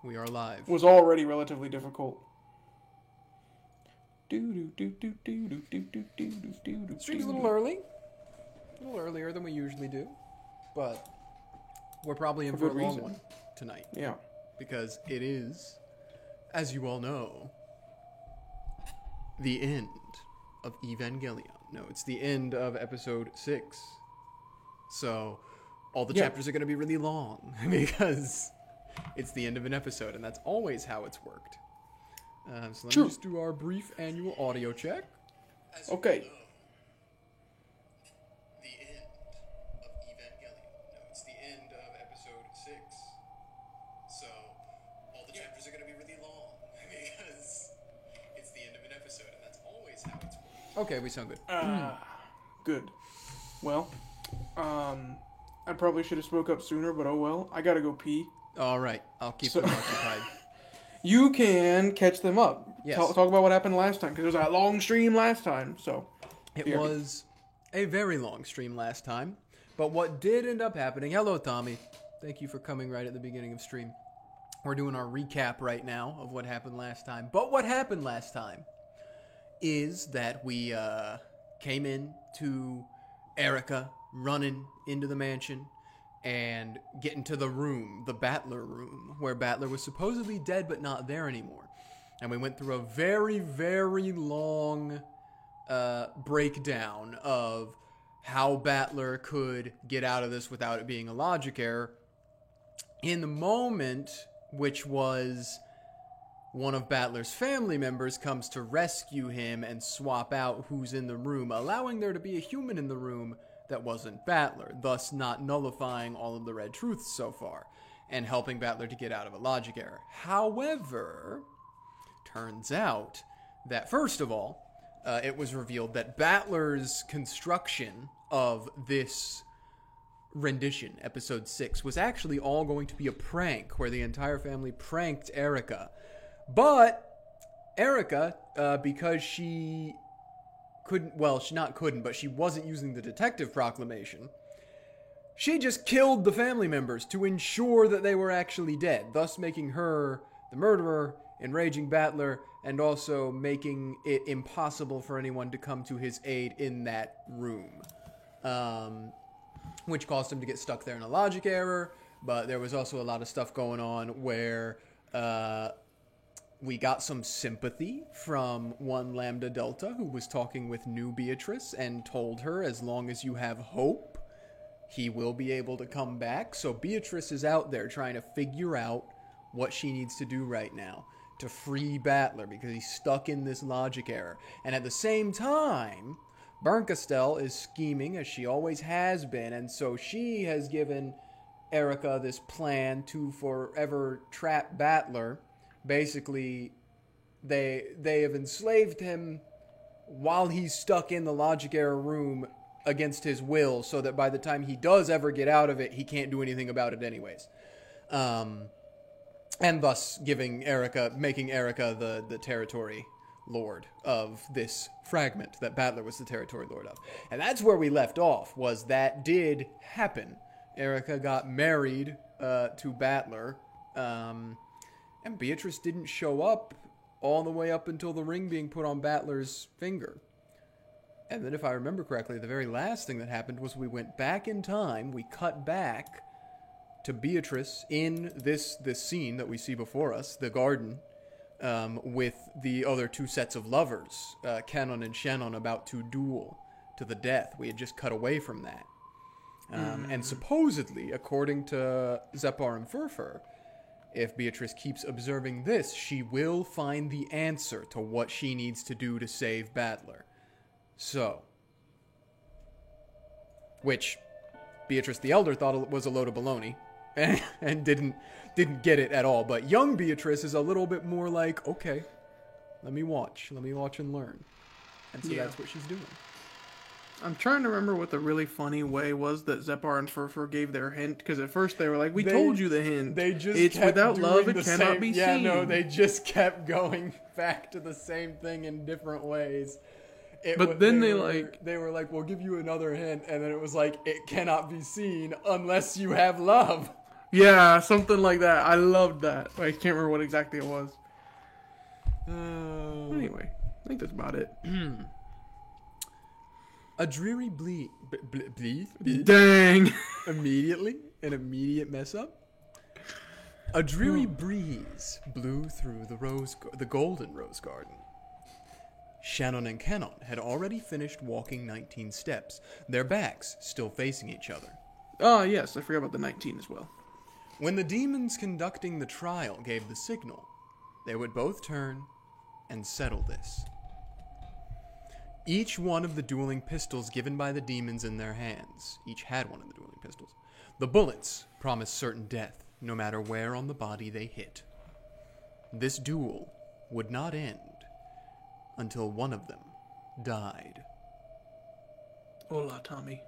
We are live. Was already relatively difficult. Stream's a little early. A little earlier than we usually do. But we're probably in for a long one tonight. Yeah. Because it is, as you all know, the end of Evangelion. No, it's the end of episode 6. So all the chapters are going to be really long because it's the end of an episode, and that's always how it's worked. So let me just do our brief annual audio check. Okay. The end of Evangelion. No, it's the end of episode 6. So all the chapters are going to be really long because it's the end of an episode, and that's always how it's worked. Okay, we sound good. Good. Well, I probably should have spoke up sooner, but oh well. I gotta go pee. All right, I'll keep them occupied. You can catch them up. Yes. Talk about what happened last time, because there was that long stream last time, so. It was a very long stream last time, but what did end up happening... Hello, Tommy. Thank you for coming right at the beginning of stream. We're doing our recap right now of what happened last time. But what happened last time is that we came in to Erika running into the mansion and getting to the room, the Battler room, where Battler was supposedly dead but not there anymore. And we went through a very, very long breakdown of how Battler could get out of this without it being a logic error. In the moment, which was one of Battler's family members comes to rescue him and swap out who's in the room, allowing there to be a human in the room that wasn't Battler, thus not nullifying all of the red truths so far, and helping Battler to get out of a logic error. However, turns out that, first of all, it was revealed that Battler's construction of this rendition, episode 6, was actually all going to be a prank, where the entire family pranked Erika. But Erika, because she couldn't, well, she not couldn't, but she wasn't using the detective proclamation, she just killed the family members to ensure that they were actually dead, thus making her the murderer, enraging Battler, and also making it impossible for anyone to come to his aid in that room. Which caused him to get stuck there in a logic error, but there was also a lot of stuff going on where we got some sympathy from one Lambda Delta who was talking with new Beatrice and told her, as long as you have hope, he will be able to come back. So Beatrice is out there trying to figure out what she needs to do right now to free Battler because he's stuck in this logic error. And at the same time, Bernkastel is scheming, as she always has been, and so she has given Erika this plan to forever trap Battler. Basically, they have enslaved him while he's stuck in the logic error room against his will, so that by the time he does ever get out of it, he can't do anything about it anyways. And thus making Erika the territory lord of this fragment that Battler was the territory lord of. And that's where we left off, was that did happen. Erika got married to Battler, and Beatrice didn't show up all the way up until the ring being put on Battler's finger. And then if I remember correctly, the very last thing that happened was we went back in time, we cut back to Beatrice in this scene that we see before us, the garden, with the other two sets of lovers, Canon and Shannon, about to duel to the death. We had just cut away from that. And supposedly, according to Zepar and Furfur, if Beatrice keeps observing this, she will find the answer to what she needs to do to save Battler. So, which Beatrice the Elder thought it was a load of baloney, and didn't get it at all. But young Beatrice is a little bit more like, okay, let me watch and learn. And so that's what she's doing. I'm trying to remember what the really funny way was that Zepar and Furfur gave their hint, because at first they were like, we told you the hint. It's without love, it cannot be seen. Yeah, no, they just kept going back to the same thing in different ways. They were like, we'll give you another hint, and then it was like, it cannot be seen unless you have love. Yeah, something like that. I loved that. I can't remember what exactly it was. Anyway, I think that's about it. A dreary Dang. Immediately? An immediate mess up? A dreary breeze blew through the golden rose garden. Shannon and Kenon had already finished walking 19 steps, their backs still facing each other. Oh, yes, I forgot about the 19 as well. When the demons conducting the trial gave the signal, they would both turn and settle this. Each one of the dueling pistols given by the demons in their hands, each had one of the dueling pistols. The bullets promised certain death, no matter where on the body they hit. This duel would not end until one of them died. Hola, Tommy.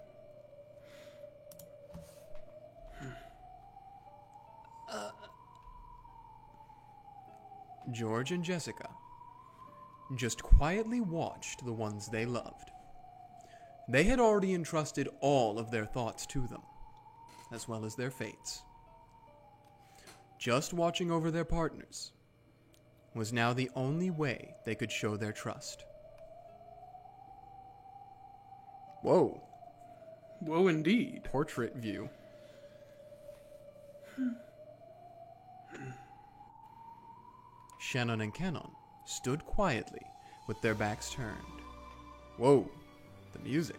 George and Jessica just quietly watched the ones they loved. They had already entrusted all of their thoughts to them, as well as their fates. Just watching over their partners was now the only way they could show their trust. Whoa. Whoa, indeed. Portrait view. Shannon and Kenon stood quietly with their backs turned. Whoa, the music.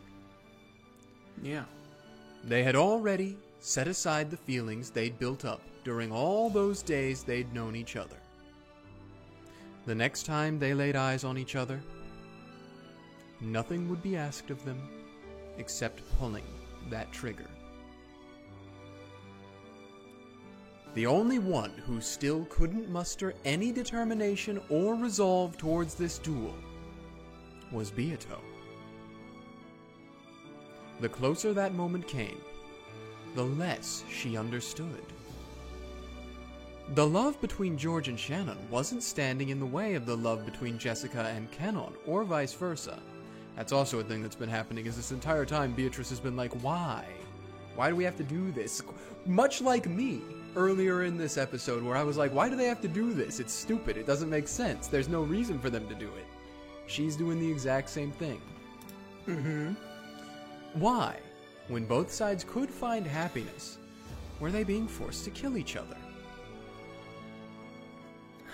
Yeah. They had already set aside the feelings they'd built up during all those days they'd known each other. The next time they laid eyes on each other, nothing would be asked of them except pulling that trigger. The only one who still couldn't muster any determination or resolve towards this duel was Beato. The closer that moment came, the less she understood. The love between George and Shannon wasn't standing in the way of the love between Jessica and Kenon, or vice versa. That's also a thing that's been happening, is this entire time Beatrice has been like, why? Why do we have to do this? Much like me earlier in this episode, where I was like, why do they have to do this? It's stupid. It doesn't make sense. There's no reason for them to do it. She's doing the exact same thing. Mm-hmm. Why, when both sides could find happiness, were they being forced to kill each other?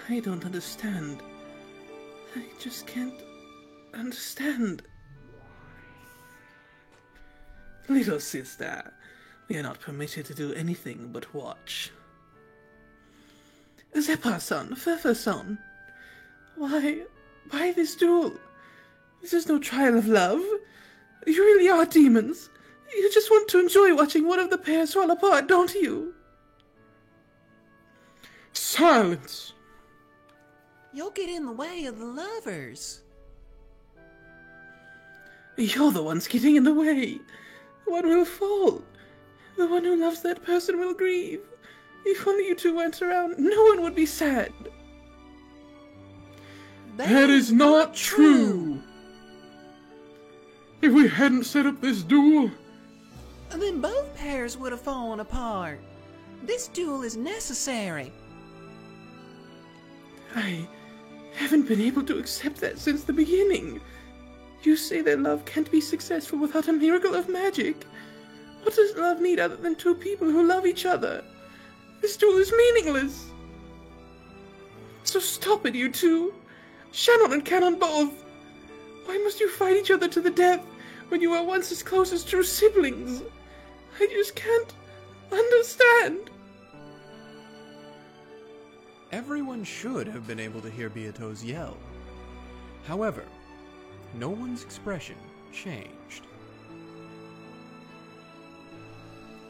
I don't understand. I just can't understand. Little sister, we are not permitted to do anything but watch. Zepar-san, Furfur-san, why this duel? This is no trial of love. You really are demons. You just want to enjoy watching one of the pairs fall apart, don't you? Silence! You'll get in the way of the lovers. You're the ones getting in the way. One will fall. The one who loves that person will grieve. If only you two weren't around, no one would be sad. That is not true. If we hadn't set up this duel, Then both pairs would have fallen apart. This duel is necessary. I haven't been able to accept that since the beginning. You say that love can't be successful without a miracle of magic. What does love need other than two people who love each other? This duel is meaningless. So stop it, you two. Shannon and Kenon both. Why must you fight each other to the death when you were once as close as true siblings? I just can't understand. Everyone should have been able to hear Beato's yell. However, no one's expression changed.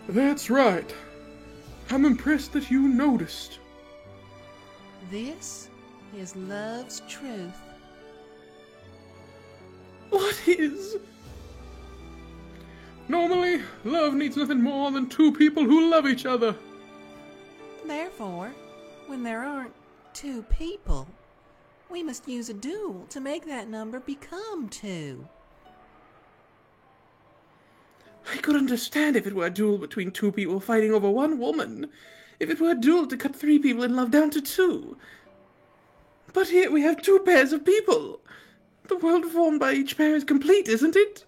That's right. I'm impressed that you noticed. This is love's truth. What is? Normally, love needs nothing more than two people who love each other. Therefore, when there aren't two people, we must use a duel to make that number become two. I could understand if it were a duel between two people fighting over one woman. If it were a duel to cut three people in love down to two. But here we have two pairs of people. The world formed by each pair is complete, isn't it?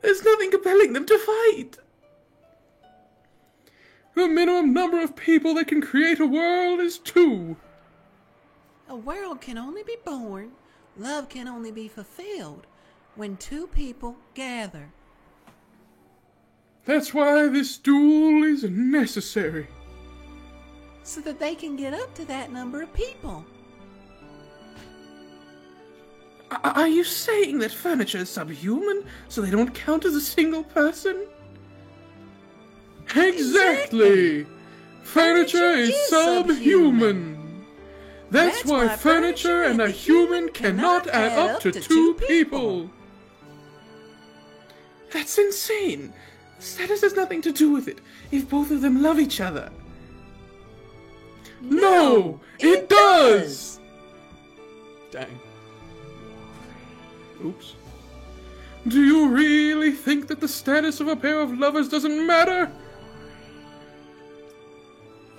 There's nothing compelling them to fight. The minimum number of people that can create a world is two. A world can only be born, love can only be fulfilled when two people gather. That's why this duel is necessary. So that they can get up to that number of people. Are you saying that furniture is subhuman, so they don't count as a single person? Exactly! Furniture is subhuman. That's why furniture and a human cannot add up to two people. That's insane. Status has nothing to do with it if both of them love each other. No, it does! Dang. Oops. Do you really think that the status of a pair of lovers doesn't matter?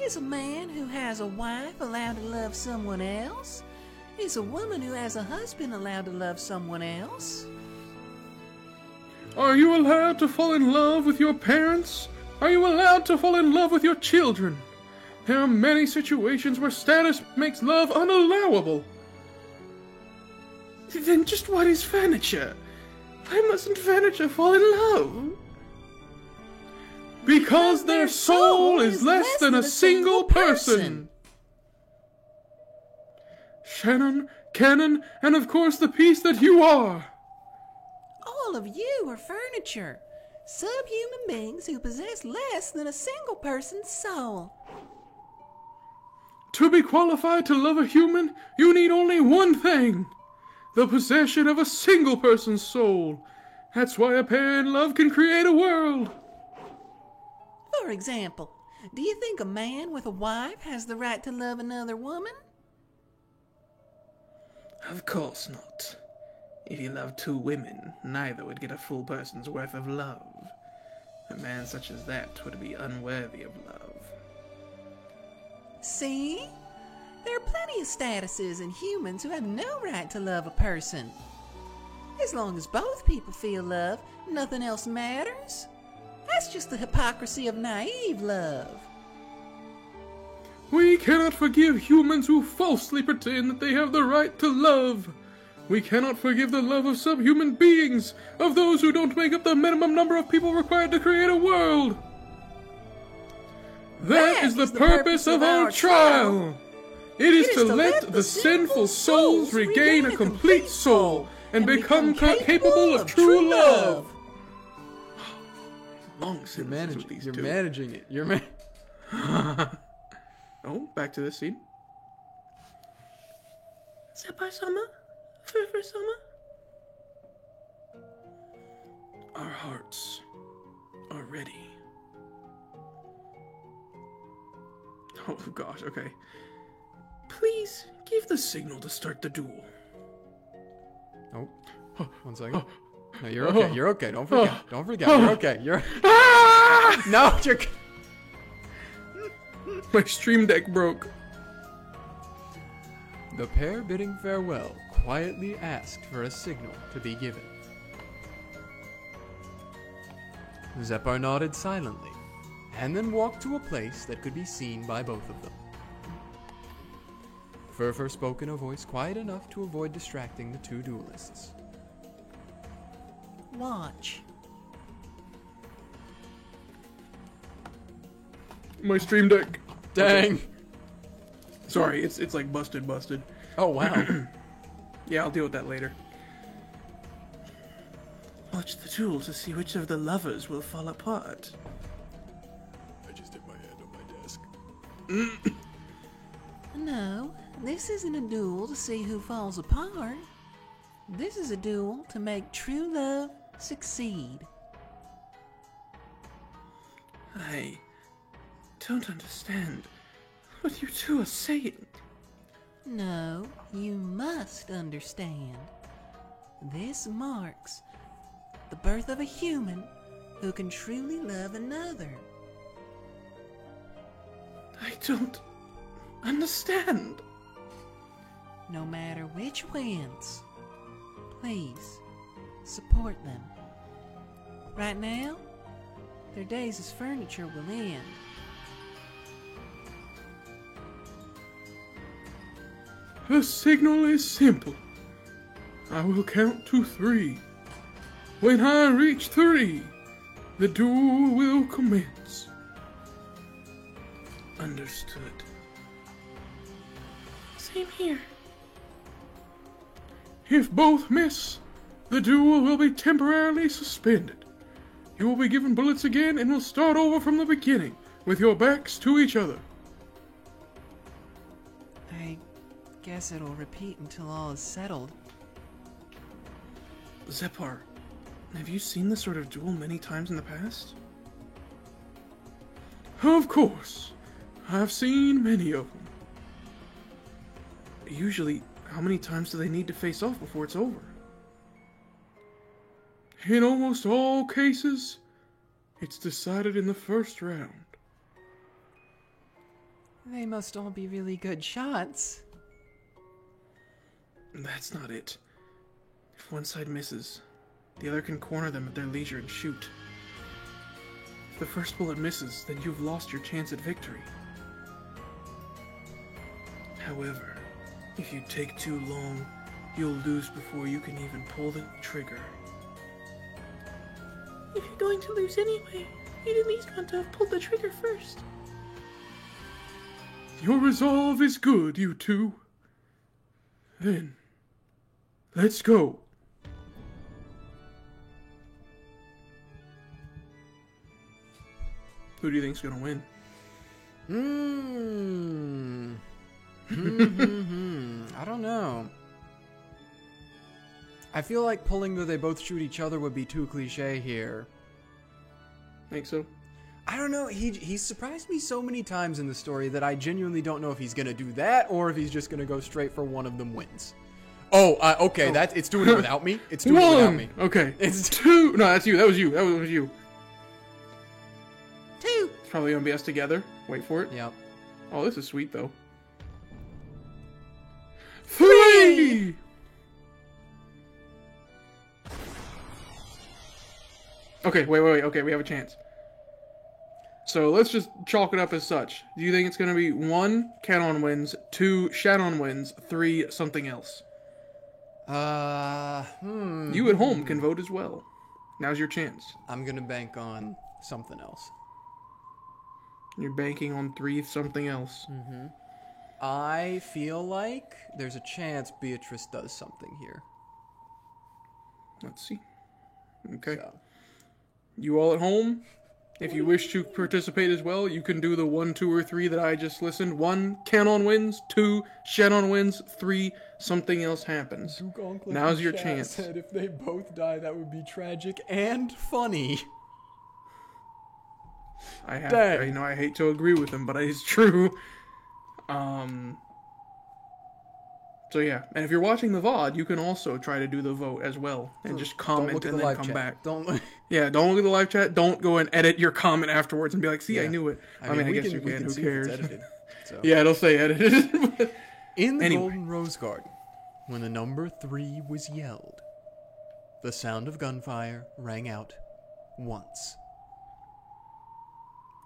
Is a man who has a wife allowed to love someone else? Is a woman who has a husband allowed to love someone else? Are you allowed to fall in love with your parents? Are you allowed to fall in love with your children? There are many situations where status makes love unallowable. Then just what is furniture? Why mustn't furniture fall in love? Because their soul is less than a single person. Shannon, Cannon, and of course the piece that you are. All of you are furniture. Subhuman beings who possess less than a single person's soul. To be qualified to love a human, you need only one thing. The possession of a single person's soul. That's why a pair in love can create a world. For example, do you think a man with a wife has the right to love another woman? Of course not. If he loved two women, neither would get a full person's worth of love. A man such as that would be unworthy of love. See? There are plenty of statuses and humans who have no right to love a person. As long as both people feel love, nothing else matters. That's just the hypocrisy of naive love. We cannot forgive humans who falsely pretend that they have the right to love. We cannot forgive the love of subhuman beings, of those who don't make up the minimum number of people required to create a world. That is the purpose of our trial. It is to let the sinful souls regain a complete soul and become capable of true love. Long You're managing it. Oh, back to this scene. Senpai Sama? For Sama? Our hearts are ready. Oh gosh, okay. Please give the signal to start the duel. Oh, 1 second. No, you're okay. You're okay. Don't forget. Don't forget. You're okay. You're. No, you're. My stream deck broke. The pair, bidding farewell, quietly asked for a signal to be given. Zepar nodded silently, and then walked to a place that could be seen by both of them. Furfur spoke in a voice quiet enough to avoid distracting the two duelists. Watch. My stream deck. Dang. Okay. Sorry, it's like busted. Oh, wow. Yeah, I'll deal with that later. Watch the duel to see which of the lovers will fall apart. I just hit my hand on my desk. No, this isn't a duel to see who falls apart. This is a duel to make true love succeed. I don't understand what you two are saying. No, you must understand. This marks the birth of a human who can truly love another. I don't understand. No matter which wins, please support them. Right now, their days as furniture will end. The signal is simple. I will count to 3. When I reach 3, the duel will commence. Understood. Same here. If both miss, the duel will be temporarily suspended. You will be given bullets again and will start over from the beginning, with your backs to each other. I guess it'll repeat until all is settled. Zepar, have you seen this sort of duel many times in the past? Of course. I've seen many of them. Usually, how many times do they need to face off before it's over? In almost all cases, it's decided in the first round. They must all be really good shots. That's not it. If one side misses, the other can corner them at their leisure and shoot. If the first bullet misses, then you've lost your chance at victory. However, if you take too long, you'll lose before you can even pull the trigger. If you're going to lose anyway, you'd at least want to have pulled the trigger first. Your resolve is good, you two. Then, let's go. Who do you think's gonna win? I don't know. I feel like pulling the they both shoot each other would be too cliche here. Think so? I don't know. He's surprised me so many times in the story that I genuinely don't know if he's gonna do that or if he's just gonna go straight for one of them wins. Oh, okay. Oh. It's doing it without me. It's doing it without me. Okay. It's 2. No, that's you. That was you. That was you. 2. It's probably gonna be us together. Wait for it. Yep. Oh, this is sweet though. 3. Okay, wait. Okay, we have a chance. So let's just chalk it up as such. Do you think it's gonna be 1, Canon wins, 2, Shannon wins, 3, something else? You at home can vote as well. Now's your chance. I'm gonna bank on something else. You're banking on 3, something else. I feel like there's a chance Beatrice does something here. Let's see. Okay. So. You all at home, if you wish to participate as well, you can do the 1, 2, or 3 that I just listened. 1, Canon wins. 2, Shannon wins. 3, something else happens. Now's your chance. Said if they both die, that would be tragic and funny. I have, Dang. I hate to agree with him, but it's true. So yeah, and if you're watching the VOD, you can also try to do the vote as well, and just comment and then come back. Don't look. Yeah, don't look at the live chat. Don't go and edit your comment afterwards and be like, "See, Yeah. I knew it." I mean, I guess you can. Who see if it's cares? edited, so. Yeah, it'll say edited. In the Anyway. Golden Rose Garden, when the number 3 was yelled, the sound of gunfire rang out once.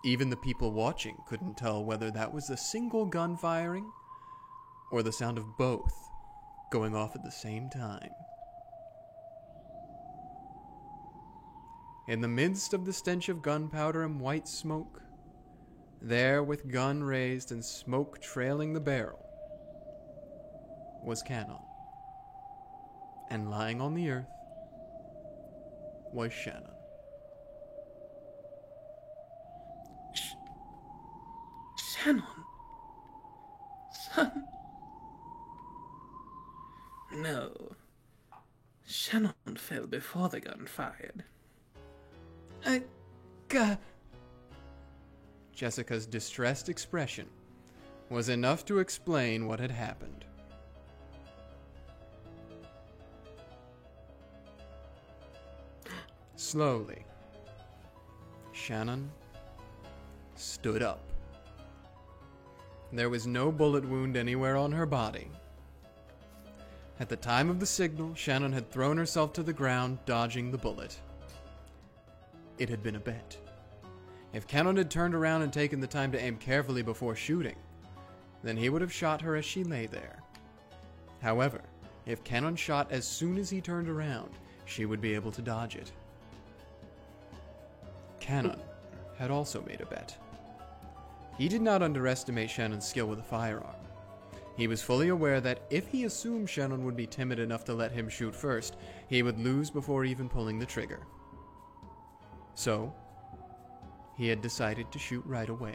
Even the people watching couldn't tell whether that was a single gun firing or the sound of both going off at the same time. In the midst of the stench of gunpowder and white smoke, there with gun raised and smoke trailing the barrel, was Canon. And lying on the earth was Shannon. Shannon, son. No. Shannon fell before the gun fired. Jessica's distressed expression was enough to explain what had happened. Slowly, Shannon stood up. There was no bullet wound anywhere on her body. At the time of the signal, Shannon had thrown herself to the ground, dodging the bullet. It had been a bet. If Cannon had turned around and taken the time to aim carefully before shooting, then he would have shot her as she lay there. However, if Cannon shot as soon as he turned around, she would be able to dodge it. Cannon had also made a bet. He did not underestimate Shannon's skill with a firearm. He was fully aware that if he assumed Shannon would be timid enough to let him shoot first, he would lose before even pulling the trigger. So, he had decided to shoot right away.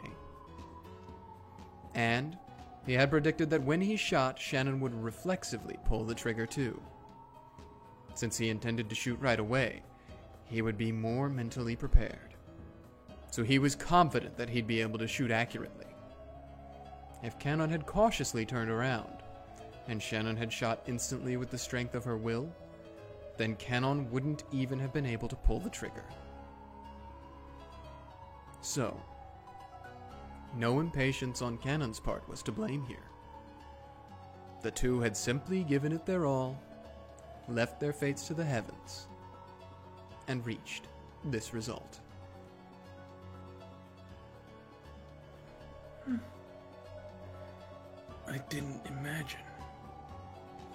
And he had predicted that when he shot, Shannon would reflexively pull the trigger too. Since he intended to shoot right away, he would be more mentally prepared. So he was confident that he'd be able to shoot accurately. If Cannon had cautiously turned around, and Shannon had shot instantly with the strength of her will, then Cannon wouldn't even have been able to pull the trigger. So, no impatience on Cannon's part was to blame here. The two had simply given it their all, left their fates to the heavens, and reached this result. I didn't imagine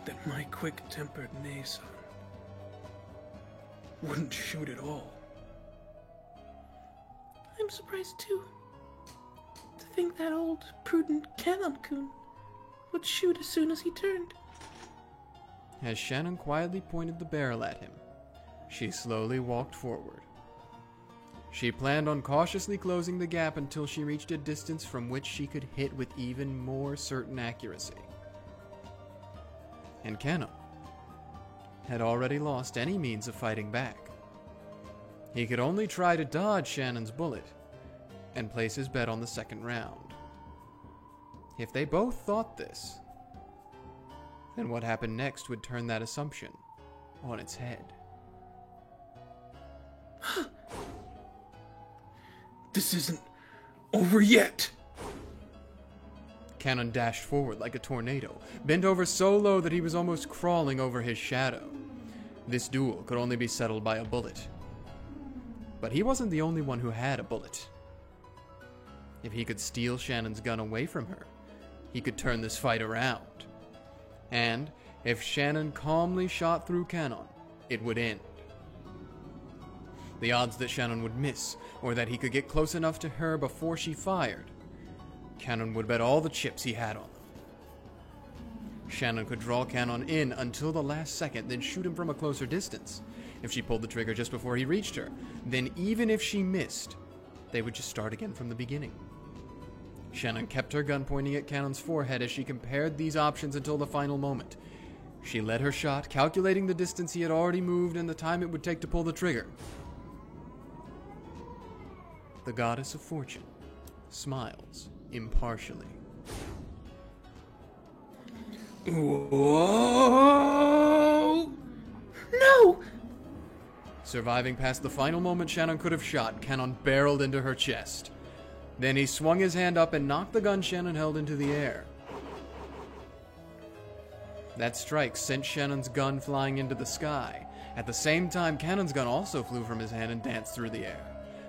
that my quick-tempered Nason wouldn't shoot at all. I'm surprised too. To think that old, prudent Cannon-kun would shoot as soon as he turned. As Shannon quietly pointed the barrel at him, she slowly walked forward. She planned on cautiously closing the gap until she reached a distance from which she could hit with even more certain accuracy. And Cannon had already lost any means of fighting back. He could only try to dodge Shannon's bullet and place his bet on the second round. If they both thought this, then what happened next would turn that assumption on its head. This isn't over yet. Cannon dashed forward like a tornado, bent over so low that he was almost crawling over his shadow. This duel could only be settled by a bullet. But he wasn't the only one who had a bullet. If he could steal Shannon's gun away from her, he could turn this fight around. And if Shannon calmly shot through Cannon, it would end. The odds that Shannon would miss, or that he could get close enough to her before she fired, Cannon would bet all the chips he had on them. Shannon could draw Cannon in until the last second, then shoot him from a closer distance. If she pulled the trigger just before he reached her, then even if she missed, they would just start again from the beginning. Shannon kept her gun pointing at Cannon's forehead as she compared these options until the final moment. She led her shot, calculating the distance he had already moved and the time it would take to pull the trigger. The goddess of fortune smiles impartially. Whoa! No! Surviving past the final moment Shannon could have shot, Cannon barreled into her chest. Then he swung his hand up and knocked the gun Shannon held into the air. That strike sent Shannon's gun flying into the sky. At the same time, Cannon's gun also flew from his hand and danced through the air.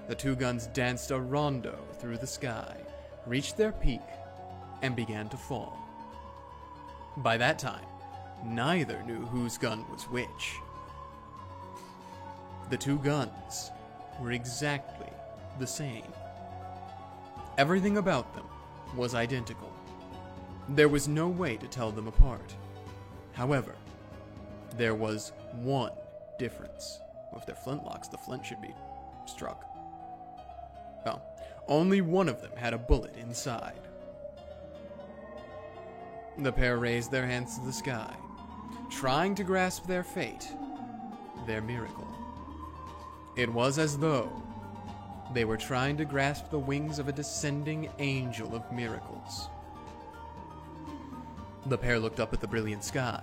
The two guns danced a rondo through the sky, reached their peak, and began to fall. By that time, neither knew whose gun was which. The two guns were exactly the same. Everything about them was identical. There was no way to tell them apart. However, there was one difference. Well, if they're flintlocks, the flint should be struck. Oh, only one of them had a bullet inside. The pair raised their hands to the sky, trying to grasp their fate, their miracle. It was as though they were trying to grasp the wings of a descending angel of miracles. The pair looked up at the brilliant sky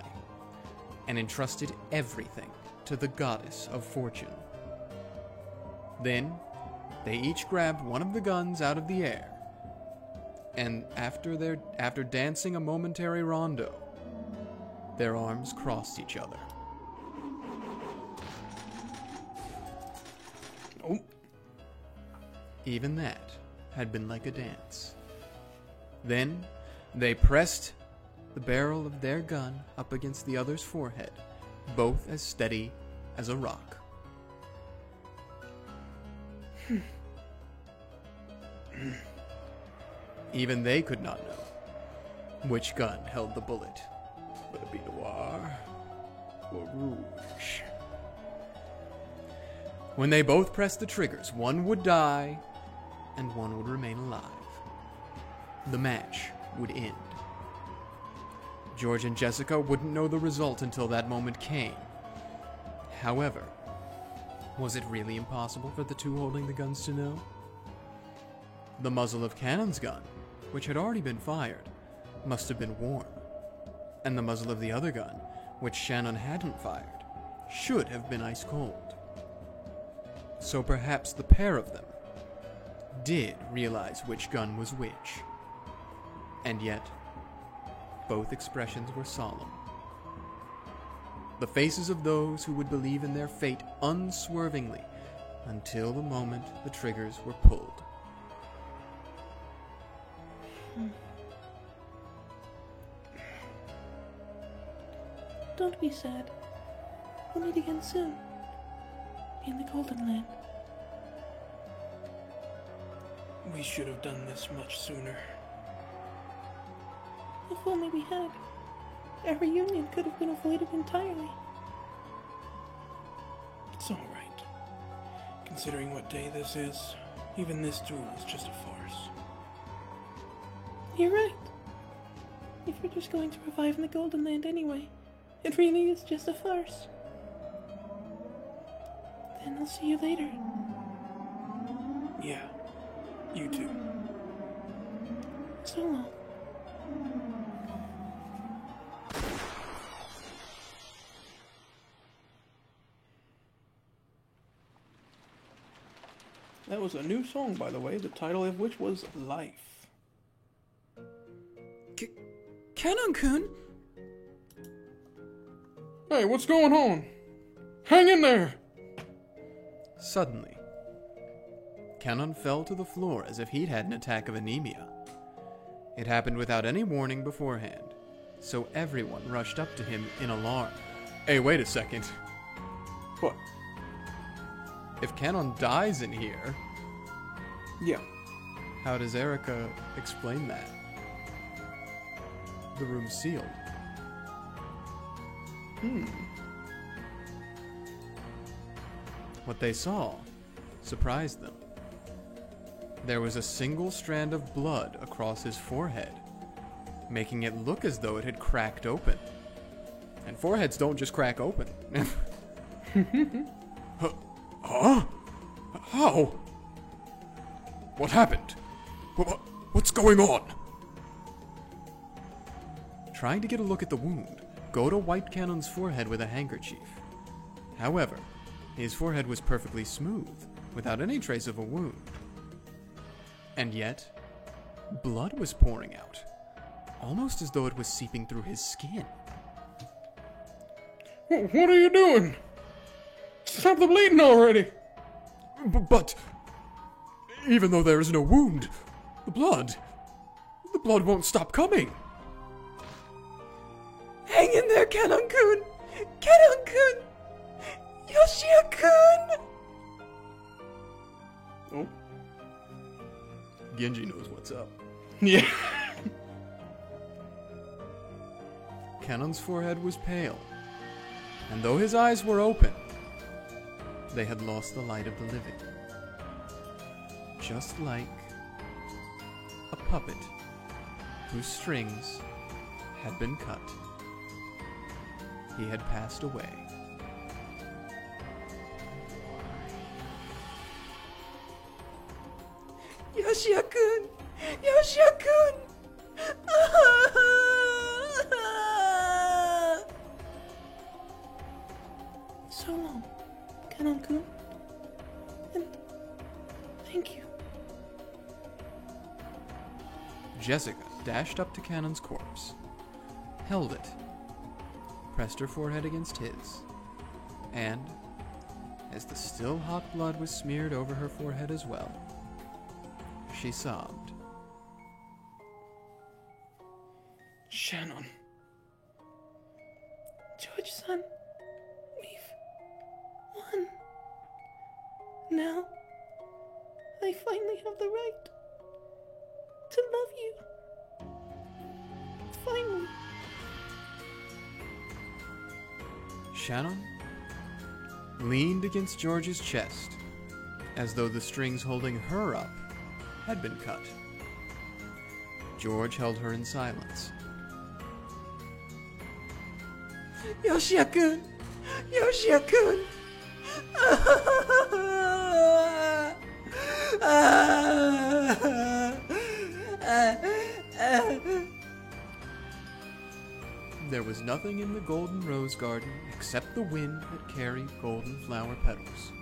and entrusted everything to the goddess of fortune. Then, They each grabbed one of the guns out of the air, and after dancing a momentary rondo, their arms crossed each other. Oh. Even that had been like a dance. Then they pressed the barrel of their gun up against the other's forehead, both as steady as a rock. Even they could not know which gun held the bullet. Would it be Noir or Rouge? When they both pressed the triggers, one would die and one would remain alive. The match would end. George and Jessica wouldn't know the result until that moment came. However, was it really impossible for the two holding the guns to know? The muzzle of Cannon's gun, which had already been fired, must have been warm, and the muzzle of the other gun, which Shannon hadn't fired, should have been ice cold. So perhaps the pair of them did realize which gun was which. And yet, both expressions were solemn. The faces of those who would believe in their fate unswervingly until the moment the triggers were pulled. Don't be sad. We'll meet again soon. In the Golden Land. We should have done this much sooner. If only we had. Our reunion could have been avoided entirely. It's all right. Considering what day this is, even this duel is just a farce. You're right. If we're just going to revive in the Golden Land anyway, it really is just a farce. Then I'll see you later. Yeah, you too. So long. That was a new song, by the way, the title of which was Life. Cannon-kun? Hey, what's going on? Hang in there! Suddenly, Cannon fell to the floor as if he'd had an attack of anemia. It happened without any warning beforehand, so everyone rushed up to him in alarm. Hey, wait a second. What? If Cannon dies in here, Yeah. how does Erica explain that? The room's sealed. What they saw surprised them. There was a single strand of blood across his forehead, making it look as though it had cracked open. And foreheads don't just crack open. Huh? How? What happened? What's going on? Trying to get a look at the wound, go to White Cannon's forehead with a handkerchief. However, his forehead was perfectly smooth, without any trace of a wound. And yet, blood was pouring out, almost as though it was seeping through his skin. What are you doing? Stop the bleeding already! But even though there is no wound, the blood won't stop coming. Hang in there, Cannon-kun! Cannon-kun! Yoshia-kun! Oh. Genji knows what's up. Yeah. Cannon's forehead was pale, and though his eyes were open, they had lost the light of the living. Just like a puppet whose strings had been cut. He had passed away. Yoshia-kun! Yoshia-kun! So long, Cannon-kun. And thank Jessica dashed up to Cannon's corpse, held it, pressed her forehead against his, and, as the still hot blood was smeared over her forehead as well, she sobbed. Shannon. George, son, we've won. Now, I finally have the right to love you. Finally. Shannon leaned against George's chest, as though the strings holding her up had been cut. George held her in silence. Yoshia-kun! Yoshia-kun! There was nothing in the golden rose garden except the wind that carried golden flower petals,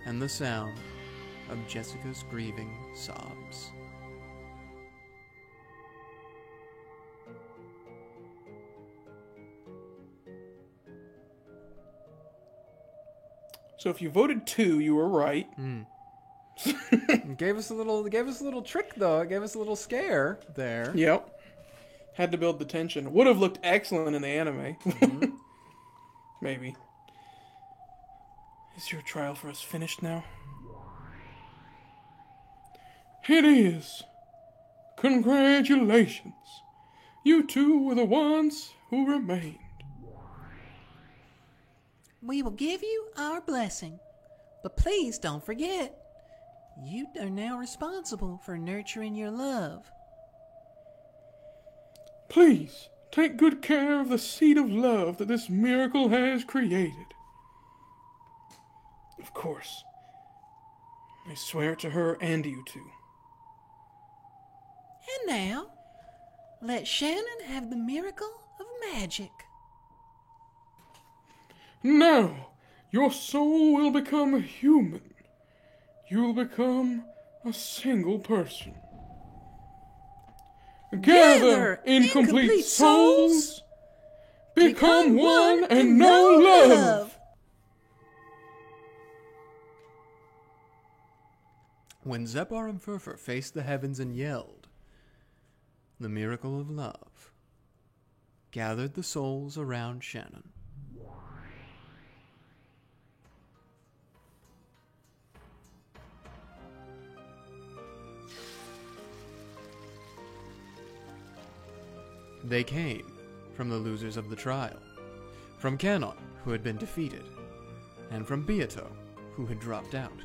and the sound of Jessica's grieving sobs. So if you voted 2, you were right. It gave us a little trick though. It gave us a little scare there. Yep. Had to build the tension. Would have looked excellent in the anime. Maybe. Is your trial for us finished now? It is. Congratulations. You two were the ones who remained. We will give you our blessing, but please don't forget, you are now responsible for nurturing your love. Please, take good care of the seed of love that this miracle has created. Of course. I swear it to her and you two. And now, let Shannon have the miracle of magic. Now, your soul will become human. You'll become a single person. Gather, incomplete souls. Become one and know love. When Zepar and Furfur faced the heavens and yelled, the miracle of love gathered the souls around Shannon. They came from the losers of the trial, from Cannon, who had been defeated, and from Beato, who had dropped out.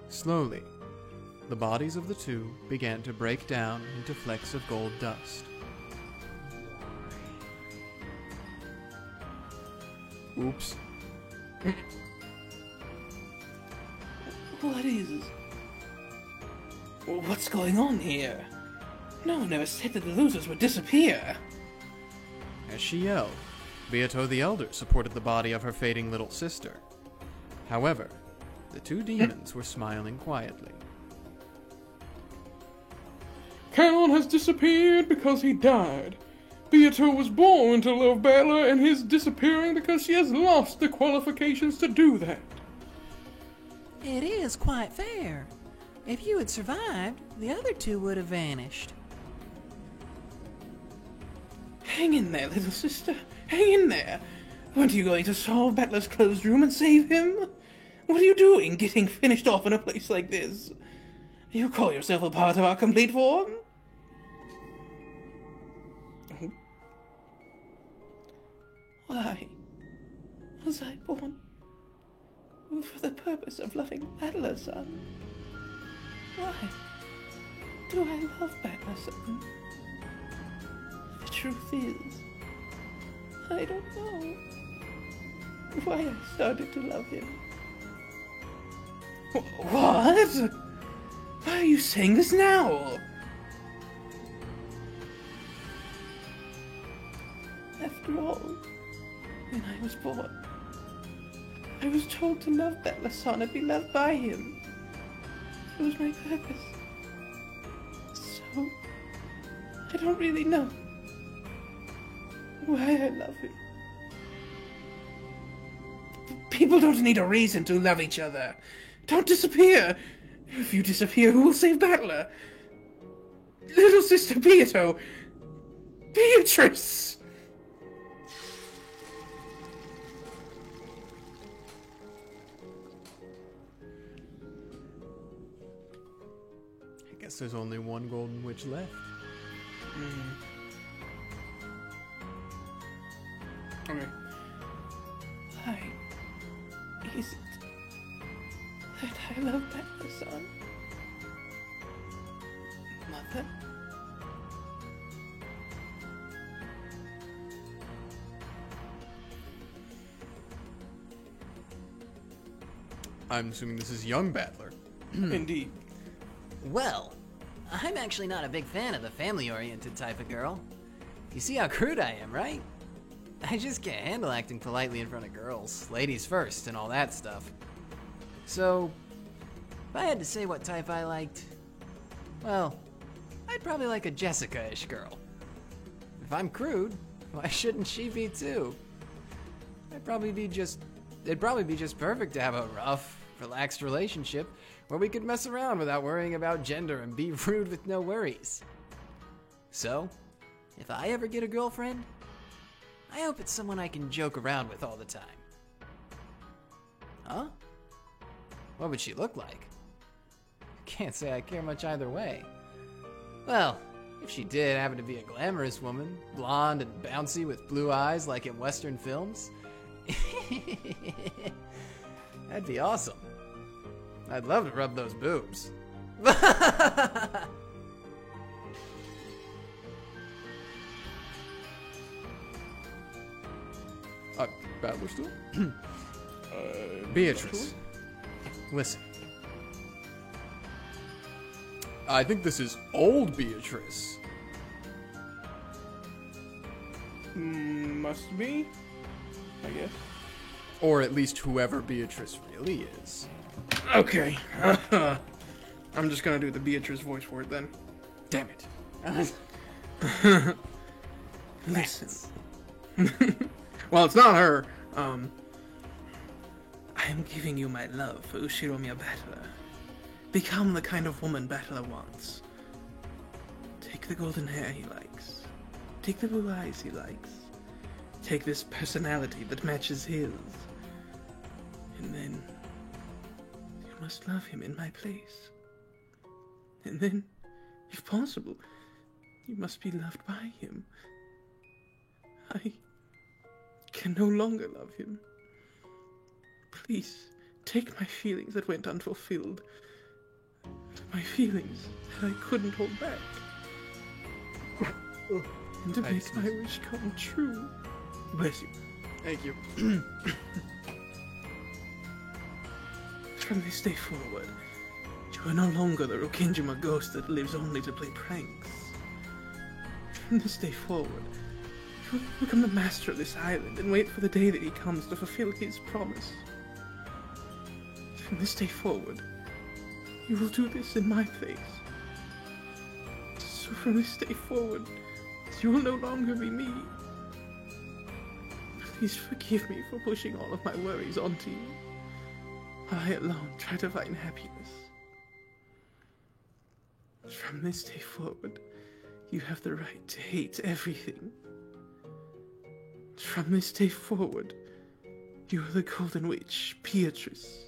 Slowly, the bodies of the two began to break down into flecks of gold dust. Oops. What is... What's going on here? No one ever said that the losers would disappear. As she yelled, Beato the Elder supported the body of her fading little sister. However, the two demons were smiling quietly. Cannon has disappeared because he died. Beato was born to love Battler and is disappearing because she has lost the qualifications to do that. It is quite fair. If you had survived, the other two would have vanished. Hang in there, little sister. Hang in there. Weren't you going to solve Battler's closed room and save him? What are you doing, getting finished off in a place like this? You call yourself a part of our complete form? Why was I born? For the purpose of loving Battler, son. Why do I love Battler, son? The truth is, I don't know why I started to love him. What? Why are you saying this now? After all, when I was born, I was told to love Battler-san and be loved by him. It was my purpose. So Though I don't really know why I love him. People don't need a reason to love each other. Don't disappear. If you disappear, who will save Battler? Little Sister Beato. Beatrice! I guess there's only one Golden Witch left. Okay. Why is it that I love Battler, son? Mother? I'm assuming this is young Battler. Indeed. Well, I'm actually not a big fan of the family-oriented type of girl. You see how crude I am, right? I just can't handle acting politely in front of girls, ladies first, and all that stuff. So, if I had to say what type I liked, well, I'd probably like a Jessica-ish girl. If I'm crude, why shouldn't she be too? It'd probably be just perfect to have a rough, relaxed relationship where we could mess around without worrying about gender and be rude with no worries. So, if I ever get a girlfriend, I hope it's someone I can joke around with all the time. Huh? What would she look like? Can't say I care much either way. Well, if she did happen to be a glamorous woman, blonde and bouncy with blue eyes like in Western films, that'd be awesome. I'd love to rub those boobs. Battler still? Beatrice. Listen. I think this is old Beatrice. Must be, I guess. Or at least whoever Beatrice really is. Okay. I'm just gonna do the Beatrice voice for it then. Damn it. Listen. Well, it's not her. I am giving you my love for Ushiromiya Battler. Become the kind of woman Battler wants. Take the golden hair he likes. Take the blue eyes he likes. Take this personality that matches his. And then you must love him in my place. And then, if possible, you must be loved by him. I can no longer love him. Please, take my feelings that went unfulfilled. My feelings that I couldn't hold back. And to make my wish come true. Bless you. Thank you. From this day forward, you are no longer the Rokinjima ghost that lives only to play pranks. From this day forward, you will become the master of this island and wait for the day that he comes to fulfill his promise. From this day forward, you will do this in my place. So from this day forward, you will no longer be me. Please forgive me for pushing all of my worries onto you, while I alone try to find happiness. From this day forward, you have the right to hate everything. From this day forward, you are the Golden Witch, Beatrice.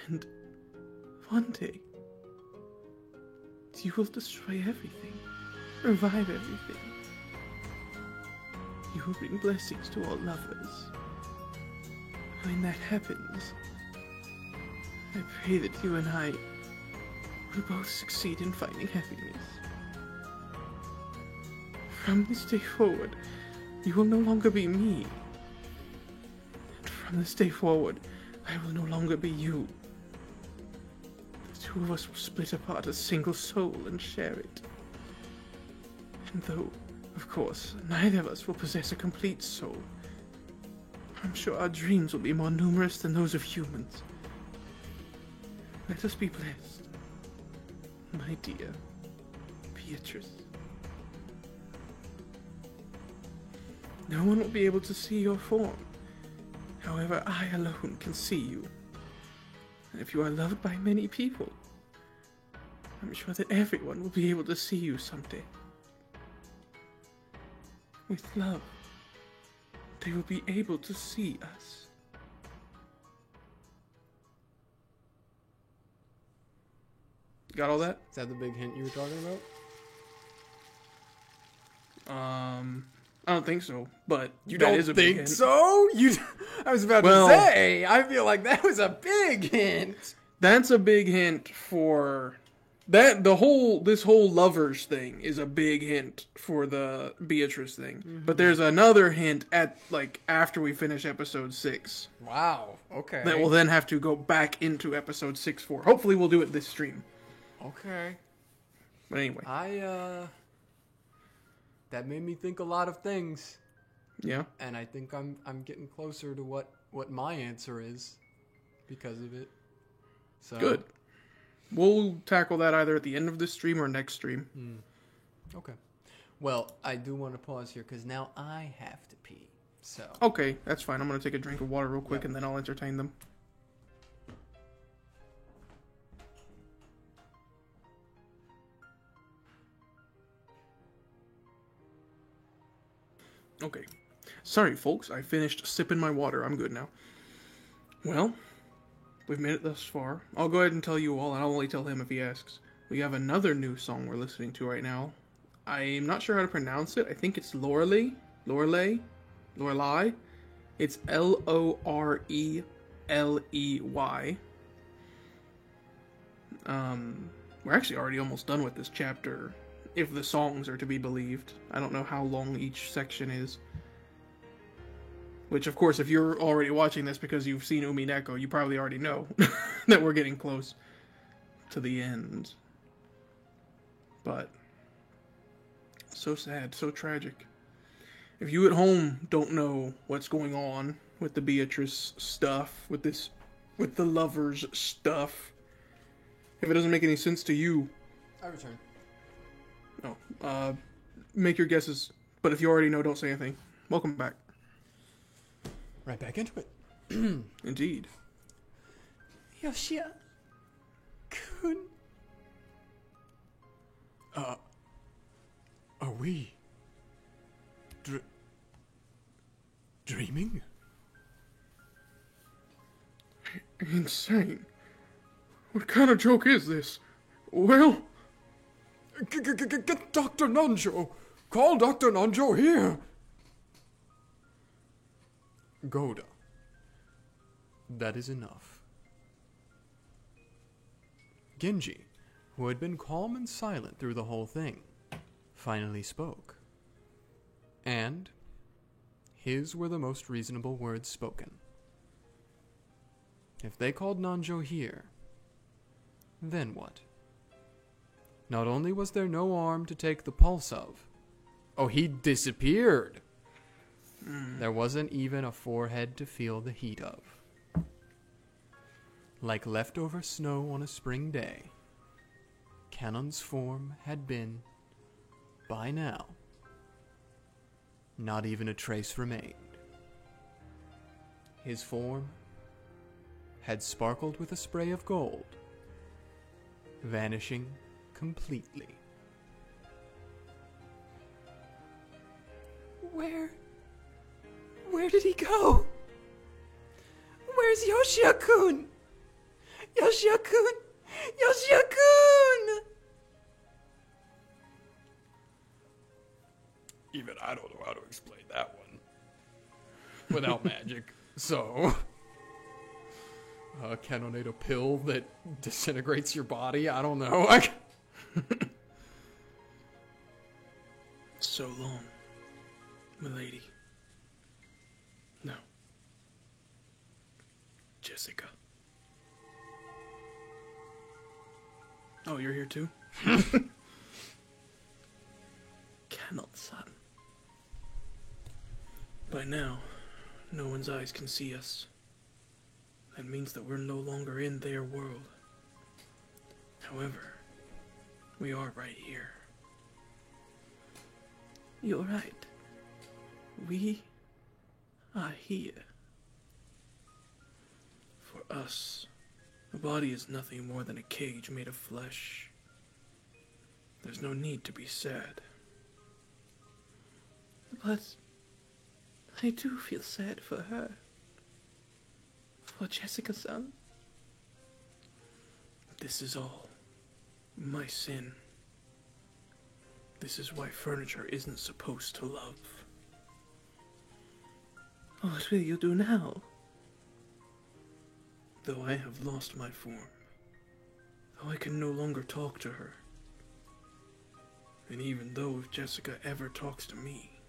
And one day, you will destroy everything, revive everything. You will bring blessings to all lovers. When that happens, I pray that you and I will both succeed in finding happiness. From this day forward, you will no longer be me. And from this day forward, I will no longer be you. The two of us will split apart a single soul and share it. And though, of course, neither of us will possess a complete soul, I'm sure our dreams will be more numerous than those of humans. Let us be blessed. My dear Beatrice. No one will be able to see your form. However, I alone can see you. And if you are loved by many people, I'm sure that everyone will be able to see you someday. With love, they will be able to see us. Got all that? Is that the big hint you were talking about? I don't think so, but You that don't is a big think hint. so? I was about Well- to say, I feel like that was a big hint. That's a big hint for that. This whole lovers thing is a big hint for the Beatrice thing. But there's another hint at after we finish episode 6 Wow. Okay. that we'll then have to go back into episode 6 for. Hopefully, we'll do it this stream. Okay. But anyway, That made me think a lot of things, yeah. and I think I'm getting closer to what my answer is because of it. So Good. We'll tackle that either at the end of this stream or next stream. Okay. Well, I do want to pause here because now I have to pee. So Okay, that's fine. I'm gonna take a drink of water real quick, Yep. and then I'll entertain them. Okay. Sorry, folks. I finished sipping my water. I'm good now. Well, we've made it thus far. I'll go ahead and tell you all, and I'll only tell him if he asks. We have another new song we're listening to right now. I'm not sure how to pronounce it. I think it's Lorelei. It's Loreley. We're actually already almost done with this chapter, if the songs are to be believed. I don't know how long each section is. Which, of course, if you're already watching this because you've seen Umineko, you probably already know that we're getting close to the end. But, so sad, so tragic. If you at home don't know what's going on with the Beatrice stuff, with the lovers stuff, if it doesn't make any sense to you, I return. no, make your guesses. But if you already know, don't say anything. Welcome back. Right back into it. Indeed. Yoshia-kun. Are we dreaming? Insane. What kind of joke is this? Well, Get Dr. Nanjo! Call Dr. Nanjo here! Goda. That is enough. Genji, who had been calm and silent through the whole thing, finally spoke. And his were the most reasonable words spoken. If they called Nanjo here, then what? Not only was there no arm to take the pulse of, oh, he disappeared. There wasn't even a forehead to feel the heat of. Like leftover snow on a spring day, Kanon's form had been, by now, not even a trace remained. His form had sparkled with a spray of gold, vanishing completely. Where did he go? Where's Yoshia-kun? Yoshia-kun! Yoshia-kun! Even I don't know how to explain that one without magic. So, Kanon ate a pill that disintegrates your body. I don't know. so long, milady. No. Jessica. Oh, you're here too? Kanon-san. By now, no one's eyes can see us. That means that we're no longer in their world. However, We are right here. You're right. We are here. For us, a body is nothing more than a cage made of flesh. There's no need to be sad. But I do feel sad for her. For Jessica-san. This is all my sin. This is why furniture isn't supposed to love. What will you do now? Though I have lost my form, though I can no longer talk to her, and even though if Jessica ever talks to me,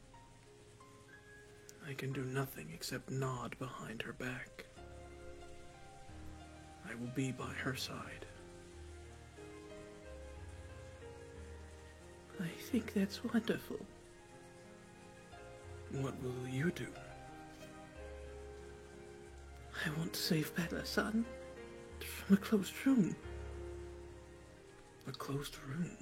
I can do nothing except nod behind her back. I will be by her side. I think that's wonderful. What will you do? I want to save Battler-san from a closed room. A closed room?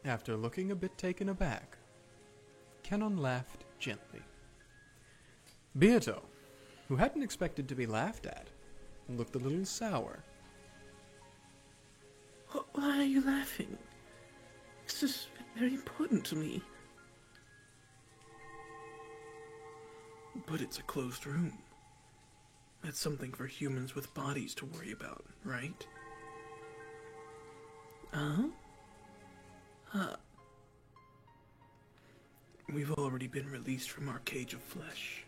After looking a bit taken aback, Kennon laughed gently. Beato, who hadn't expected to be laughed at, looked a little sour. Why are you laughing? This is very important to me. But it's a closed room. That's something for humans with bodies to worry about, right? We've already been released from our cage of flesh.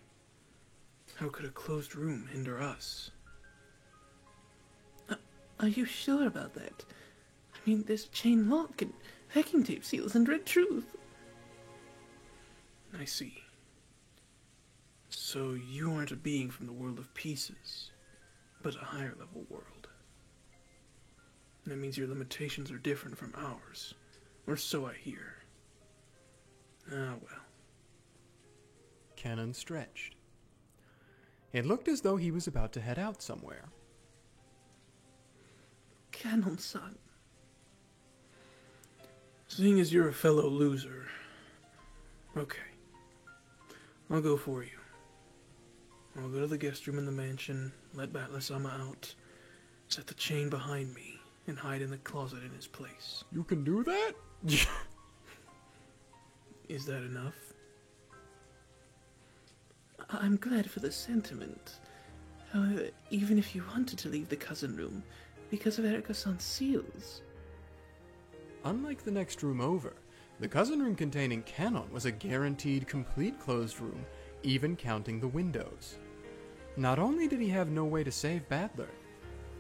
How could a closed room hinder us? Are you sure about that? I mean, there's chain lock and packing tape seals and red truth. I see. So you aren't a being from the world of pieces, but a higher level world. That means your limitations are different from ours, or so I hear. Ah, well. Kennon stretched. It looked as though he was about to head out somewhere. Kennon-san. Seeing as you're a fellow loser, okay, I'll go for you. I'll go to the guest room in the mansion, let Battler-sama out, set the chain behind me, and hide in the closet in his place. You can do that? Is that enough? I'm glad for the sentiment. However, even if you wanted to leave the cousin room because of Erika-san's seals... Unlike the next room over, the cousin room containing Kennon was a guaranteed complete closed room, even counting the windows. Not only did he have no way to save Battler,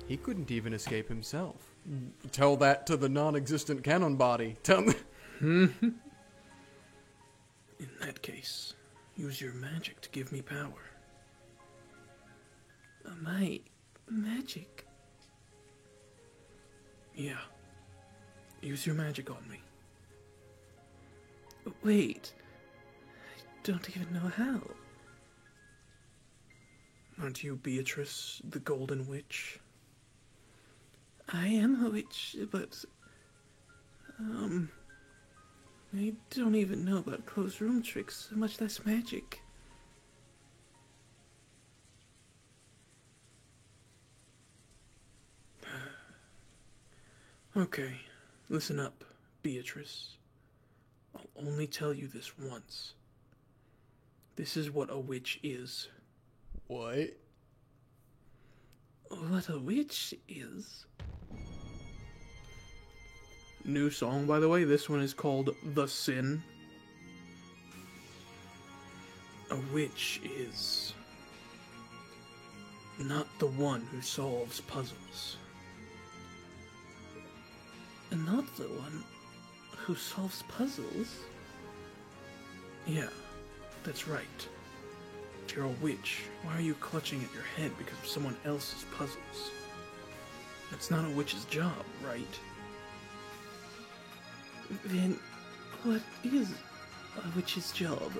he couldn't even escape himself. Tell that to the non-existent Kennon body. Tell me. In that case, use your magic to give me power. My magic? Yeah. Use your magic on me. Wait. I don't even know how. Aren't you Beatrice, the Golden Witch? I am a witch, but... I don't even know about closed room tricks, much less magic. Okay, listen up, Beatrice. I'll only tell you this once. This is what a witch is. What? What a witch is? New song, by the way. This one is called The Sin. A witch is not the one who solves puzzles. Not the one who solves puzzles? Yeah, that's right. If you're a witch, why are you clutching at your head because of someone else's puzzles? That's not a witch's job, right? Then, what is a witch's job?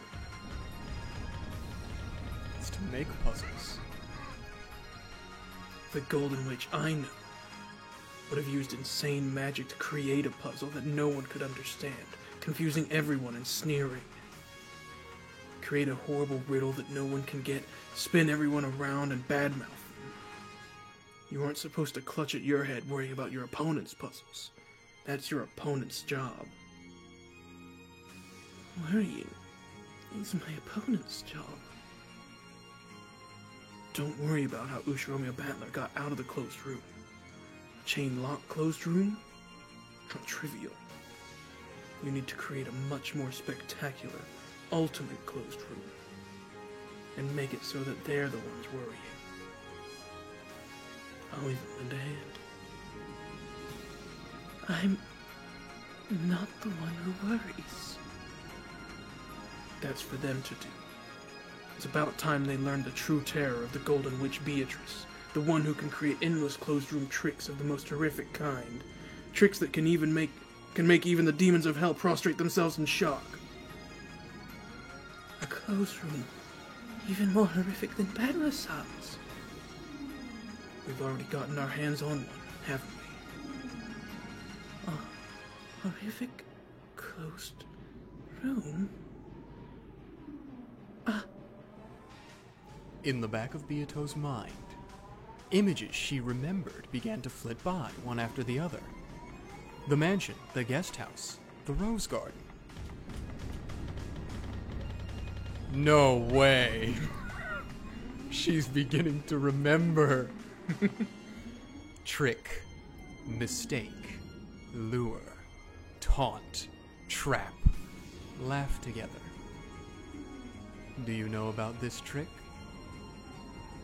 It's to make puzzles. The Golden Witch I know would have used insane magic to create a puzzle that no one could understand, confusing everyone and sneering. Create a horrible riddle that no one can get, spin everyone around and badmouth them. You aren't supposed to clutch at your head worrying about your opponent's puzzles. That's your opponent's job. Worrying is my opponent's job. Don't worry about how Ushiromiya Battler got out of the closed room. A chain-locked closed room? Not trivial. You need to create a much more spectacular, ultimate closed room. And make it so that they're the ones worrying. I'll even lend a hand. I'm not the one who worries. That's for them to do. It's about time they learned the true terror of the Golden Witch Beatrice, the one who can create endless closed-room tricks of the most horrific kind. Tricks that can make even the demons of hell prostrate themselves in shock. A closed room, even more horrific than Battler's house. We've already gotten our hands on one, haven't we? A horrific closed room? In the back of Beato's mind, images she remembered began to flit by, one after the other. The mansion, the guest house, the rose garden. No way. She's beginning to remember. Trick, mistake, lure, taunt, trap, laugh together. Do you know about this trick?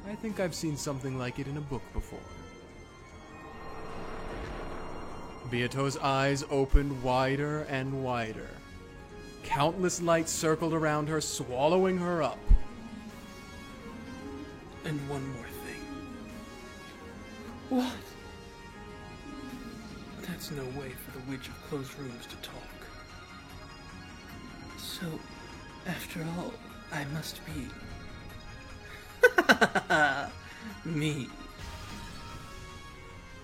I think I've seen something like it in a book before. Beato's eyes opened wider and wider. Countless lights circled around her, swallowing her up. And one more thing. What? That's no way for the Witch of Closed Rooms to talk. So, after all, I must be... me.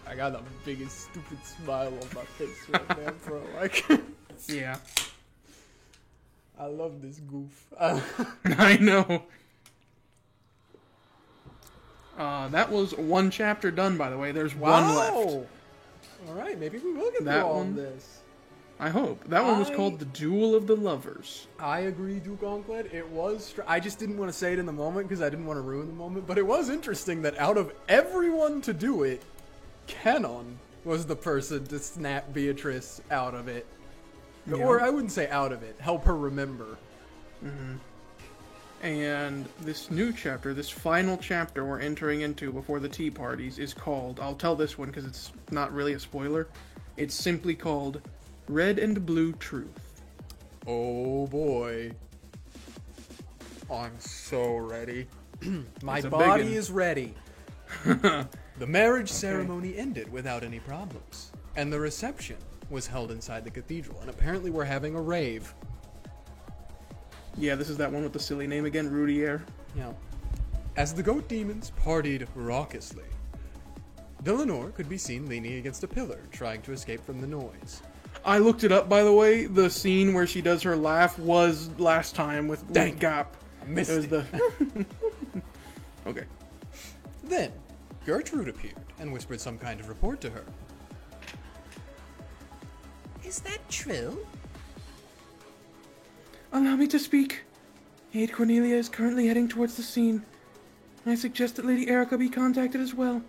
I got the biggest stupid smile on my face right now, bro. Yeah. I love this goof. I know. That was one chapter done, by the way. There's one left. Alright, maybe we will get That through all one? of this. I hope. That one was called The Duel of the Lovers. I agree, Duke Onkled. It was... I just didn't want to say it in the moment because I didn't want to ruin the moment. But it was interesting that out of everyone to do it, Canon was the person to snap Beatrice out of it. Yeah. Or I wouldn't say out of it. Help her remember. Mm-hmm. And this new chapter, this final chapter we're entering into before the tea parties is called... I'll tell this one because it's not really a spoiler. It's simply called... Red and Blue Truth. Oh boy. I'm so ready. My It's a body biggin. is ready. The marriage ceremony ended without any problems. And the reception was held inside the cathedral. And apparently we're having a rave. Yeah, this is that one with the silly name again, Rudier. Yeah. As the goat demons partied raucously, Villanor could be seen leaning against a pillar, trying to escape from the noise. I looked it up, by the way. The scene where she does her laugh was last time with Dang. Gap. I missed It was it. the... Okay. Then, Gertrude appeared and whispered some kind of report to her. Is that true? Allow me to speak. Aide Cornelia is currently heading towards the scene. I suggest that Lady Erica be contacted as well.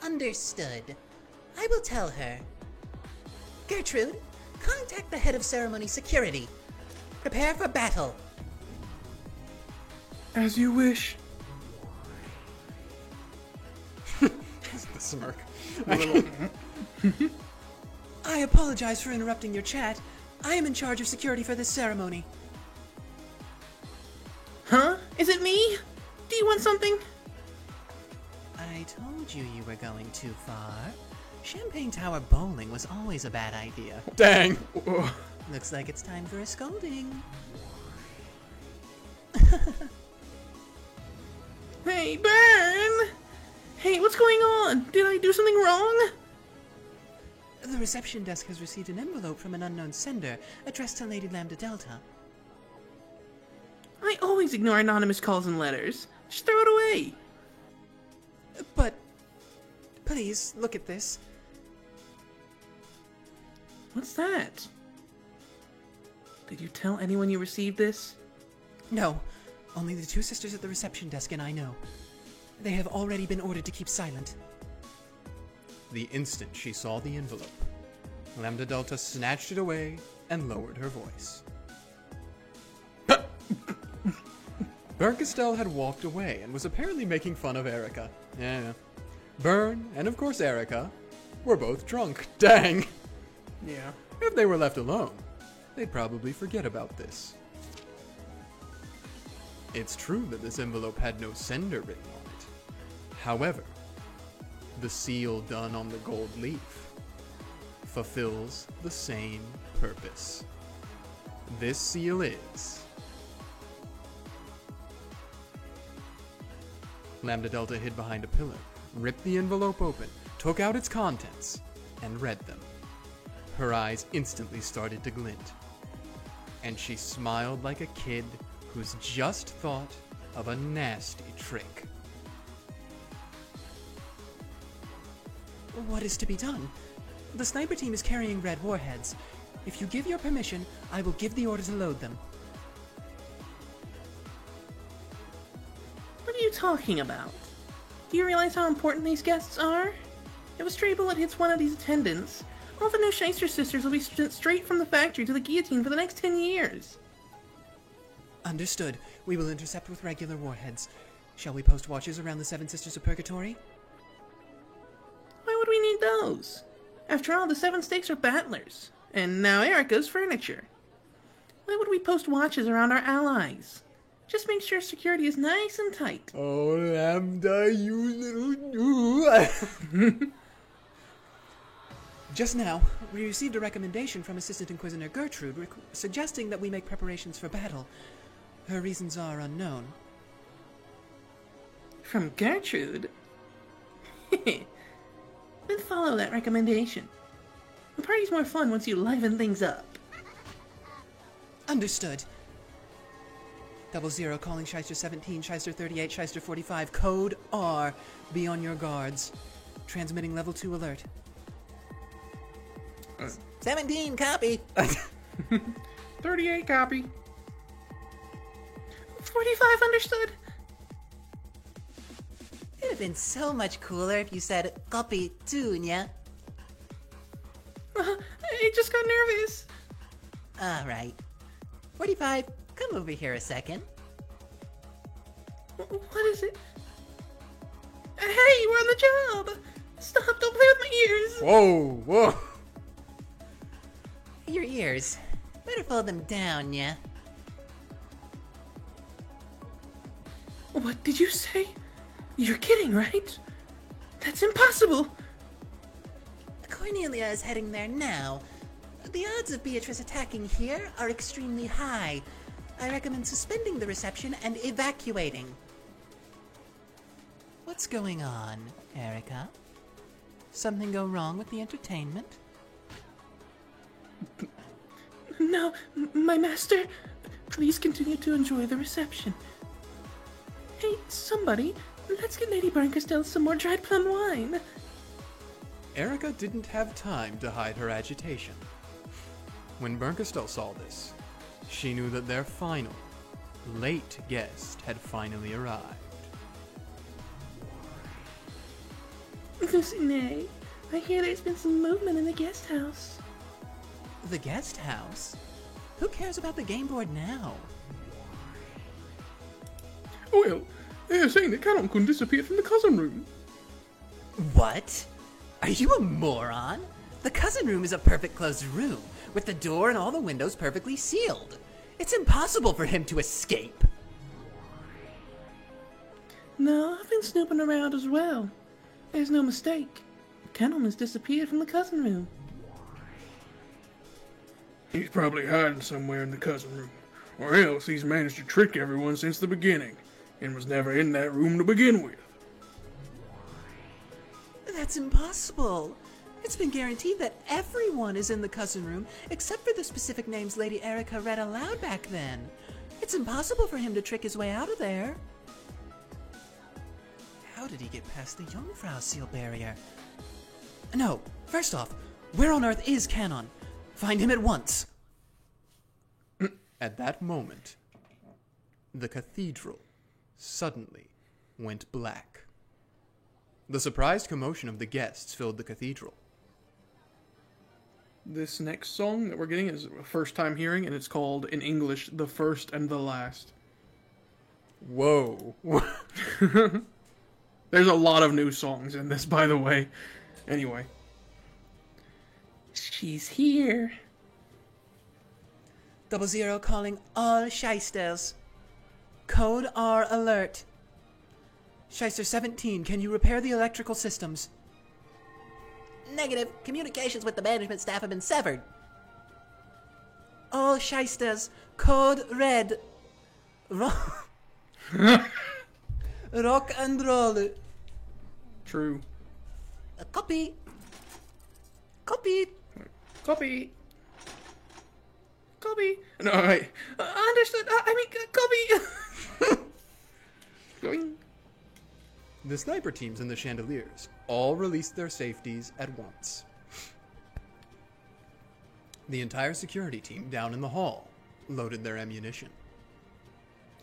Understood. I will tell her. Gertrude, contact the head of ceremony security. Prepare for battle. As you wish. The smirk. I apologize for interrupting your chat. I am in charge of security for this ceremony. Huh? Is it me? Do you want something? I told you you were going too far. Champagne Tower bowling was always a bad idea. Dang. Looks like it's time for a scolding. Hey, Burn! Hey, what's going on? Did I do something wrong? The reception desk has received an envelope from an unknown sender addressed to Lady Lambda Delta. I always ignore anonymous calls and letters. Just throw it away. But please look at this. What's that? Did you tell anyone you received this? No, only the two sisters at the reception desk and I know. They have already been ordered to keep silent. The instant she saw the envelope, Lambda Delta snatched it away and lowered her voice. Burkestel had walked away and was apparently making fun of Erica. Yeah. Byrne, and of course Erica, were both drunk. Dang! Yeah. If they were left alone, they'd probably forget about this. It's true that this envelope had no sender written on it. However, the seal done on the gold leaf fulfills the same purpose. This seal is... Lambda Delta hid behind a pillar, ripped the envelope open, took out its contents, and read them. Her eyes instantly started to glint, and she smiled like a kid who's just thought of a nasty trick. What is to be done? The sniper team is carrying red warheads. If you give your permission, I will give the order to load them. What are you talking about? Do you realize how important these guests are? If a stray bullet hits one of these attendants, all the new Shyster sisters will be sent straight from the factory to the guillotine for the next 10 years. Understood. We will intercept with regular warheads. Shall we post watches around the Seven Sisters of Purgatory? Why would we need those? After all, the Seven Stakes are battlers, and now Erica's furniture. Why would we post watches around our allies? Just make sure security is nice and tight. Oh, Lambda, you little... Just now, we received a recommendation from Assistant Inquisitor Gertrude suggesting that we make preparations for battle. Her reasons are unknown. From Gertrude? Then follow that recommendation. The party's more fun once you liven things up. Understood. 00 calling Shyster 17, Shyster 38, Shyster 45, code R. Be on your guards. Transmitting level 2 alert. 17, copy. 38 copy. 45 understood. It'd have been so much cooler if you said copy too, yeah? I just got nervous. Alright. 45, come over here a second. What is it? Hey, we're on the job! Stop, don't play with my ears! Whoa, whoa! Your ears. Better fold them down, yeah? What did you say? You're kidding, right? That's impossible! Cornelia is heading there now. The odds of Beatrice attacking here are extremely high. I recommend suspending the reception and evacuating. What's going on, Erica? Something go wrong with the entertainment? No, my master. Please continue to enjoy the reception. Hey, somebody, let's get Lady Burnkestel some more dried plum wine. Erica didn't have time to hide her agitation. When Burnkestel saw this, she knew that their final, late guest had finally arrived. Lucinée, I hear there's been some movement in the guest house. The guest house? Who cares about the game board now? Well, they're saying that Canon-kun disappeared from the cousin room. What? Are you a moron? The cousin room is a perfect closed room, with the door and all the windows perfectly sealed. It's impossible for him to escape. No, I've been snooping around as well. There's no mistake. Canon has disappeared from the cousin room. He's probably hiding somewhere in the cousin room, or else he's managed to trick everyone since the beginning, and was never in that room to begin with. That's impossible. It's been guaranteed that everyone is in the cousin room except for the specific names Lady Erica read aloud back then. It's impossible for him to trick his way out of there. How did he get past the Jungfrau seal barrier? No, first off, where on earth is Canon? Find him at once. At that moment, the cathedral suddenly went black. The surprised commotion of the guests filled the cathedral. This next song that we're getting is a first time hearing, and it's called, in English, The First and the Last. Whoa. There's a lot of new songs in this, by the way. Anyway. She's here. 00 calling all shysters. Code R alert. Shyster 17, can you repair the electrical systems? Negative. Communications with the management staff have been severed. All shysters. Code red. Rock and roll. True. Copy. Copy. Copy. Copy. No, wait. Understood. Copy. Going. The sniper teams and the chandeliers all released their safeties at once. The entire security team down in the hall loaded their ammunition.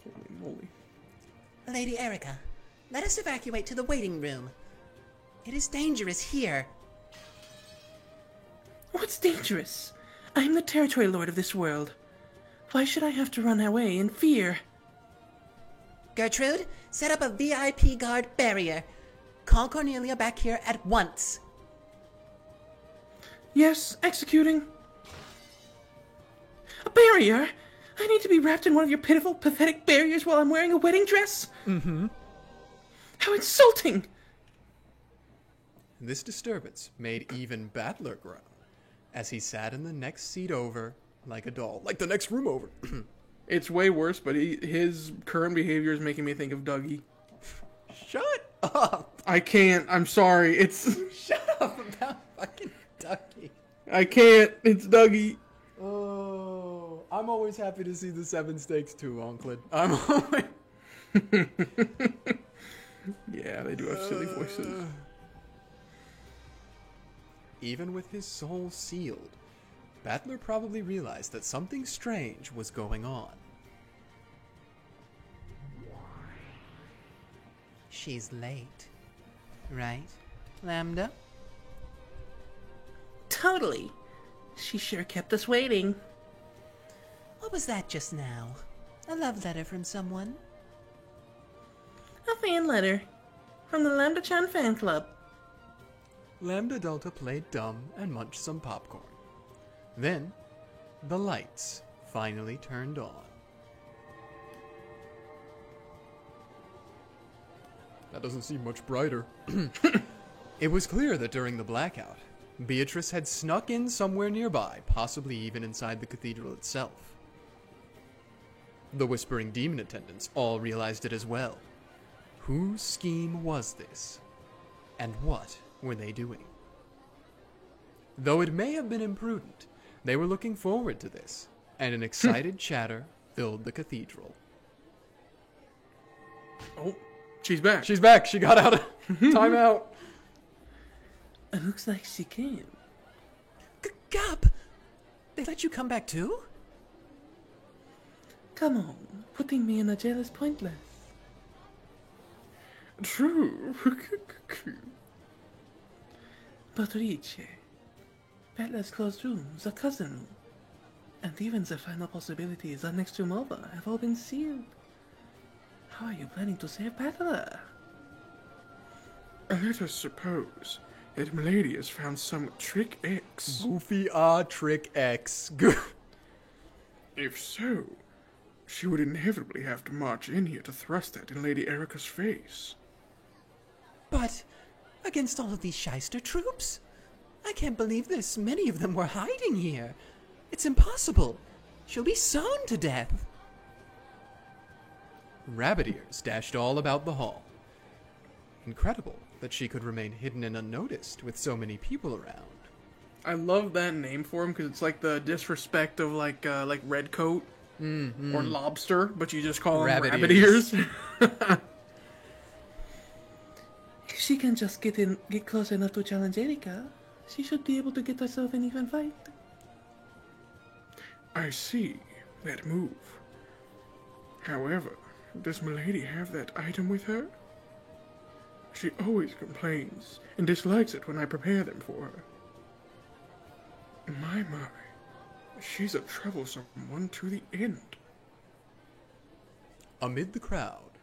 Holy moly. Lady Erica, let us evacuate to the waiting room. It is dangerous here. What's dangerous? I am the territory lord of this world. Why should I have to run away in fear? Gertrude, set up a VIP guard barrier. Call Cornelia back here at once. Yes, executing. A barrier? I need to be wrapped in one of your pitiful, pathetic barriers while I'm wearing a wedding dress? Mm-hmm. How insulting! This disturbance made even Battler groan, as he sat in the next seat over like a doll. Like the next room over. It's way worse, but his current behavior is making me think of Dougie. Shut up! I can't. I'm sorry. It's... Shut up about fucking Dougie. I can't. It's Dougie. Oh, I'm always happy to see the 7 stakes too, Onklid. I'm always... Yeah, they do have silly voices. Even with his soul sealed, Battler probably realized that something strange was going on. She's late. Right, Lambda? Totally. She sure kept us waiting. What was that just now? A love letter from someone? A fan letter. From the Lambda-chan fan club. Lambda Delta played dumb and munched some popcorn. Then, the lights finally turned on. That doesn't seem much brighter. It was clear that during the blackout, Beatrice had snuck in somewhere nearby, possibly even inside the cathedral itself. The Whispering Demon attendants all realized it as well. Whose scheme was this? And what were they doing? Though it may have been imprudent, they were looking forward to this, and an excited chatter filled the cathedral. Oh, she's back. She's back. She got out of time out. It looks like she came. Gap! They let you come back too? Come on, putting me in a jail is pointless. True. But Riche, Battler's closed rooms, the cousin room, and even the final possibilities are next to Mova have all been sealed. How are you planning to save Battler? Let us suppose that Milady has found some trick X. Goofy Trick X. If so, she would inevitably have to march in here to thrust that in Lady Erica's face. But against all of these shyster troops? I can't believe this many of them were hiding here. It's impossible. She'll be sewn to death. Rabbit ears dashed all about the hall. Incredible that she could remain hidden and unnoticed with so many people around. I love that name for him because it's like the disrespect of like red coat or lobster, but you just call him Rabbit rabbit ears. ears. If she can just get close enough to challenge Erika, she should be able to get herself an even fight. I see that move. However, does Milady have that item with her? She always complains and dislikes it when I prepare them for her. My, she's a troublesome one to the end. Amid the crowd,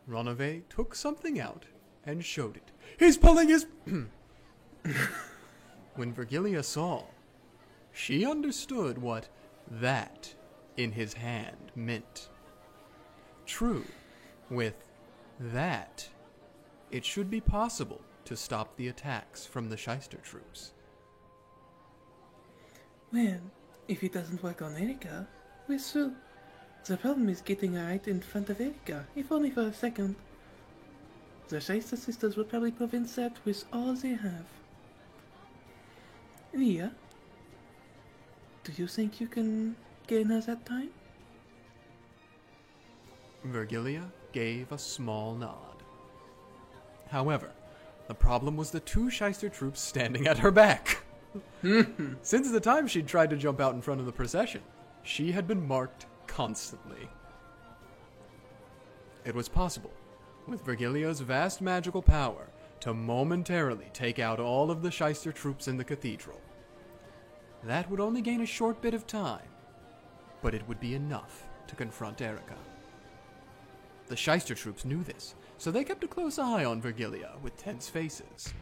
Ronave took something out and showed it. He's pulling his... When Virgilia saw, she understood what that in his hand meant. True, with that, it should be possible to stop the attacks from the Shyster troops. Well, if it doesn't work on Erika, we're through. The problem is getting her right in front of Erika, if only for a second. The Shyster sisters will probably prevent that with all they have. Ria, do you think you can gain her that time? Virgilia gave a small nod. However, the problem was the two Shyster troops standing at her back. Since the time she'd tried to jump out in front of the procession, she had been marked constantly. It was possible, with Virgilia's vast magical power, to momentarily take out all of the Shyster troops in the cathedral. That would only gain a short bit of time, but it would be enough to confront Erika. The Shyster troops knew this, so they kept a close eye on Virgilia with tense faces.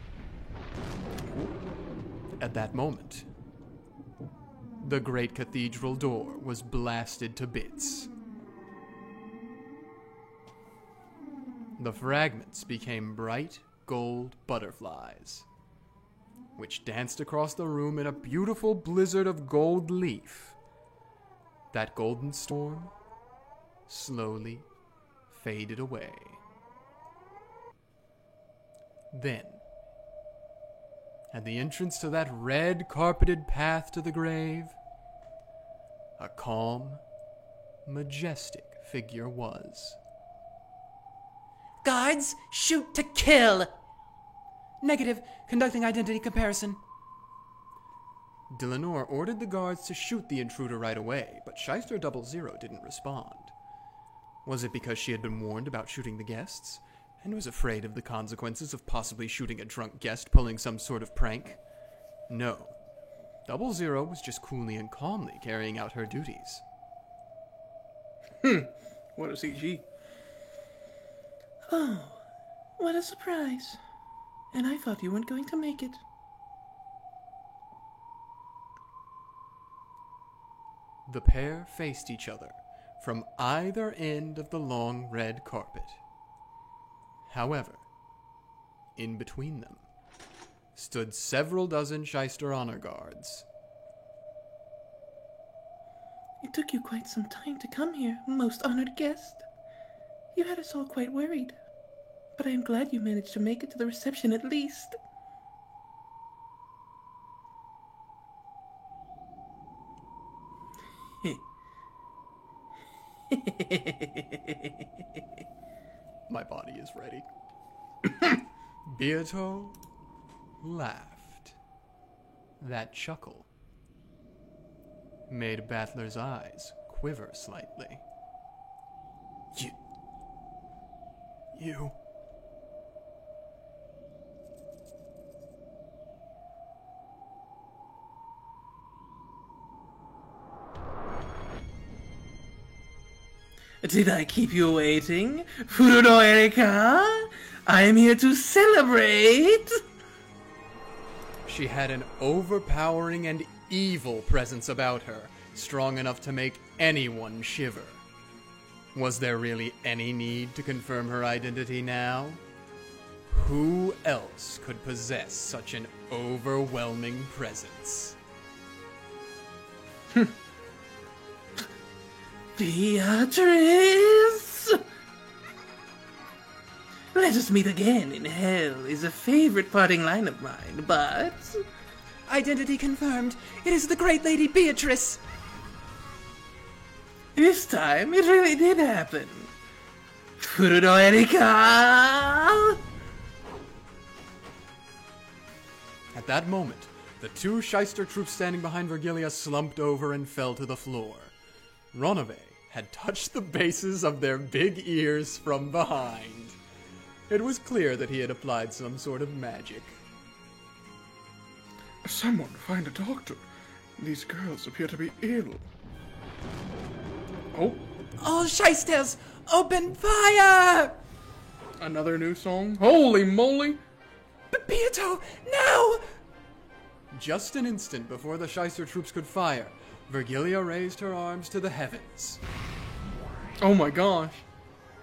At that moment, the great cathedral door was blasted to bits. The fragments became bright gold butterflies, which danced across the room in a beautiful blizzard of gold leaf. That golden storm slowly faded away. Then, at the entrance to that red-carpeted path to the grave, a calm, majestic figure was. Guards, shoot to kill! Negative, conducting identity comparison. Delanor ordered the guards to shoot the intruder right away, but Shyster 00 didn't respond. Was it because she had been warned about shooting the guests, and was afraid of the consequences of possibly shooting a drunk guest pulling some sort of prank? No. 00 was just coolly and calmly carrying out her duties. What a CG. Oh, what a surprise. And I thought you weren't going to make it. The pair faced each other from either end of the long red carpet. However, in between them stood several dozen Shyster honor guards. It took you quite some time to come here, most honored guest. You had us all quite worried. But I am glad you managed to make it to the reception at least. My body is ready. Beato laughed. That chuckle made Battler's eyes quiver slightly. You... Did I keep you waiting, Furuno Erika? I am here to celebrate! She had an overpowering and evil presence about her, strong enough to make anyone shiver. Was there really any need to confirm her identity now? Who else could possess such an overwhelming presence? Beatrice! Let us meet again in hell is a favorite parting line of mine, but... Identity confirmed. It is the great Lady Beatrice. this time, it really did happen. Furudo Erika! At that moment, the two shyster troops standing behind Vergilia slumped over and fell to the floor. Ronove had touched the bases of their big ears from behind. It was clear that he had applied some sort of magic. Someone find a doctor. These girls appear to be ill. Oh, All shysters, open fire! another new song? Holy moly! Beato, now! Just an instant before the shyster troops could fire, Vergilia raised her arms to the heavens. Oh my gosh.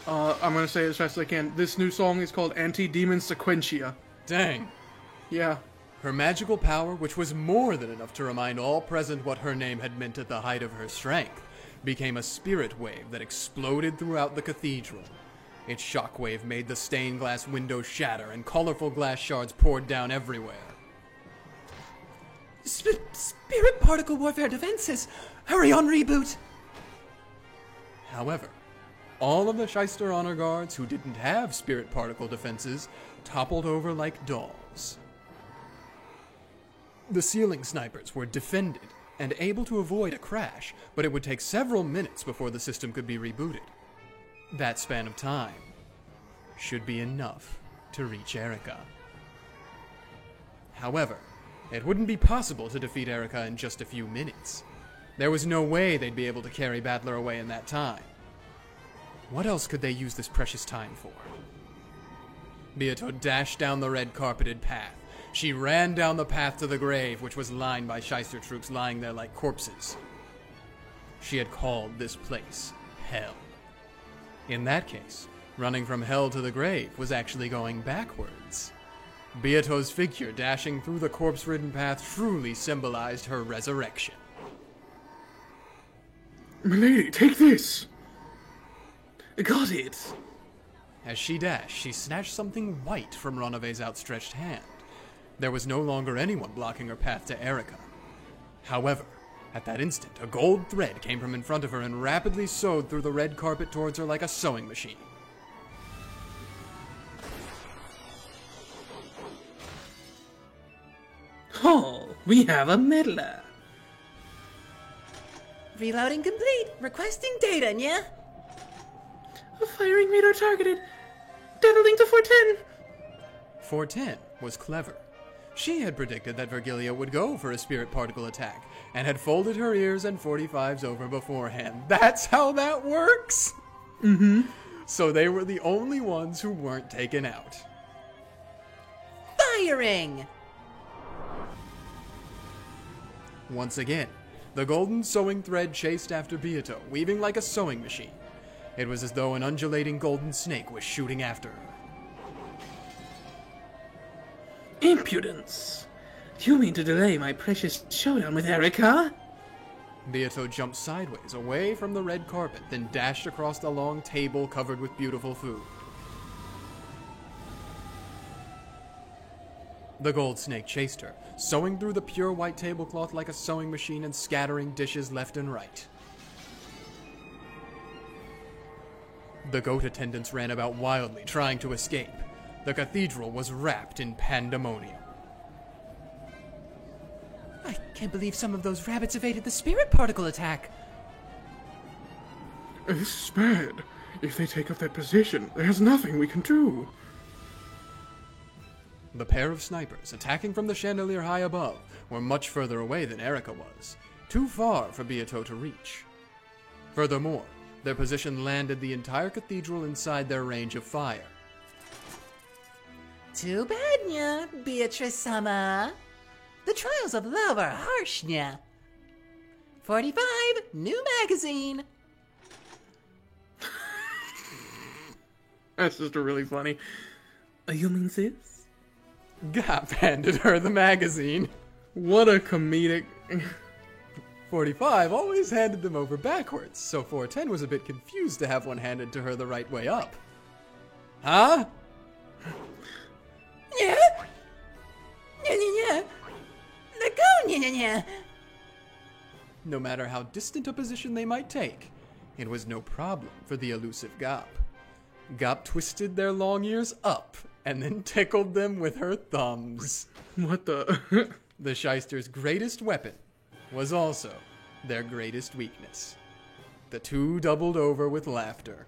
I'm gonna say it as fast as I can. This new song is called Anti-Demon Sequentia. Dang. Yeah. Her magical power, which was more than enough to remind all present what her name had meant at the height of her strength, became a spirit wave that exploded throughout the cathedral. Its shockwave made the stained glass windows shatter and colorful glass shards poured down everywhere. Spirit particle warfare defenses! Hurry on, reboot! However, all of the shyster honor guards who didn't have spirit particle defenses toppled over like dolls. The ceiling snipers were defended and able to avoid a crash, but it would take several minutes before the system could be rebooted. That span of time should be enough to reach Erika. However, it wouldn't be possible to defeat Erika in just a few minutes. There was no way they'd be able to carry Battler away in that time. What else could they use this precious time for? Beato dashed down the red carpeted path. She ran down the path to the grave, which was lined by shyster troops lying there like corpses. She had called this place Hell. In that case, running from hell to the grave was actually going backwards. Beato's figure dashing through the corpse-ridden path truly symbolized her resurrection. Milady, take this! Got it! As she dashed, she snatched something white from Ronove's outstretched hand. There was no longer anyone blocking her path to Erika. However, at that instant, a gold thread came from in front of her and rapidly sewed through the red carpet towards her like a sewing machine. Oh, we have a meddler. Reloading complete. Requesting data, yeah? A firing radar targeted. Data link to 410. 410 was clever. She had predicted that Vergilia would go for a spirit particle attack, and had folded her ears and 45s over beforehand. That's how that works! Mm-hmm. So they were the only ones who weren't taken out. Firing! Once again, the golden sewing thread chased after Beato, weaving like a sewing machine. It was as though an undulating golden snake was shooting after her. Impudence! You mean to delay my precious showdown with Erika? Beato jumped sideways away from the red carpet, then dashed across the long table covered with beautiful food. The gold snake chased her, sewing through the pure white tablecloth like a sewing machine and scattering dishes left and right. The goat attendants ran about wildly, trying to escape. The cathedral was wrapped in pandemonium. I can't believe some of those rabbits evaded the spirit particle attack. This is bad. If they take up that position, there's nothing we can do. The pair of snipers, attacking from the chandelier high above, were much further away than Erika was, too far for Beato to reach. Furthermore, their position landed the entire cathedral inside their range of fire. Too bad, nya, Beatrice-sama. The trials of love are harsh, nya. 45, new magazine. That's just really funny. You mean this? Gap handed her the magazine. What a comedic... 45 always handed them over backwards, so 410 was a bit confused to have one handed to her the right way up. Huh? Yeah? Yeah. Let go, yeah. No matter how distant a position they might take, it was no problem for the elusive Gop. Gop twisted their long ears up and then tickled them with her thumbs. What the? The shyster's greatest weapon was also their greatest weakness. The two doubled over with laughter.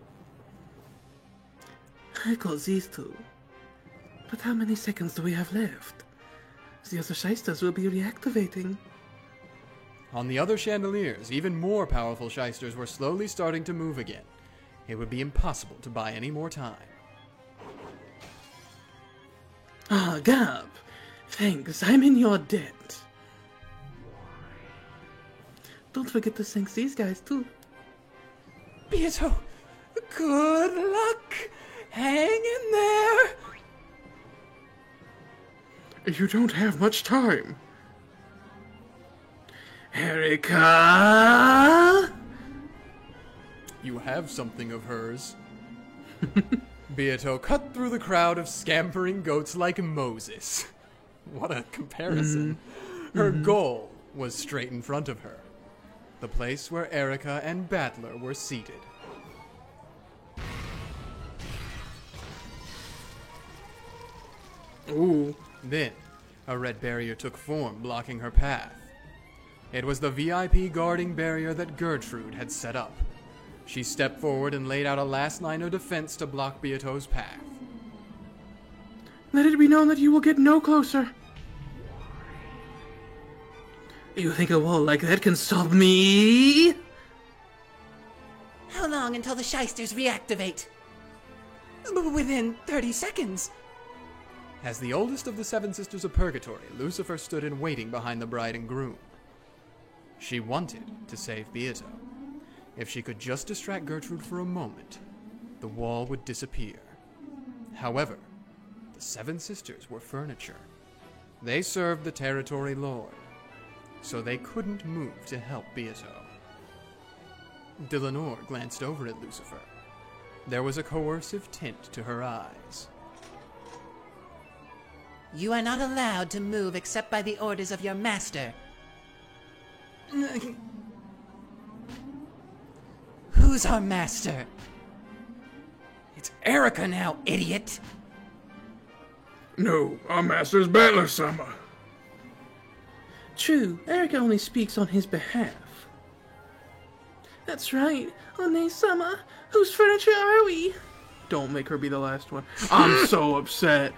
I got these two. But how many seconds do we have left? The other shysters will be reactivating. On the other chandeliers, even more powerful shysters were slowly starting to move again. It would be impossible to buy any more time. Ah, Gab. Thanks, I'm in your debt. Don't forget to thank these guys, too. Beato, good luck. Hang in there. You don't have much time. Erica! You have something of hers. Beato cut through the crowd of scampering goats like Moses. What a comparison. Her goal was straight in front of her. The place where Erica and Battler were seated. Ooh. Then, a red barrier took form, blocking her path. It was the VIP guarding barrier that Gertrude had set up. She stepped forward and laid out a last line of defense to block Beato's path. Let it be known that you will get no closer. You think a wall like that can stop me? How long until the shysters reactivate? Within 30 seconds. As the oldest of the seven sisters of Purgatory, Lucifer stood in waiting behind the bride and groom. She wanted to save Beato. If she could just distract Gertrude for a moment, the wall would disappear. However, the seven sisters were furniture. They served the territory lord, so they couldn't move to help Beato. Dillanor glanced over at Lucifer. There was a coercive tint to her eyes. You are not allowed to move except by the orders of your master. Who's our master? It's Erica now, idiot! No, our master's Battler-sama. True, Erica only speaks on his behalf. That's right, One-sama, whose furniture are we? Don't make her be the last one. I'm so upset.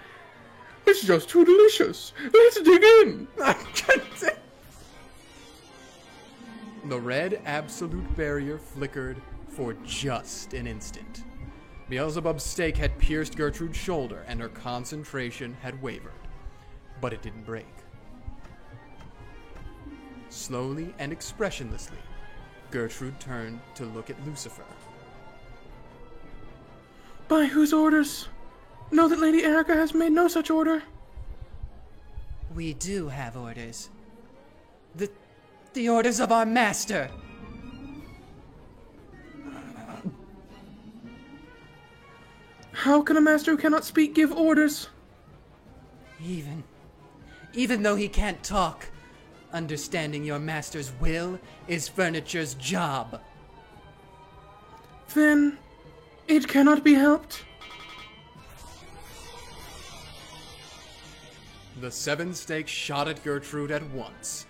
It's just too delicious. Let's dig in. The red absolute barrier flickered for just an instant. Beelzebub's stake had pierced Gertrude's shoulder, and her concentration had wavered. But it didn't break. Slowly and expressionlessly, Gertrude turned to look at Lucifer. By whose orders? Know that Lady Erica has made no such order. We do have orders. The orders of our master. How can a master who cannot speak give orders? Even though he can't talk, understanding your master's will is furniture's job. Then, it cannot be helped. The seven stakes shot at Gertrude at once.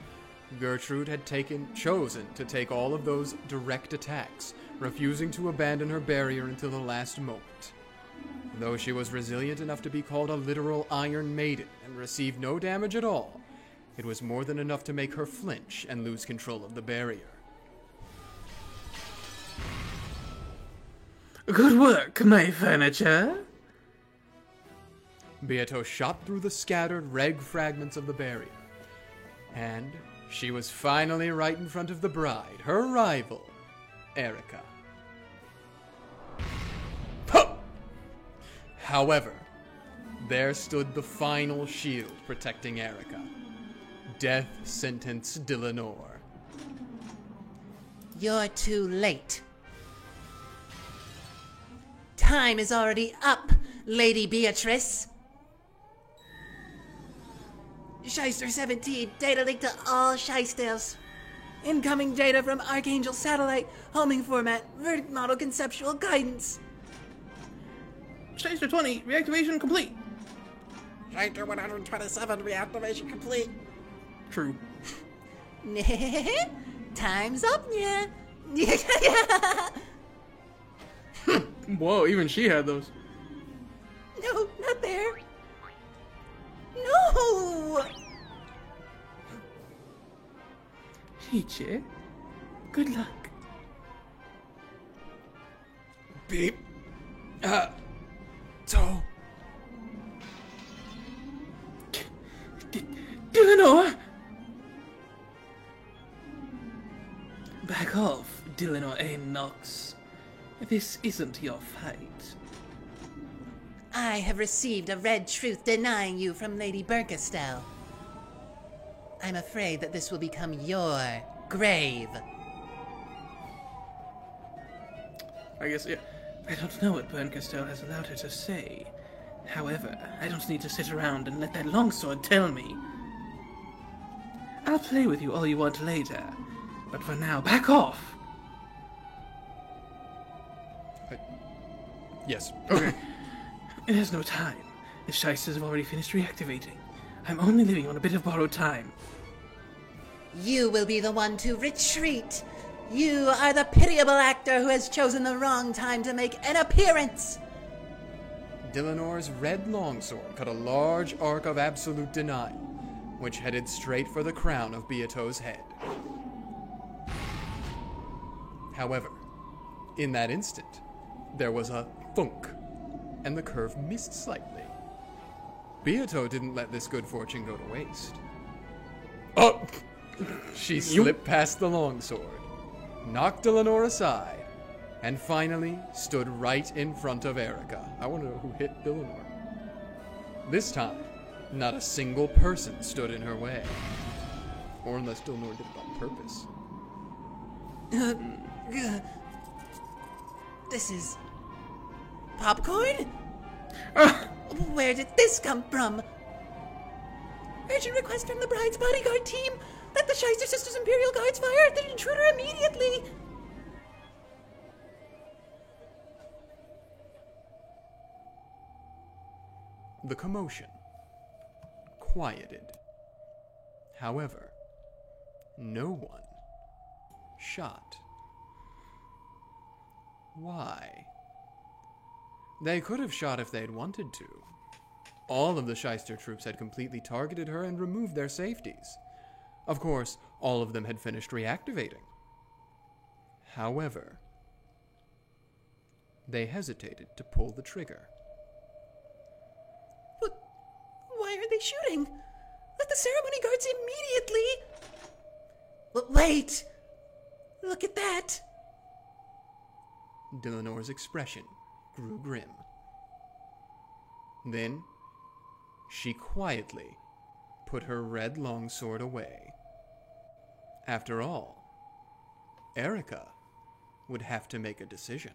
Gertrude had chosen to take all of those direct attacks, refusing to abandon her barrier until the last moment. Though she was resilient enough to be called a literal Iron Maiden and receive no damage at all, it was more than enough to make her flinch and lose control of the barrier. Good work, my furniture. Beato shot through the scattered reg fragments of the barrier, and she was finally right in front of the bride, her rival, Erica. Huh! However, there stood the final shield protecting Erica. Death sentence Dillanor. You're too late. Time is already up, Lady Beatrice. Shyster 17, data leaked to all Shysters. Incoming data from Archangel Satellite, homing format, verdict model conceptual guidance. Shyster 20, reactivation complete. Shyster 127, reactivation complete. True. Time's up, yeah. Whoa, even she had those. No, not there. No! Ichi, good luck. Beep. So. Dillinois! Back off, Dillinois A. Knox. This isn't your fight. I have received a red truth denying you from Lady Burkestel. I'm afraid that this will become your grave. I guess, yeah. I don't know what Burnkestel has allowed her to say. However, I don't need to sit around and let that longsword tell me. I'll play with you all you want later, but for now, back off! Yes. Okay. There's no time. The Shysters have already finished reactivating. I'm only living on a bit of borrowed time. You will be the one to retreat. You are the pitiable actor who has chosen the wrong time to make an appearance. Dillinore's red longsword cut a large arc of absolute denial, which headed straight for the crown of Beato's head. However, in that instant, there was a thunk, and the curve missed slightly. Beato didn't let this good fortune go to waste. Oh! She slipped past the longsword, knocked Dillinois aside, and finally stood right in front of Erica. I want to know who hit Dillinois. This time, not a single person stood in her way. Or unless Dillinois did it on purpose. This is popcorn? Where did this come from? Urgent request from the bride's bodyguard team. Let the Shyster Sisters Imperial Guards fire at the intruder immediately. The commotion quieted. However, no one shot. Why? They could have shot if they'd wanted to. All of the Shyster troops had completely targeted her and removed their safeties. Of course, all of them had finished reactivating. However, they hesitated to pull the trigger. But why are they shooting? Let the ceremony guards immediately. But wait! Look at that! Dillinore's expression grew grim. Then, she quietly put her red longsword away. After all, Erica would have to make a decision.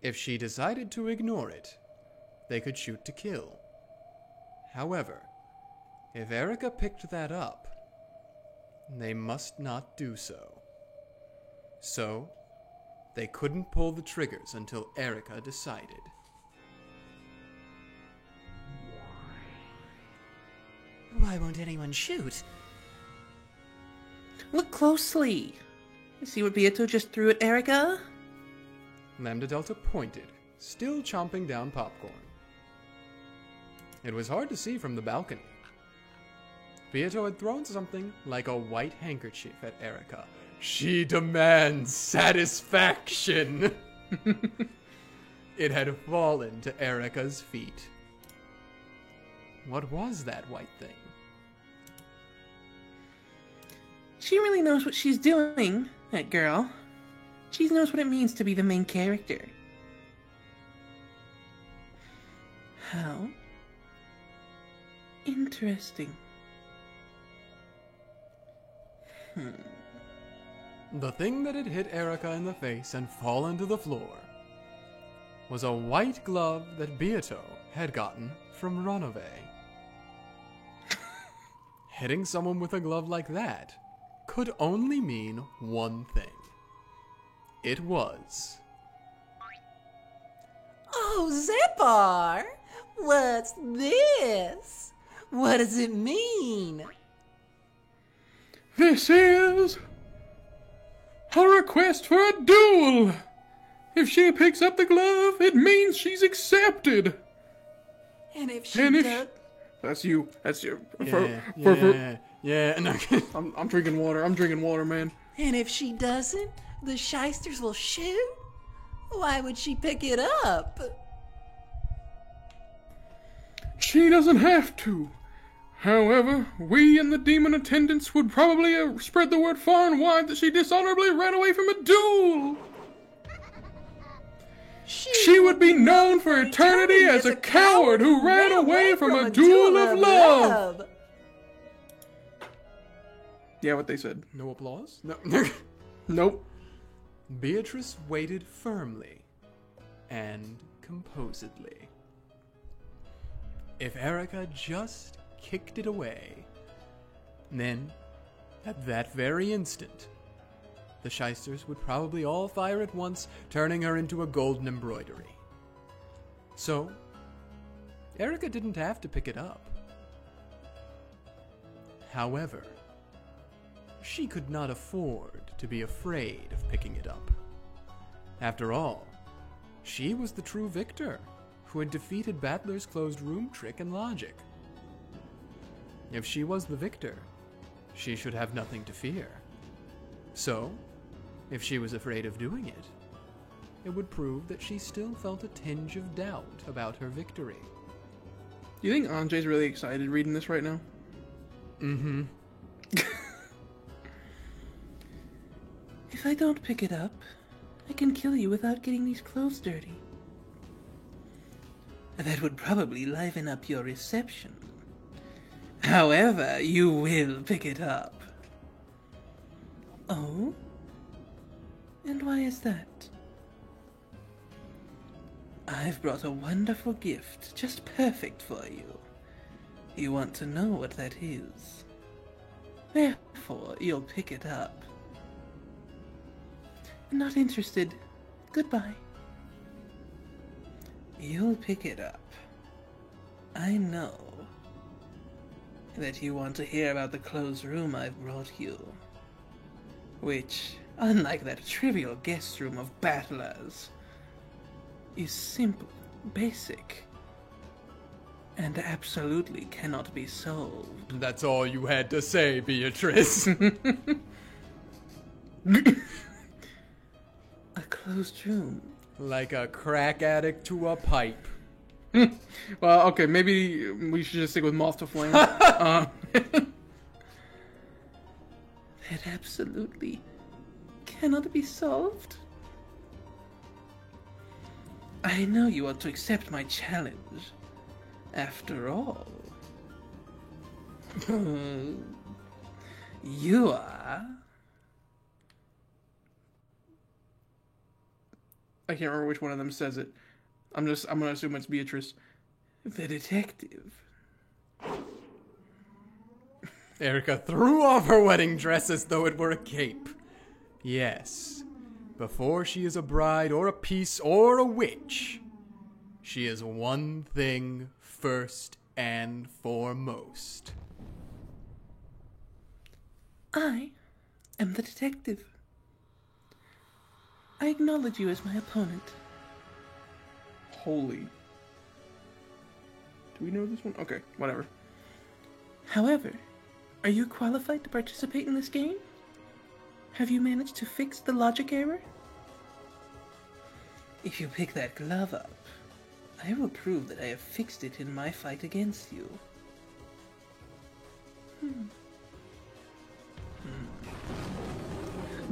If she decided to ignore it, they could shoot to kill. However, if Erica picked that up, they must not do so. So, they couldn't pull the triggers until Erica decided. Why won't anyone shoot? Look closely. You see what Beato just threw at Erica? Lambda Delta pointed, still chomping down popcorn. It was hard to see from the balcony. Beato had thrown something like a white handkerchief at Erica. She demands satisfaction! It had fallen to Erica's feet. What was that white thing? She really knows what she's doing, that girl. She knows what it means to be the main character. How interesting. The thing that had hit Erica in the face and fallen to the floor was a white glove that Beato had gotten from Ronove. hitting someone with a glove like that could only mean one thing. It was... Oh, Zephyr! What's this? What does it mean? This is a request for a duel. If she picks up the glove, it means she's accepted. And if she And if does... That's you. That's you. Yeah. No, I'm drinking water. I'm drinking water, man. And if she doesn't, the shysters will shoot? Why would she pick it up? She doesn't have to. However, we and the demon attendants would probably spread the word far and wide that she dishonorably ran away from a duel. She would be known for eternity as a coward who ran away from a duel of love. Yeah, what they said. no applause? No. Nope. Beatrice waited firmly and composedly. If Erica just kicked it away, then, at that very instant, the shysters would probably all fire at once, turning her into a golden embroidery. So, Erica didn't have to pick it up. However, she could not afford to be afraid of picking it up. After all, she was the true victor who had defeated Battler's closed room trick and logic. If she was the victor, she should have nothing to fear. So, if she was afraid of doing it, it would prove that she still felt a tinge of doubt about her victory. You think Anjay's really excited reading this right now? Mm-hmm. If I don't pick it up, I can kill you without getting these clothes dirty. That would probably liven up your reception. However, you will pick it up. Oh? And why is that? I've brought a wonderful gift, just perfect for you. You want to know what that is. Therefore, you'll pick it up. Not interested. Goodbye. You'll pick it up. I know that you want to hear about the closed room I've brought you. Which, unlike that trivial guest room of battlers, is simple, basic, and absolutely cannot be solved. That's all you had to say, Beatrice. A closed room. Like a crack addict to a pipe. Well, okay, maybe we should just stick with Moth to Flame. That absolutely cannot be solved. I know you want to accept my challenge. After all, you are... I can't remember which one of them says it. I'm gonna assume it's Beatrice. the detective. Erica threw off her wedding dress as though it were a cape. Yes, before she is a bride or a piece or a witch, she is one thing first and foremost. I am the detective. I acknowledge you as my opponent. Holy. Do we know this one? Okay, whatever. However, are you qualified to participate in this game? Have you managed to fix the logic error? If you pick that glove up, I will prove that I have fixed it in my fight against you.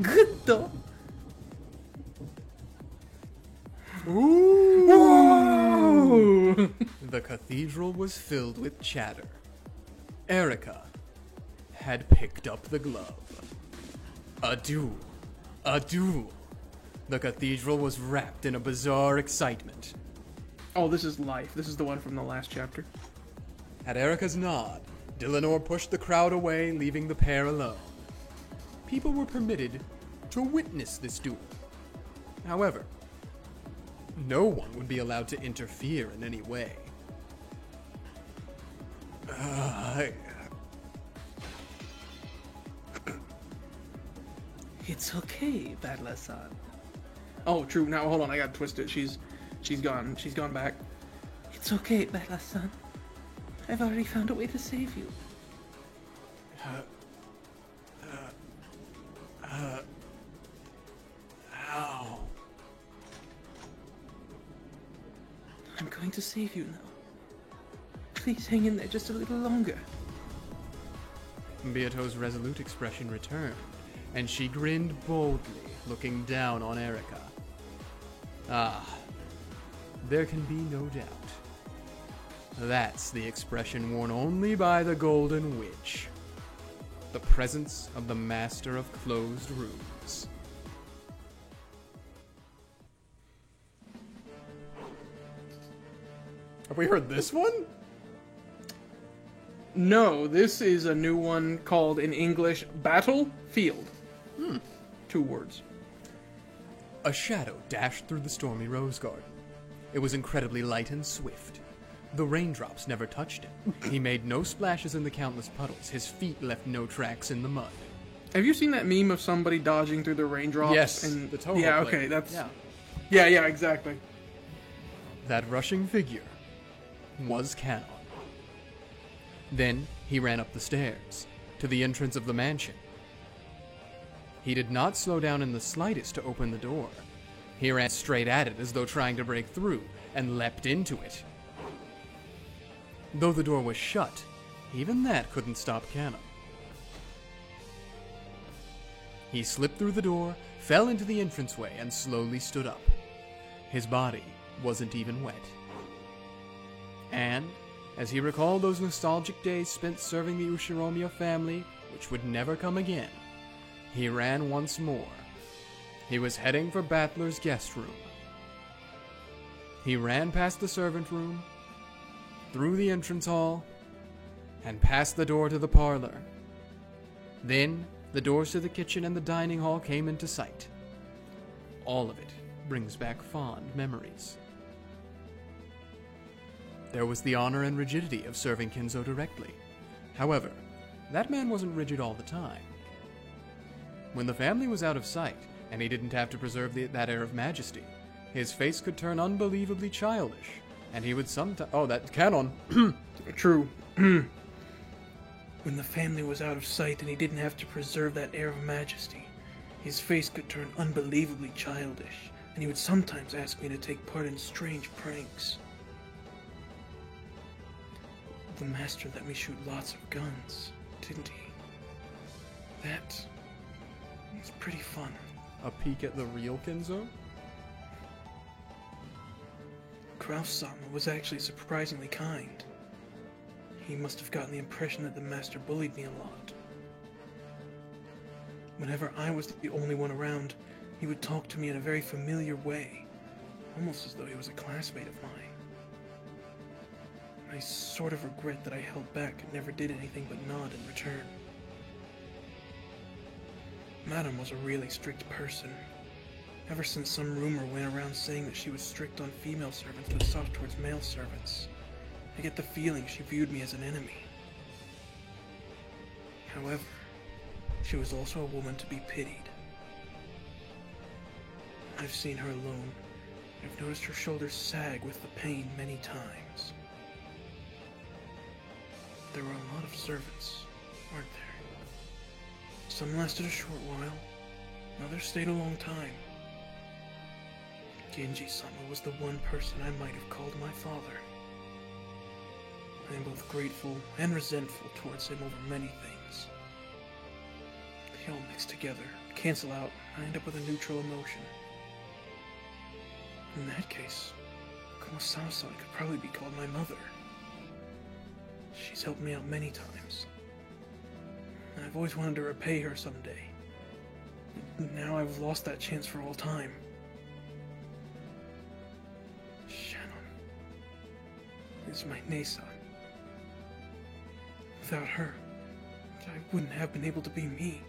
Good though. Whoa! The cathedral was filled with chatter. Erica had picked up the glove. A duel. A duel. The cathedral was wrapped in a bizarre excitement. Oh, this is Life. This is the one from the last chapter. At Erica's nod, Dillinor pushed the crowd away, leaving the pair alone. People were permitted to witness this duel. However, no one would be allowed to interfere in any way. It's okay, Battler-san. Oh, true. Now, hold on. I got twisted. She's gone. She's gone back. It's okay, Battler-san. I've already found a way to save you. How? I'm going to save you now. Please hang in there just a little longer. Beato's resolute expression returned, and she grinned boldly, looking down on Erica. Ah, there can be no doubt. That's the expression worn only by the Golden Witch. The presence of the Master of Closed Rooms. Have we heard this one? No, this is a new one called in English Battlefield. 2 words. A shadow dashed through the stormy rose garden. It was incredibly light and swift. The raindrops never touched him. He made no splashes in the countless puddles. His feet left no tracks in the mud. Have you seen that meme of somebody dodging through the raindrops? Yes, And the Toho yeah, plate. okay, that's Yeah. yeah, exactly. That rushing figure was Canon. Then he ran up the stairs, to the entrance of the mansion. He did not slow down in the slightest to open the door. He ran straight at it as though trying to break through, and leapt into it. Though the door was shut, even that couldn't stop Canon. He slipped through the door, fell into the entranceway, and slowly stood up. His body wasn't even wet. And, as he recalled those nostalgic days spent serving the Ushiromiya family, which would never come again, he ran once more. He was heading for Battler's guest room. He ran past the servant room, through the entrance hall, and past the door to the parlor. Then, the doors to the kitchen and the dining hall came into sight. All of it brings back fond memories. There was the honor and rigidity of serving Kinzo directly. However, that man wasn't rigid all the time. When the family was out of sight, and he didn't have to preserve that air of majesty, his face could turn unbelievably childish, and he would sometimes... Oh, that Canon! True. When the family was out of sight and he didn't have to preserve that air of majesty, his face could turn unbelievably childish, and he would sometimes ask me to take part in strange pranks. The master let me shoot lots of guns, didn't he? That was pretty fun. A peek at the real Kinzo? Kraus-sama was actually surprisingly kind. He must have gotten the impression that the master bullied me a lot. Whenever I was the only one around, he would talk to me in a very familiar way, almost as though he was a classmate of mine. I sort of regret that I held back and never did anything but nod in return. Madame was a really strict person. Ever since some rumor went around saying that she was strict on female servants but soft towards male servants, I get the feeling she viewed me as an enemy. However, she was also a woman to be pitied. I've seen her alone. I've noticed her shoulders sag with the pain many times. There were a lot of servants, weren't there? Some lasted a short while, others stayed a long time. Genji-sama was the one person I might have called my father. I am both grateful and resentful towards him over many things. They all mix together, cancel out, and I end up with a neutral emotion. In that case, Kumasawa-san could probably be called my mother. She's helped me out many times. I've always wanted to repay her someday. Now I've lost that chance for all time. Shannon is my Neisan. Without her, I wouldn't have been able to be me.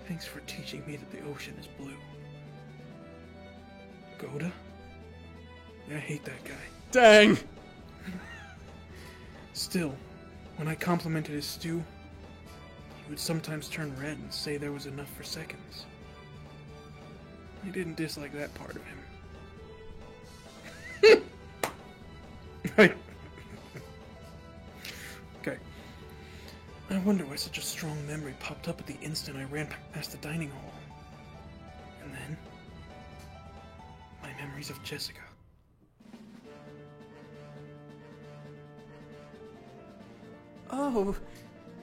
Thanks for teaching me that the ocean is blue. Goda? I hate that guy. Dang! Still, when I complimented his stew, he would sometimes turn red and say there was enough for seconds. I didn't dislike that part of him. Okay. I wonder why such a strong memory popped up at the instant I ran past the dining hall. And then, my memories of Jessica. Oh,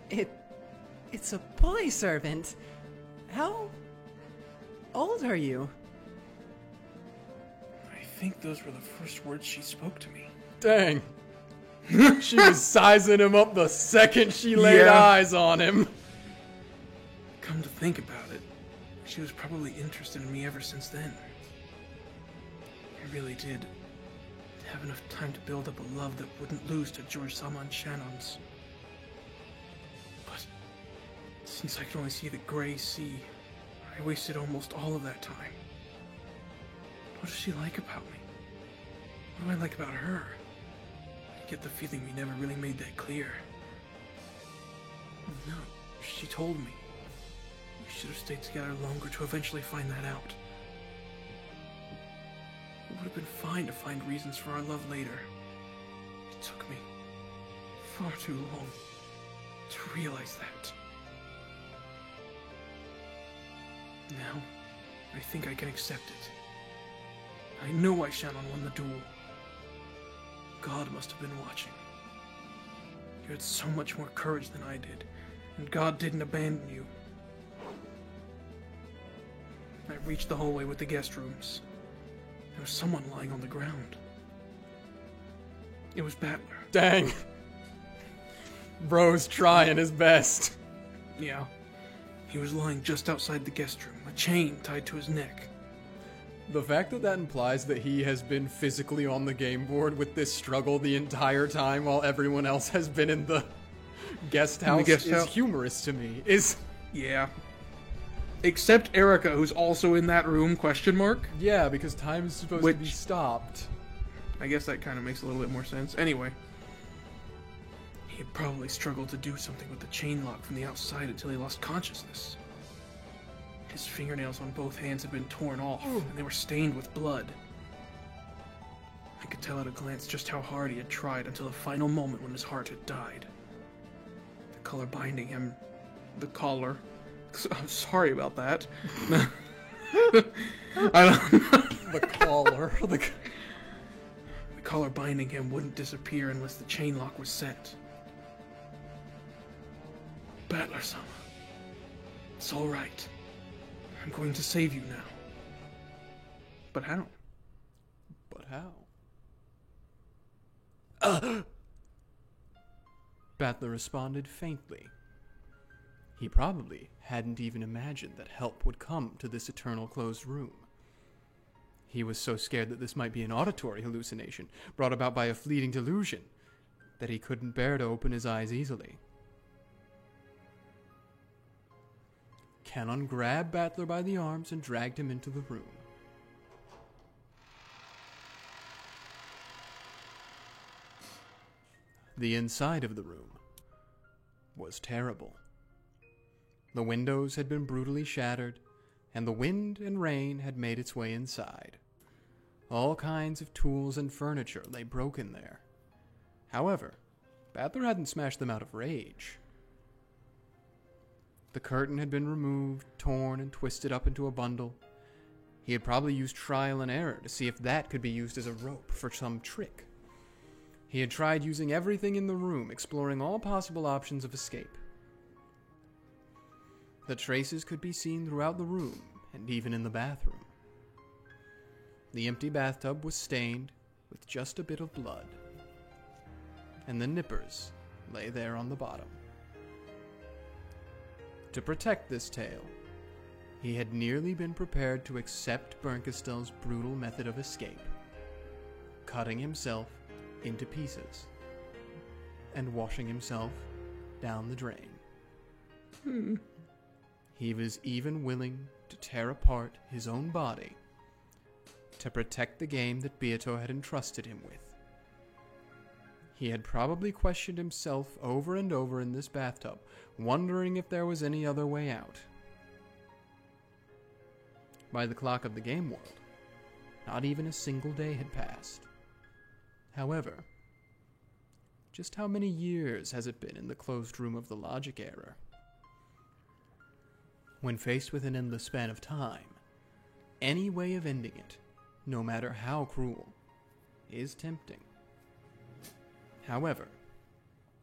it's a boy servant. How old are you? I think those were the first words she spoke to me. Dang. She was sizing him up the second she laid Yeah. eyes on him. Come to think about it, she was probably interested in me ever since then. I really did have enough time to build up a love that wouldn't lose to George Salman Shannon's. But since I could only see the gray sea, I wasted almost all of that time. What does she like about me? What do I like about her? I get the feeling we never really made that clear. No, she told me. We should have stayed together longer to eventually find that out. It would have been fine to find reasons for our love later. It took me far too long to realize that. Now, I think I can accept it. I know why Shannon won the duel. God must have been watching. You had so much more courage than I did, and God didn't abandon you. I reached the hallway with the guest rooms. There was someone lying on the ground. It was Battler. Dang. Bro's trying his best. Yeah. He was lying just outside the guest room, a chain tied to his neck. The fact that that implies that he has been physically on the game board with this struggle the entire time while everyone else has been in the guest house is humorous to me. Yeah. Except Erica, who's also in that room, question mark? Yeah, because time is supposed to be stopped. I guess that kind of makes a little bit more sense. Anyway. He had probably struggled to do something with the chain lock from the outside until he lost consciousness. His fingernails on both hands had been torn off, and they were stained with blood. I could tell at a glance just how hard he had tried until the final moment when his heart had died. The collar binding him... The collar... I'm sorry about that. I don't... The collar. The collar binding him wouldn't disappear unless the chain lock was set. Battler-sama. It's all right. I'm going to save you now. But how? But how? Battler responded faintly. He probably hadn't even imagined that help would come to this eternal closed room. He was so scared that this might be an auditory hallucination brought about by a fleeting delusion that he couldn't bear to open his eyes easily. Cannon grabbed Battler by the arms and dragged him into the room. The inside of the room was terrible. The windows had been brutally shattered, and the wind and rain had made its way inside. All kinds of tools and furniture lay broken there. However, Battler hadn't smashed them out of rage. The curtain had been removed, torn, and twisted up into a bundle. He had probably used trial and error to see if that could be used as a rope for some trick. He had tried using everything in the room, exploring all possible options of escape. The traces could be seen throughout the room, and even in the bathroom. The empty bathtub was stained with just a bit of blood, and the nippers lay there on the bottom. To protect this tale, he had nearly been prepared to accept Bernkastel's brutal method of escape, cutting himself into pieces. and washing himself down the drain. He was even willing to tear apart his own body to protect the game that Beato had entrusted him with. He had probably questioned himself over and over in this bathtub, wondering if there was any other way out. By the clock of the game world, not even a single day had passed. However, just how many years has it been in the closed room of the logic era? When faced with an endless span of time, any way of ending it, no matter how cruel, is tempting. However,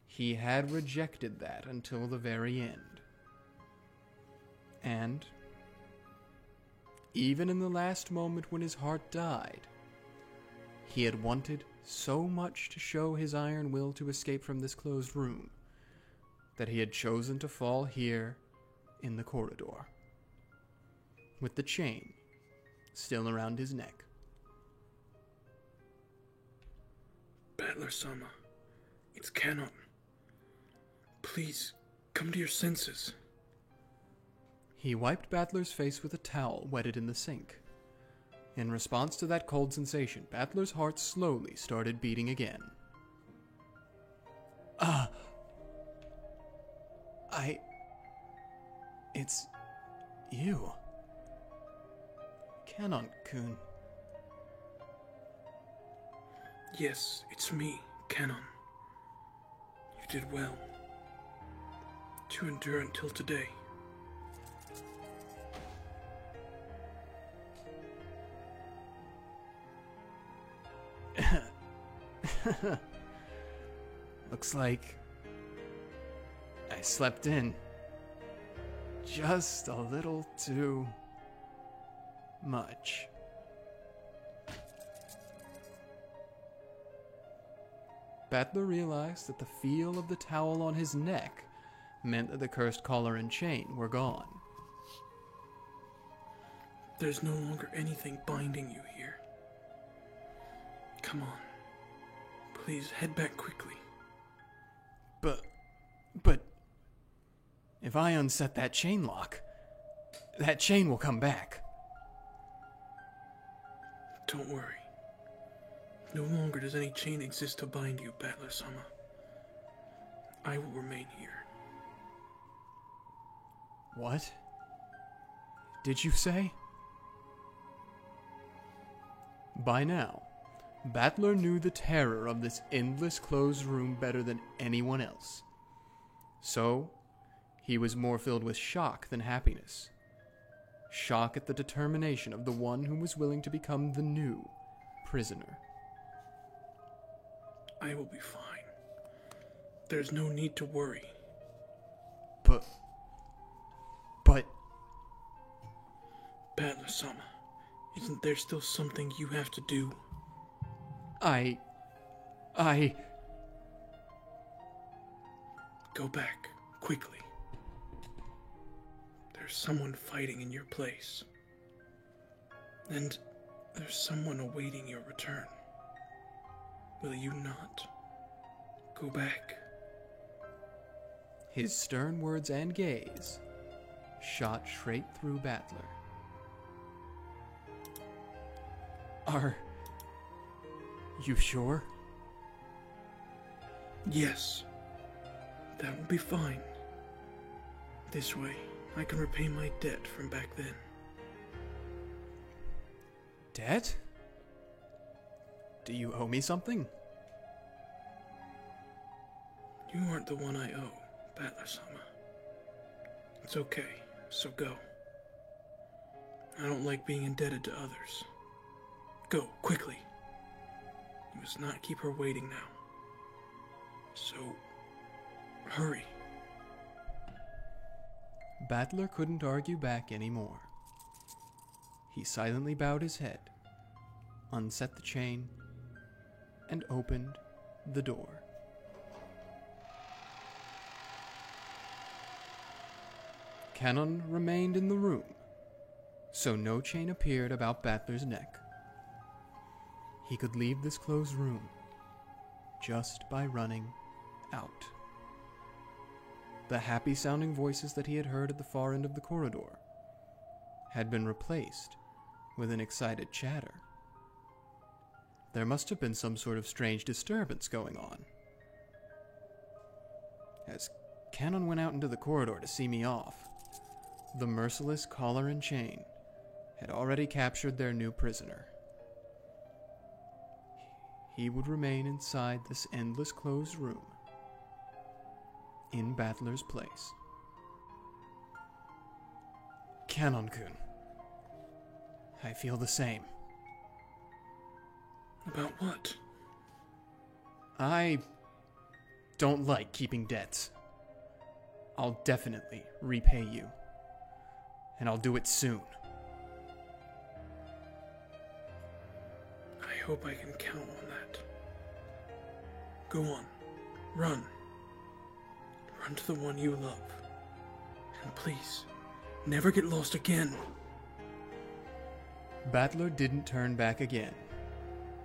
he had rejected that until the very end. And, even in the last moment when his heart died, he had wanted so much to show his iron will to escape from this closed room that he had chosen to fall here in the corridor, with the chain still around his neck. Battler-sama, it's Canon. Please, come to your senses. He wiped Battler's face with a towel wetted in the sink. In response to that cold sensation, Battler's heart slowly started beating again. It's you. Canon-kun. Yes, it's me, Canon. You did well to endure until today. Looks like I slept in just a little too much. Battler realized that the feel of the towel on his neck meant that the cursed collar and chain were gone. There's no longer anything binding you here. Come on. Please head back quickly. But if I unset that chain lock, that chain will come back. Don't worry. No longer does any chain exist to bind you, Battler-sama. I will remain here. What did you say? By now, Battler knew the terror of this endless closed room better than anyone else. So, he was more filled with shock than happiness. Shock at the determination of the one who was willing to become the new prisoner. I will be fine. There's no need to worry. But... Battler-sama, isn't there still something you have to do? I... Go back, quickly. There's someone fighting in your place. And there's someone awaiting your return. Will you not go back? His stern words and gaze shot straight through Battler. Are you sure? Yes. That will be fine. This way, I can repay my debt from back then. Debt? Do you owe me something? You aren't the one I owe, Battler-sama. It's okay, so go. I don't like being indebted to others. Go, quickly. You must not keep her waiting now. So, hurry. Battler couldn't argue back anymore. He silently bowed his head, unset the chain, and opened the door. Canon remained in the room, so no chain appeared about Battler's neck. He could leave this closed room just by running out. The happy-sounding voices that he had heard at the far end of the corridor had been replaced with an excited chatter. There must have been some sort of strange disturbance going on. As Canon went out into the corridor to see me off, the merciless collar and chain had already captured their new prisoner. He would remain inside this endless closed room, in Battler's place. Canon-kun, I feel the same. About what? I don't like keeping debts. I'll definitely repay you, and I'll do it soon. I hope I can count on that. Go on. Run. Run to the one you love. And please, never get lost again. Battler didn't turn back again.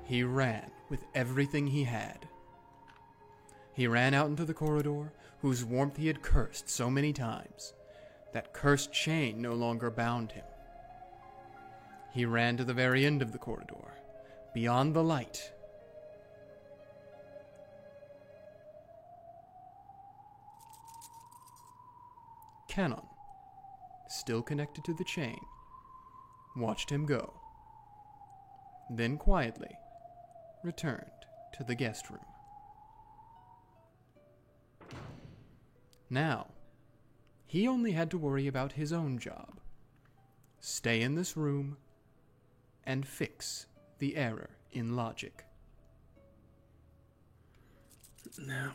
He ran with everything he had. He ran out into the corridor, whose warmth he had cursed so many times. That cursed chain no longer bound him. He ran to the very end of the corridor, beyond the light. Canon, still connected to the chain, watched him go, then quietly returned to the guest room. Now, he only had to worry about his own job. Stay in this room and fix the error in logic. Now,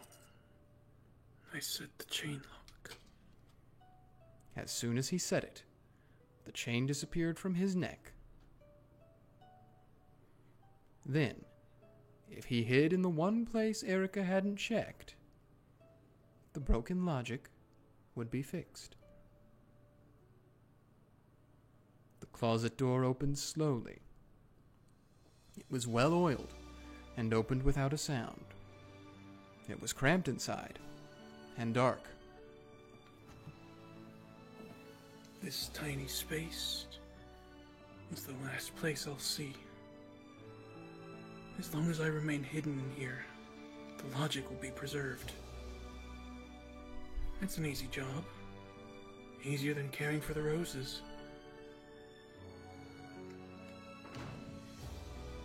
I set the chain lock. As soon as he said it, the chain disappeared from his neck. Then, if he hid in the one place Erica hadn't checked, the broken logic would be fixed. The closet door opened slowly. It was well oiled and opened without a sound. It was cramped inside and dark. This tiny space is the last place I'll see. As long as I remain hidden in here, the logic will be preserved. It's an easy job. Easier than caring for the roses.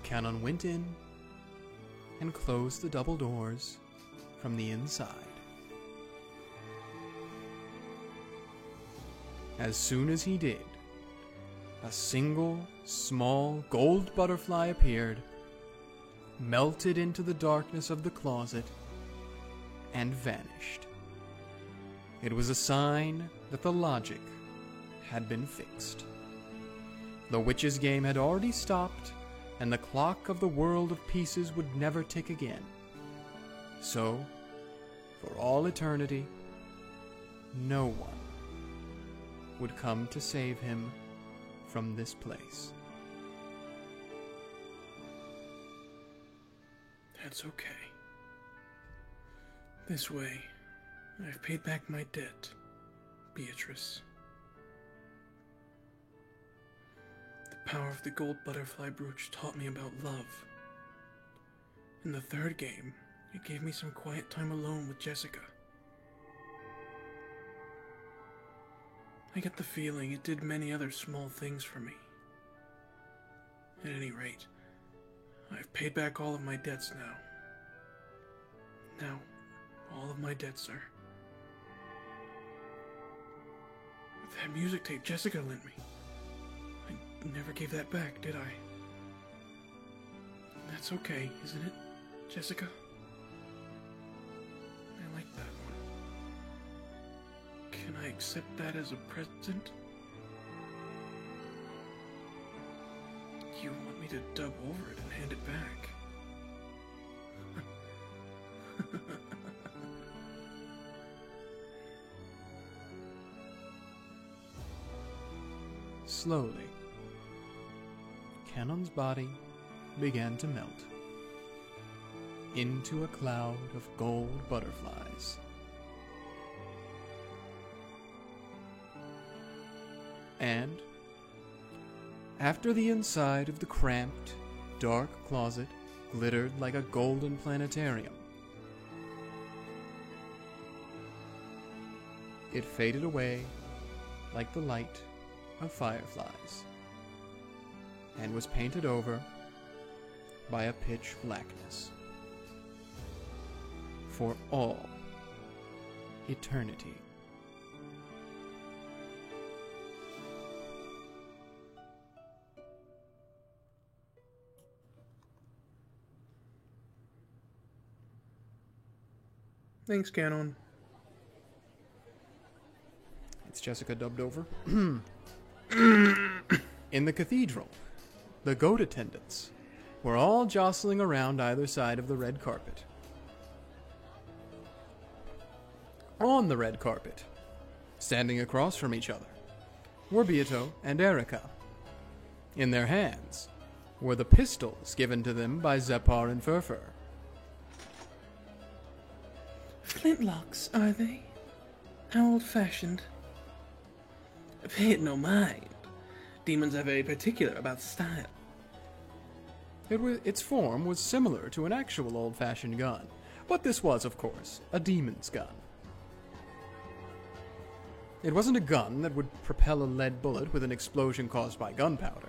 Canon went in and closed the double doors from the inside. As soon as he did, a single, small gold butterfly appeared, melted into the darkness of the closet, and vanished. It was a sign that the logic had been fixed. The witch's game had already stopped, and the clock of the world of pieces would never tick again. So, for all eternity, no one would come to save him from this place. That's okay. This way, I've paid back my debt, Beatrice. The power of the gold butterfly brooch taught me about love. In the third game, it gave me some quiet time alone with Jessica. I get the feeling it did many other small things for me. At any rate, I've paid back all of my debts now. Now, all of my debts are... That music tape Jessica lent me. I never gave that back, did I? That's okay, isn't it, Jessica? I like that one. Can I accept that as a present? You want me to dub over it and hand it back? Slowly, Canon's body began to melt. into a cloud of gold butterflies. And, after the inside of the cramped, dark closet glittered like a golden planetarium, it faded away like the light of fireflies, and was painted over by a pitch blackness for all eternity. Thanks, Canon. It's Jessica dubbed over. In the cathedral, the goat attendants were all jostling around either side of the red carpet. On the red carpet, standing across from each other, were Beato and Erica. In their hands were the pistols given to them by Zepar and Furfur. Flintlocks, are they? How old-fashioned. Pay it no mind. Demons are very particular about style. Its form was similar to an actual old-fashioned gun, but this was, of course, a demon's gun. It wasn't a gun that would propel a lead bullet with an explosion caused by gunpowder,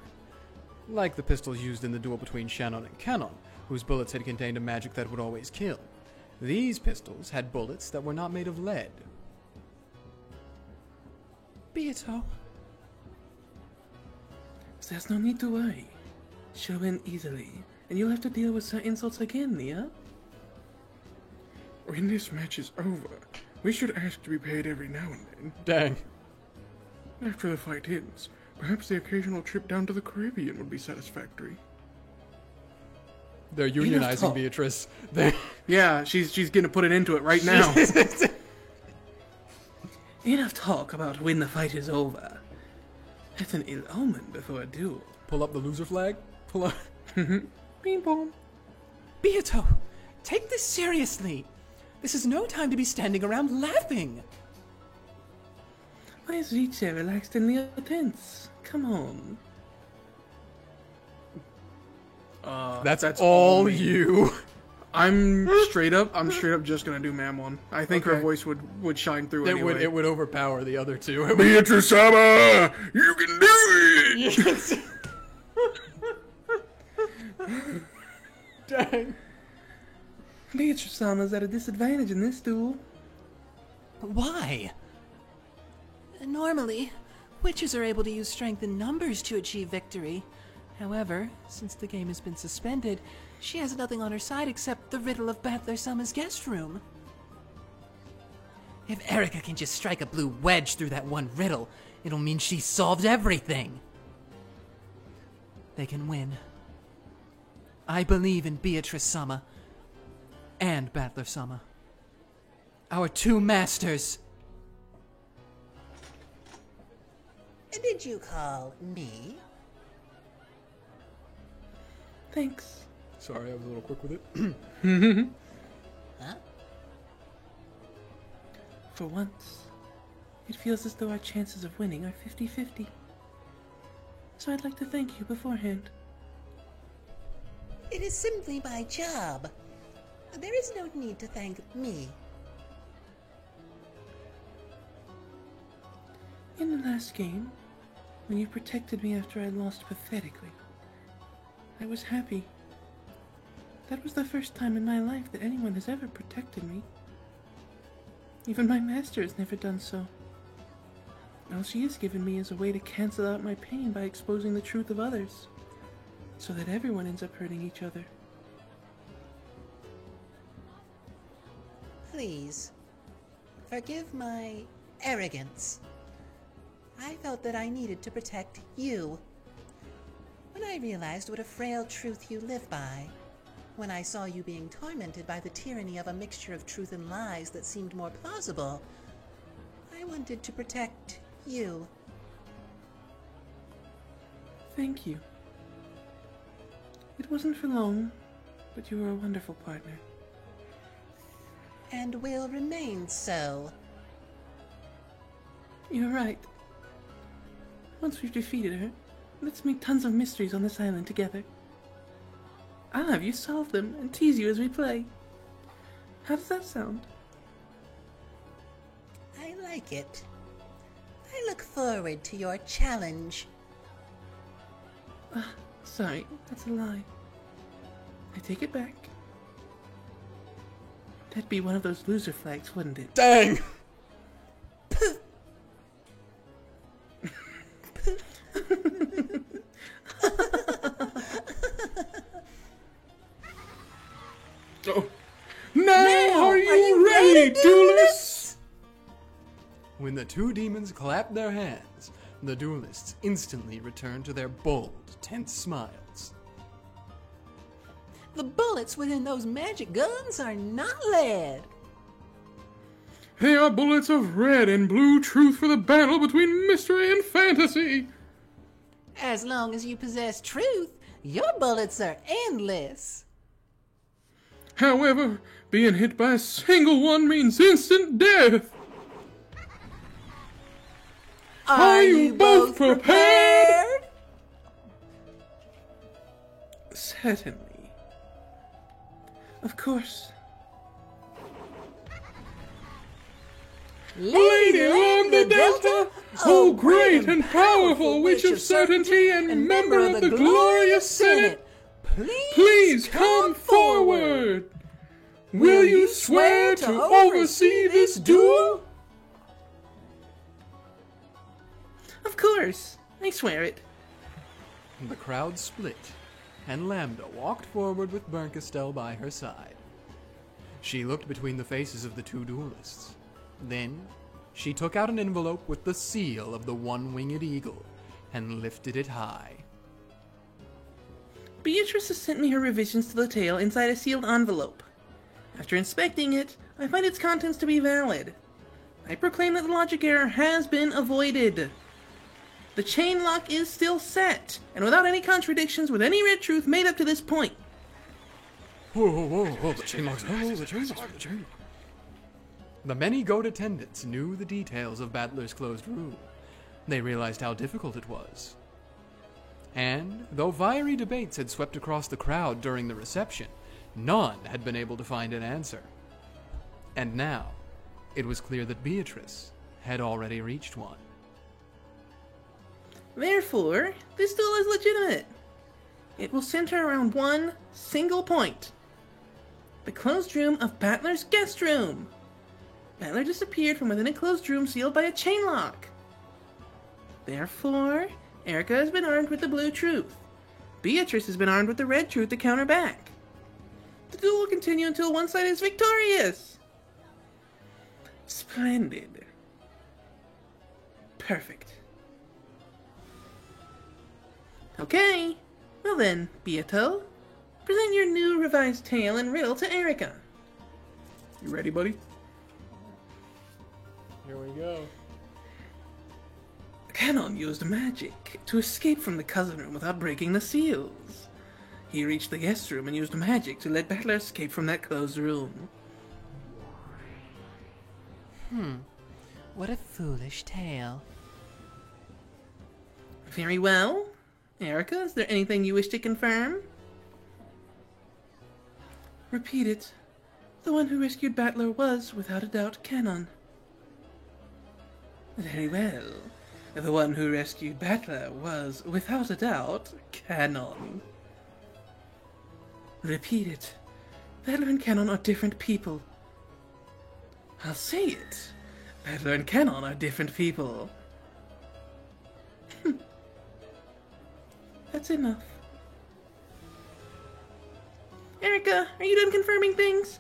like the pistols used in the duel between Shannon and Canon, whose bullets had contained a magic that would always kill. These pistols had bullets that were not made of lead. Beato. There's no need to worry. She'll win easily, and you'll have to deal with her insults again, Nia. When this match is over, we should ask to be paid every now and then. Dang. After the fight ends, perhaps the occasional trip down to the Caribbean would be satisfactory. They're unionizing talk. Beatrice. Yeah, she's gonna put it into it right now. Enough talk about when the fight is over. That's an ill omen before a duel. Pull up the loser flag. Pull up. Bing bong. Beato, take this seriously. This is no time to be standing around laughing. Why is Riche relaxed and Nia tense? Come on. That's all me. you. I'm straight up just gonna do Mammon. I think her Okay. voice would shine through anyway. It would overpower the other two. Beatrice Sama, you can do it! Dang. Beatrice Sama's at a disadvantage in this duel. Why? Normally, witches are able to use strength in numbers to achieve victory. However, since the game has been suspended, she has nothing on her side except the riddle of Battler Summer's guest room. If Erica can just strike a blue wedge through that one riddle, it'll mean she solved everything. They can win. I believe in Beatrice Summer and Battler Summer. Our two masters. Did you call me? Thanks. Sorry, I was a little quick with it. Huh? For once, it feels as though our chances of winning are 50-50. So I'd like to thank you beforehand. It is simply my job. There is no need to thank me. In the last game, when you protected me after I lost pathetically, I was happy. That was the first time in my life that anyone has ever protected me. Even my master has never done so. All she has given me is a way to cancel out my pain by exposing the truth of others, so that everyone ends up hurting each other. Please, forgive my arrogance. I felt that I needed to protect you. When I realized what a frail truth you live by, when I saw you being tormented by the tyranny of a mixture of truth and lies that seemed more plausible, I wanted to protect you. Thank you. It wasn't for long, but you were a wonderful partner. and will remain so. You're right. Once we've defeated her, let's make tons of mysteries on this island together. I'll have you solve them and tease you as we play. How does that sound? I like it. I look forward to your challenge. Sorry, that's a lie. I take it back. That'd be one of those loser flags, wouldn't it? Dang! Oh. Now are you ready, duelists? When the two demons clapped their hands, the duelists instantly returned to their bold, tense smiles. The bullets within those magic guns are not lead. They are bullets of red and blue truth for the battle between mystery and fantasy. As long as you possess truth, your bullets are endless. However, being hit by a single one means instant death. Are you both prepared? Certainly. Of course. Lady on the Delta, O great and powerful witch of certainty and member of the glorious Senate, please come forward. Will you swear to oversee this duel? Of course. I swear it. The crowd split, and Lambda walked forward with Bernkastel by her side. She looked between the faces of the two duelists. Then, she took out an envelope with the seal of the one-winged eagle and lifted it high. Beatrice has sent me her revisions to the tale inside a sealed envelope. After inspecting it, I find its contents to be valid. I proclaim that the logic error has been avoided. The chain lock is still set, and without any contradictions with any red truth made up to this point. Whoa, the chain lock's the chain lock. The many goat attendants knew the details of Battler's closed room. They realized how difficult it was. And, though fiery debates had swept across the crowd during the reception, none had been able to find an answer. And now, it was clear that Beatrice had already reached one. Therefore, this duel is legitimate. It will center around one single point. The closed room of Battler's guest room. Battler disappeared from within a closed room sealed by a chain lock. Therefore, Erica has been armed with the blue truth. Beatrice has been armed with the red truth to counter back. The duel will continue until one side is victorious. Splendid. Perfect. Okay, well then, Beato, present your new revised tale and riddle to Erica. You ready, buddy? Here we go. Canon used magic to escape from the cousin room without breaking the seals. He reached the guest room and used magic to let Battler escape from that closed room. What a foolish tale. Very well. Erica, is there anything you wish to confirm? Repeat it. The one who rescued Battler was, without a doubt, Canon. Very well. The one who rescued Battler was, without a doubt, Canon. Repeat it. Battler and Canon are different people. I'll say it. Battler and Canon are different people. That's enough. Erica, are you done confirming things?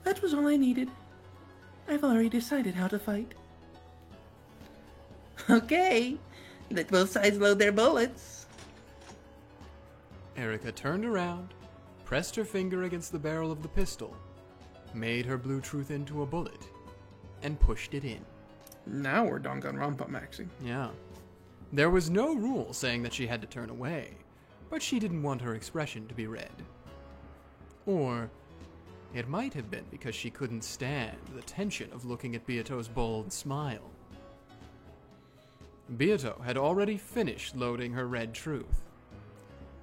That was all I needed. I've already decided how to fight. Okay, let both sides load their bullets. Erica turned around, pressed her finger against the barrel of the pistol, made her blue truth into a bullet, and pushed it in. Now we're Danganronpa maxing. Yeah. There was no rule saying that she had to turn away, but she didn't want her expression to be read. Or It might have been because she couldn't stand the tension of looking at Beato's bold smile. Beato had already finished loading her red truth.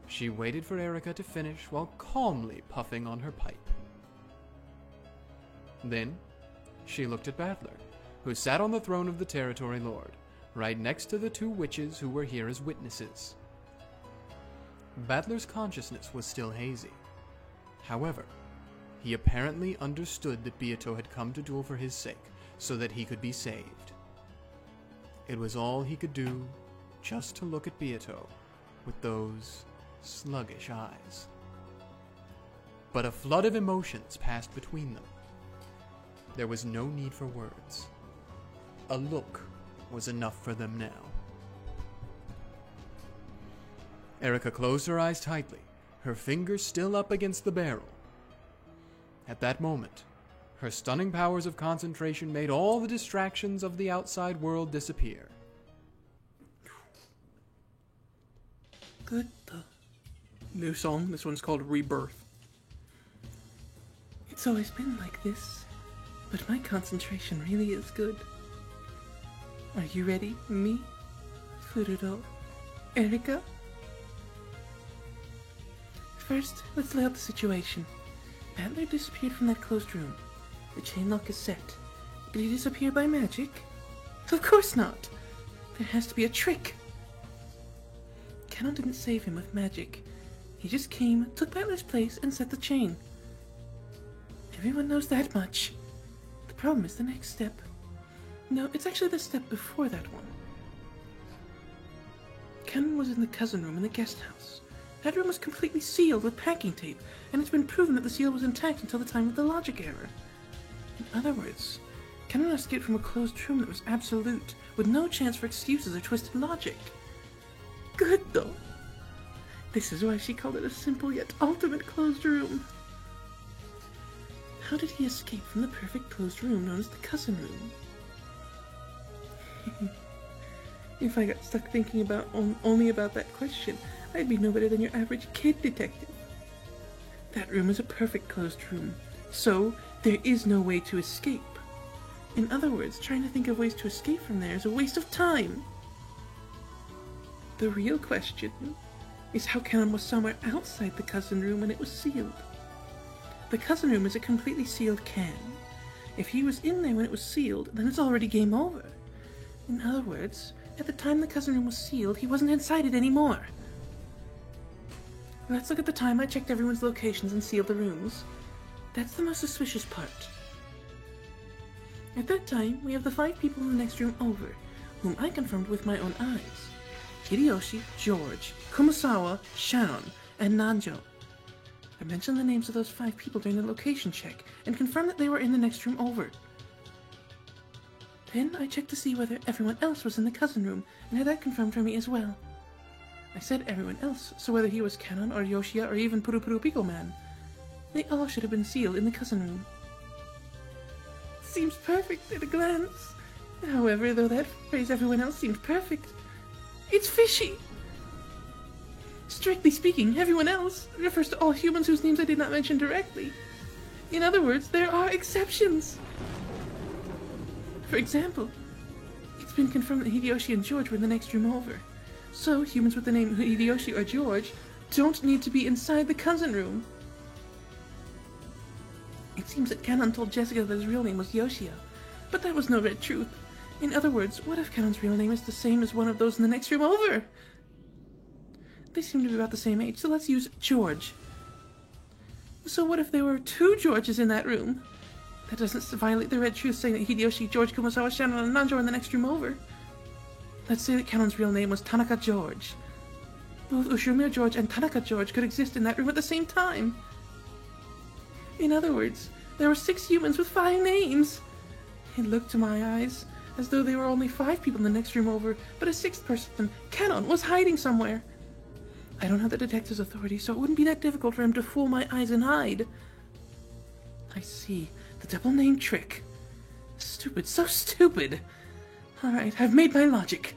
She waited for Erica to finish while calmly puffing on her pipe. Then, she looked at Battler, who sat on the throne of the Territory Lord, right next to the two witches who were here as witnesses. Battler's consciousness was still hazy. However, he apparently understood that Beato had come to duel for his sake, so that he could be saved. It was all he could do just to look at Beato with those sluggish eyes. But a flood of emotions passed between them. There was no need for words. A look was enough for them now. Erica closed her eyes tightly, her fingers still up against the barrel. At that moment, her stunning powers of concentration made all the distractions of the outside world disappear. Good. New song. This one's called Rebirth. It's always been like this, but my concentration really is good. Are you ready? Me? Furudo? Erica? First, let's lay out the situation. Battler disappeared from that closed room. The chain lock is set. Did he disappear by magic? Of course not! There has to be a trick! Canon didn't save him with magic. He just came, took Battler's place, and set the chain. Everyone knows that much. The problem is the next step. No, it's actually the step before that one. Canon was in the cousin room in the guest house. That room was completely sealed with packing tape, and it's been proven that the seal was intact until the time of the logic error. In other words, Canon escaped from a closed room that was absolute, with no chance for excuses or twisted logic. Good, though. This is why she called it a simple yet ultimate closed room. How did he escape from the perfect closed room known as the cousin room? If I got stuck thinking about only about that question, I'd be no better than your average kid detective. That room is a perfect closed room, so there is no way to escape. In other words, trying to think of ways to escape from there is a waste of time. The real question is how Canon was somewhere outside the cousin room when it was sealed. The cousin room is a completely sealed can. If he was in there when it was sealed, then it's already game over. In other words, at the time the cousin room was sealed, he wasn't inside it anymore. Let's look at the time I checked everyone's locations and sealed the rooms. That's the most suspicious part. At that time, we have the 5 people in the next room over, whom I confirmed with my own eyes. Hideyoshi, George, Kumasawa, Shannon, and Nanjo. I mentioned the names of those 5 people during the location check, and confirmed that they were in the next room over. Then I checked to see whether everyone else was in the cousin room, and had that confirmed for me as well. I said everyone else, so whether he was Canon or Yoshia or even Puru Pico Man, they all should have been sealed in the cousin room. Seems perfect at a glance. However, though that phrase everyone else seemed perfect, it's fishy. Strictly speaking, everyone else refers to all humans whose names I did not mention directly. In other words, there are exceptions. For example, it's been confirmed that Hideyoshi and George were in the next room over. So, humans with the name Hideyoshi or George don't need to be inside the cousin room. It seems that Canon told Jessica that his real name was Yoshia, but that was no red truth. In other words, what if Canon's real name is the same as one of those in the next room over? They seem to be about the same age, so let's use George. So what if there were 2 Georges in that room? That doesn't violate the red truth saying that Hideyoshi, George, Kumasawa, Shannon, and Nanjo are in the next room over. Let's say that Canon's real name was Tanaka George. Both Ushumio George and Tanaka George could exist in that room at the same time. In other words, there were 6 humans with 5 names. It looked to my eyes as though there were only 5 people in the next room over, but a 6th person, Canon, was hiding somewhere. I don't have the detective's authority, so it wouldn't be that difficult for him to fool my eyes and hide. I see. The double name trick. Stupid, so stupid. Alright, I've made my logic.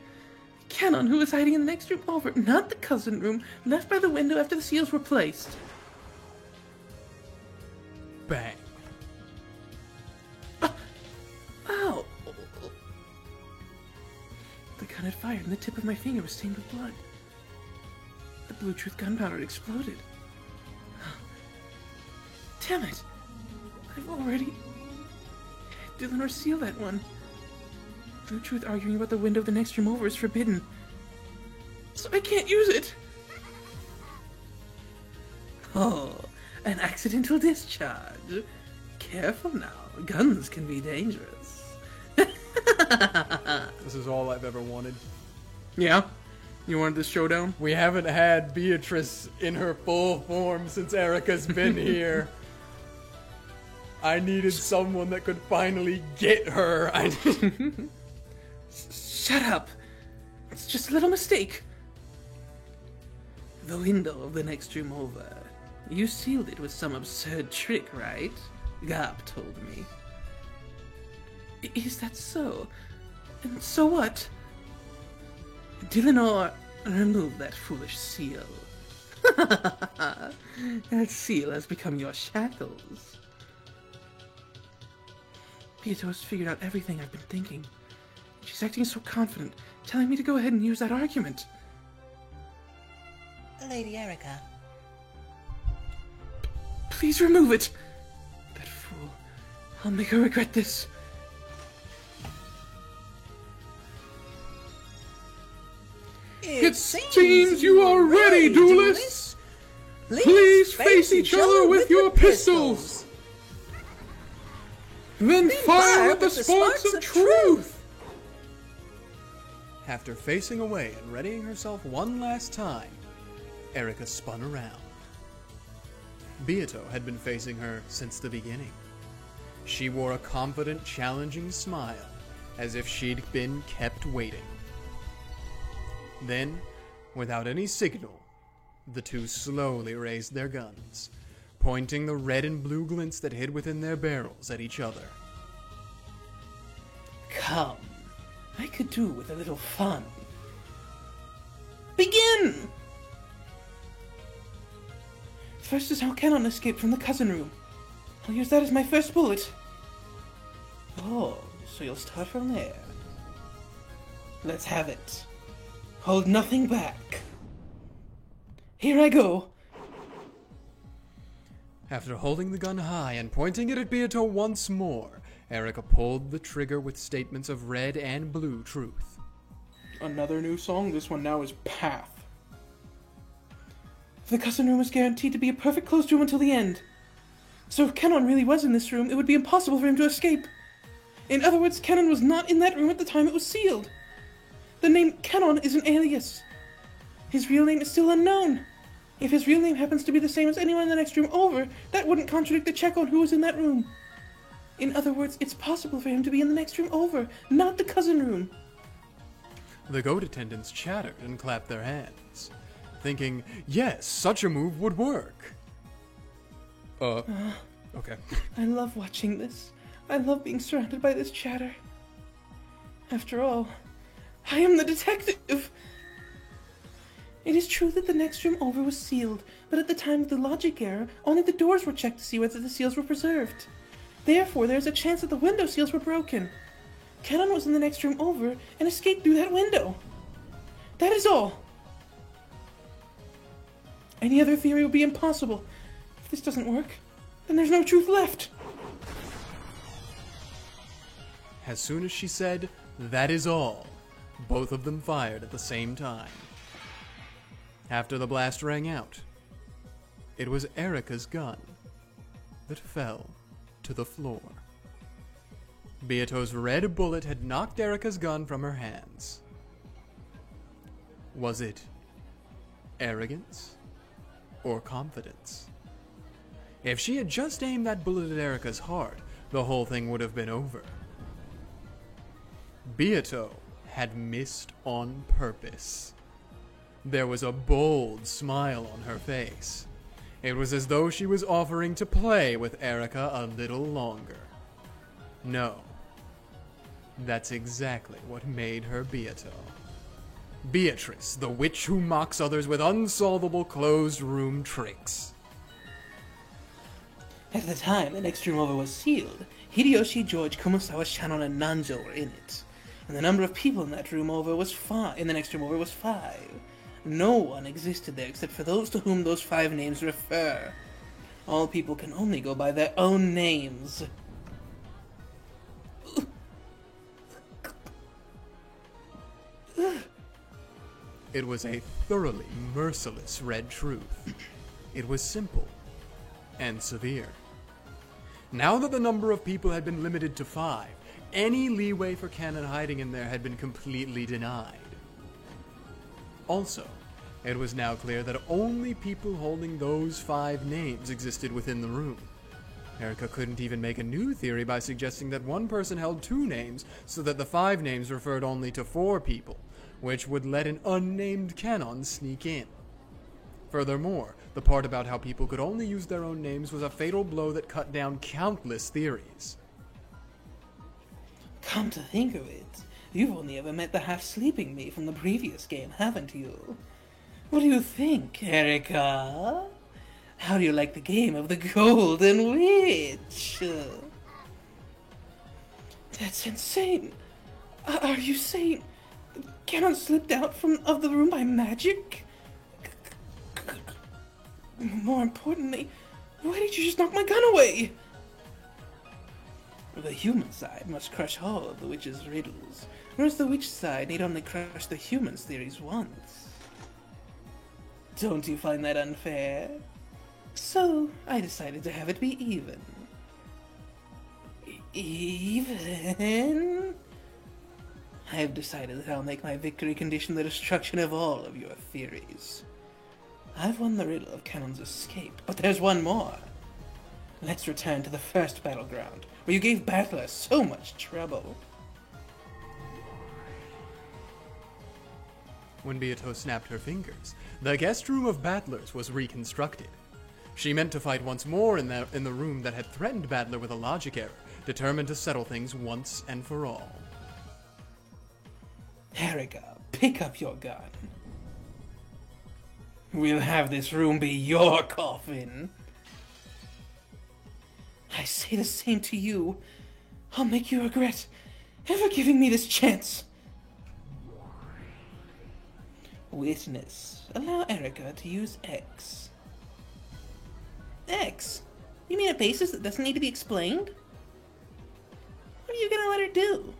Canon, who was hiding in the next room over, not the cousin room, left by the window after the seals were placed. Bang. The gun had fired and the tip of my finger was stained with blood. The Blue Truth gunpowder had exploded. Damn it! I've already... Dylanor sealed that one. Blue Truth arguing about the window of the next room over is forbidden. So I can't use it! Oh, an accidental discharge. Careful now, guns can be dangerous. This is all I've ever wanted. Yeah? You wanted this showdown? We haven't had Beatrice in her full form since Erica's been here. I needed someone that could finally get her. Shut up! It's just a little mistake. The window of the next room over. You sealed it with some absurd trick, right? Garp told me. Is that so? And so what? Dylanor, remove that foolish seal. That seal has become your shackles. Beato has figured out everything I've been thinking. She's acting so confident, telling me to go ahead and use that argument. Lady Erica. Please remove it! That fool. I'll make her regret this. It seems you are ready, duelists! Please face each other with your pistols! Then fire with the sparks of truth! After facing away and readying herself one last time, Erica spun around. Beato had been facing her since the beginning. She wore a confident, challenging smile, as if she'd been kept waiting. Then, without any signal, the two slowly raised their guns, pointing the red and blue glints that hid within their barrels at each other. Come, I could do with a little fun. Begin! First is how Canon escaped from the cousin room. I'll use that as my first bullet. Oh, so you'll start from there. Let's have it. Hold nothing back. Here I go. After holding the gun high and pointing it at Beato once more, Erica pulled the trigger with statements of red and blue truth. Another new song. This one now is Path. The cousin room was guaranteed to be a perfect closed room until the end. So if Canon really was in this room, it would be impossible for him to escape. In other words, Canon was not in that room at the time it was sealed. The name Canon is an alias. His real name is still unknown. If his real name happens to be the same as anyone in the next room over, that wouldn't contradict the check on who was in that room. In other words, it's possible for him to be in the next room over, not the cousin room. The goat attendants chattered and clapped their hands, thinking, yes, such a move would work. Okay. I love watching this. I love being surrounded by this chatter. After all, I am the detective! It is true that the next room over was sealed, but at the time of the logic error, only the doors were checked to see whether the seals were preserved. Therefore, there is a chance that the window seals were broken. Canon was in the next room over and escaped through that window. That is all. Any other theory would be impossible. If this doesn't work, then there's no truth left. As soon as she said, that is all, both of them fired at the same time. After the blast rang out, it was Erica's gun that fell to the floor. Beato's red bullet had knocked Erica's gun from her hands. Was it arrogance or confidence? If she had just aimed that bullet at Erica's heart, the whole thing would have been over. Beato had missed on purpose. There was a bold smile on her face. It was as though she was offering to play with Erica a little longer. No. That's exactly what made her Beato. Beatrice, the witch who mocks others with unsolvable closed-room tricks. At the time the next room over was sealed, Hideyoshi, George, Kumasawa, Shannon, and Nanjo were in it. and the number of people in that room over was 5. In the next room over was 5. No one existed there except for those to whom those 5 names refer. All people can only go by their own names. It was a thoroughly merciless red truth. It was simple and severe. Now that the number of people had been limited to 5, any leeway for Canon hiding in there had been completely denied. Also, it was now clear that only people holding those 5 names existed within the room. Erica couldn't even make a new theory by suggesting that one person held 2 names so that the 5 names referred only to 4 people, which would let an unnamed Canon sneak in. Furthermore, the part about how people could only use their own names was a fatal blow that cut down countless theories. Come to think of it, you've only ever met the half-sleeping me from the previous game, haven't you? What do you think, Erica? How do you like the game of the Golden Witch? That's insane. Are you saying Canon slipped out of the room by magic? More importantly, why did you just knock my gun away? The human side must crush all of the witch's riddles, whereas the witch side need only crush the human's theories once. Don't you find that unfair? So, I decided to have it be even. Even? I have decided that I'll make my victory condition the destruction of all of your theories. I've won the riddle of Canon's escape, but there's one more. Let's return to the first battleground, where you gave Battler so much trouble. When Beato snapped her fingers, the guest room of Battlers was reconstructed. She meant to fight once more in the room that had threatened Battler with a logic error, determined to settle things once and for all. Erica, pick up your gun. We'll have this room be your coffin. I say the same to you. I'll make you regret ever giving me this chance. Witness, allow Erica to use X. X? You mean a basis that doesn't need to be explained? What are you gonna let her do?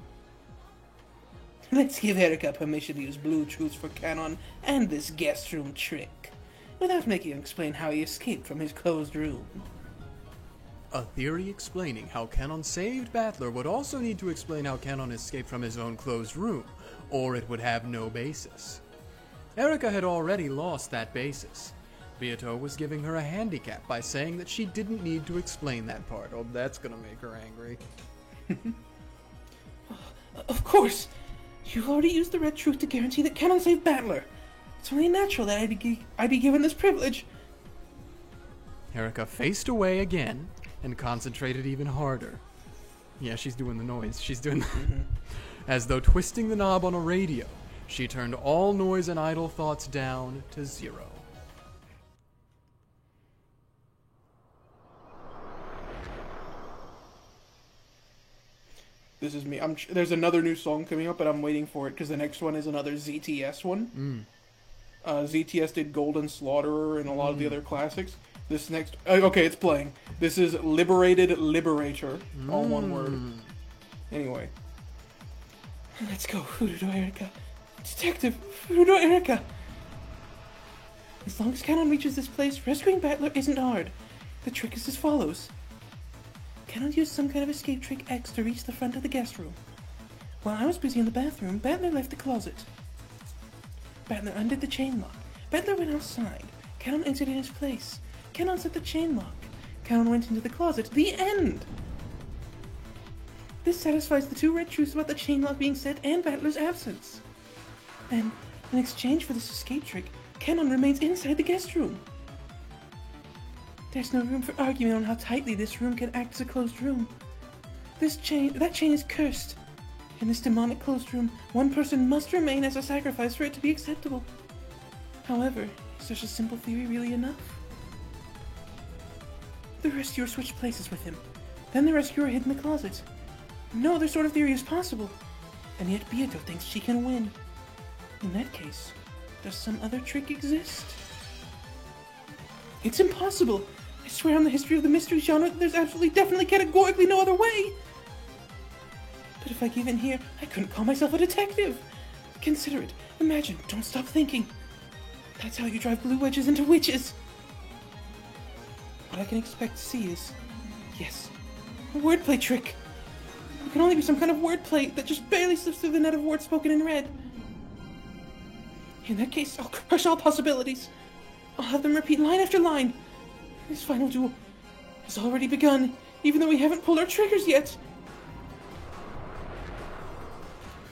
Let's give Erica permission to use blue truths for Canon and this guest room trick, without making him explain how he escaped from his closed room. A theory explaining how Canon saved Battler would also need to explain how Canon escaped from his own closed room, or it would have no basis. Erica had already lost that basis. Beato was giving her a handicap by saying that she didn't need to explain that part. Oh, that's gonna make her angry. Of course! You've already used the red truth to guarantee that Canon saved Battler. It's only natural that I'd be given this privilege. Erica faced away again and concentrated even harder. Yeah, she's doing the noise. She's doing As though twisting the knob on a radio, she turned all noise and idle thoughts down to 0. This is me. There's another new song coming up, but I'm waiting for it because the next one is another ZTS one. ZTS did Golden Slaughterer and a lot of the other classics. This next... okay, it's playing. This is Liberated Liberator. All one word. Anyway. Let's go, Furudo Erica. Detective Furudo Erica. As long as Canon reaches this place, rescuing Battler isn't hard. The trick is as follows. Canon used some kind of escape trick X to reach the front of the guest room. While I was busy in the bathroom, Battler left the closet. Battler undid the chain lock. Battler went outside. Canon entered in his place. Canon set the chain lock. Canon went into the closet. The end! This satisfies the 2 red truths about the chain lock being set and Battler's absence. And, in exchange for this escape trick, Canon remains inside the guest room. There's no room for argument on how tightly this room can act as a closed room. That chain is cursed. In this demonic closed room, one person must remain as a sacrifice for it to be acceptable. However, is such a simple theory really enough? The rescuer switched places with him. Then the rescuer hid in the closet. No other sort of theory is possible. and yet Beato thinks she can win. In that case, does some other trick exist? It's impossible! I swear on the history of the mystery genre, there's absolutely, definitely, categorically no other way! But if I give in here, I couldn't call myself a detective! Consider it. Imagine. Don't stop thinking. That's how you drive blue wedges into witches! What I can expect to see is... yes, a wordplay trick! It can only be some kind of wordplay that just barely slips through the net of words spoken in red. In that case, I'll crush all possibilities. I'll have them repeat line after line. This final duel has already begun, even though we haven't pulled our triggers yet.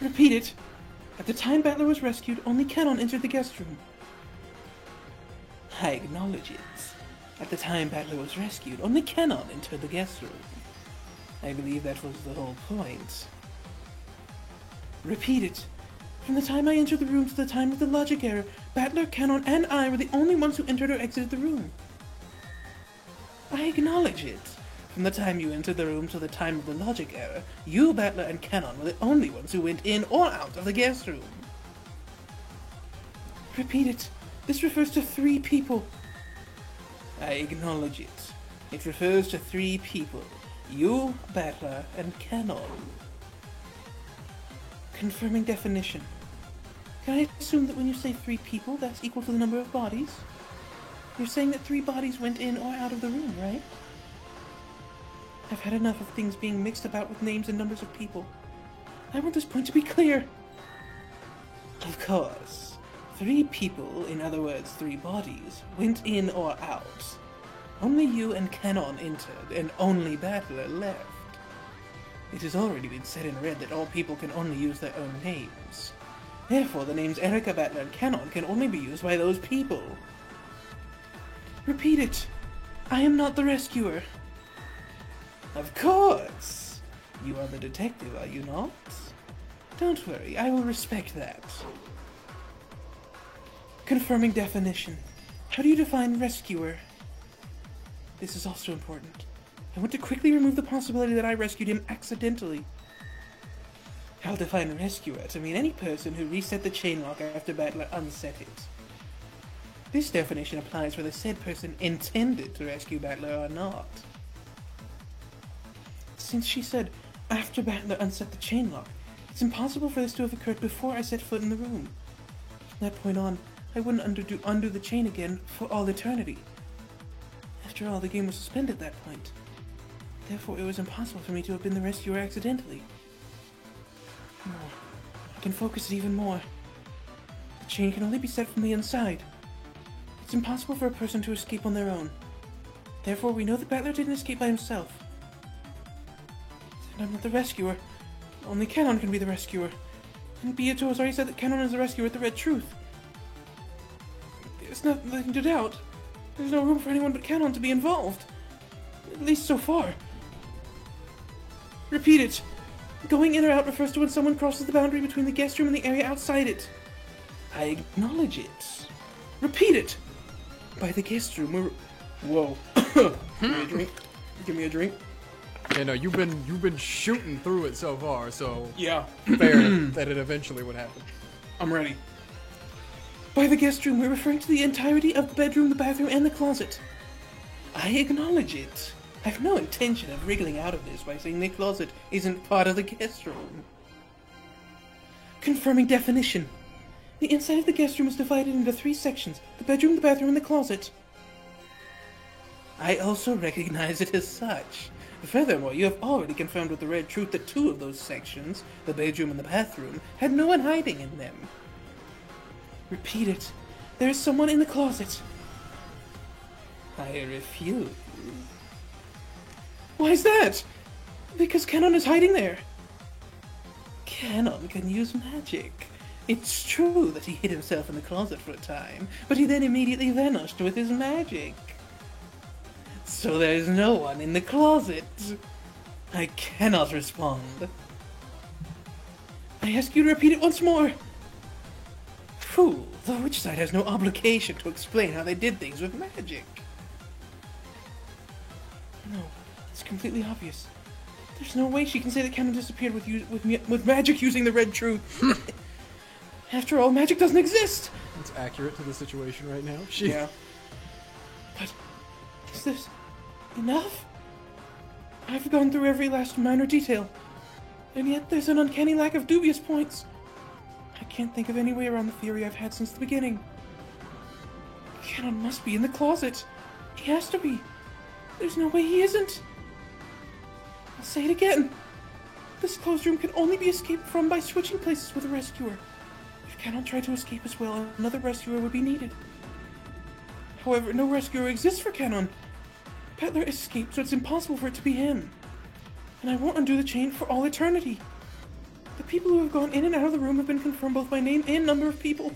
Repeat it. At the time Battler was rescued, only Canon entered the guest room. I acknowledge it. At the time Battler was rescued, only Canon entered the guest room. I believe that was the whole point. Repeat it. From the time I entered the room to the time of the logic error, Battler, Canon, and I were the only ones who entered or exited the room. I acknowledge it. From the time you entered the room to the time of the logic error, you, Battler, and Canon were the only ones who went in or out of the guest room. Repeat it. This refers to 3 people. I acknowledge it. It refers to 3 people. You, Battler, and Canon. Confirming definition. Can I assume that when you say 3 people, that's equal to the number of bodies? You're saying that 3 bodies went in or out of the room, right? I've had enough of things being mixed about with names and numbers of people. I want this point to be clear. Of course. 3 people, in other words 3 bodies, went in or out. Only you and Canon entered, and only Battler left. It has already been said in red that all people can only use their own names. Therefore, the names Erica, Battler, and Canon can only be used by those people. Repeat it. I am not the rescuer. Of course! You are the detective, are you not? Don't worry, I will respect that. Confirming definition. How do you define rescuer? This is also important. I want to quickly remove the possibility that I rescued him accidentally. I'll define rescuer to mean any person who reset the chain lock after Battler unset it. This definition applies whether said person intended to rescue Battler or not. Since she said, after Battler unset the chain lock, it's impossible for this to have occurred before I set foot in the room. From that point on, I wouldn't undo the chain again for all eternity. After all, the game was suspended at that point. Therefore, it was impossible for me to have been the rescuer accidentally. No, I can focus it even more. The chain can only be set from the inside. It's impossible for a person to escape on their own. Therefore, we know that Battler didn't escape by himself. And I'm not the rescuer. Only Canon can be the rescuer. And Beato has already said that Canon is the rescuer with the red truth. There's nothing to doubt. There's no room for anyone but Canon to be involved. At least so far. Repeat it. Going in or out refers to when someone crosses the boundary between the guest room and the area outside it. I acknowledge it. Repeat it. By the guest room, we're... Whoa. Give me a drink. Give me a drink. Yeah, no, you've been shooting through it so far, so Yeah. fair that it eventually would happen. I'm ready. By the guest room, we're referring to the entirety of the bedroom, the bathroom, and the closet. I acknowledge it. I have no intention of wriggling out of this by saying the closet isn't part of the guest room. Confirming definition. The inside of the guest room is divided into 3 sections: the bedroom, the bathroom, and the closet. I also recognize it as such. Furthermore, you have already confirmed with the red truth that 2 of those sections, the bedroom and the bathroom, had no one hiding in them. Repeat it. There is someone in the closet. I refuse. Why is that? Because Canon is hiding there. Canon can use magic. It's true that he hid himself in the closet for a time, but he then immediately vanished with his magic. So there is no one in the closet. I cannot respond. I ask you to repeat it once more. Fool, the witch side has no obligation to explain how they did things with magic. No, it's completely obvious. There's no way she can say that Canon disappeared with magic using the red truth. After all, magic doesn't exist. It's accurate to the situation right now. Yeah. But is this enough? I've gone through every last minor detail, and yet there's an uncanny lack of dubious points. I can't think of any way around the theory I've had since the beginning. Canon must be in the closet. He has to be. There's no way he isn't. I'll say it again. This closed room can only be escaped from by switching places with a rescuer. If Canon tried to escape as well, another rescuer would be needed. However, no rescuer exists for Canon. Battler escaped, so it's impossible for it to be him. And I won't undo the chain for all eternity. The people who have gone in and out of the room have been confirmed both by name and number of people.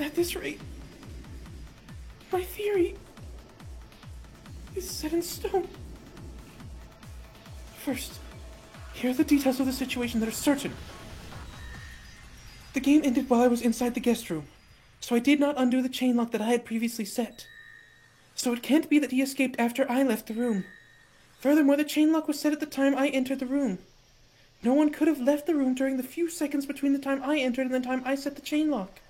At this rate, my theory is set in stone. First, here are the details of the situation that are certain. The game ended while I was inside the guest room, so I did not undo the chain lock that I had previously set. So it can't be that he escaped after I left the room. Furthermore, the chain lock was set at the time I entered the room. No one could have left the room during the few seconds between the time I entered and the time I set the chain lock.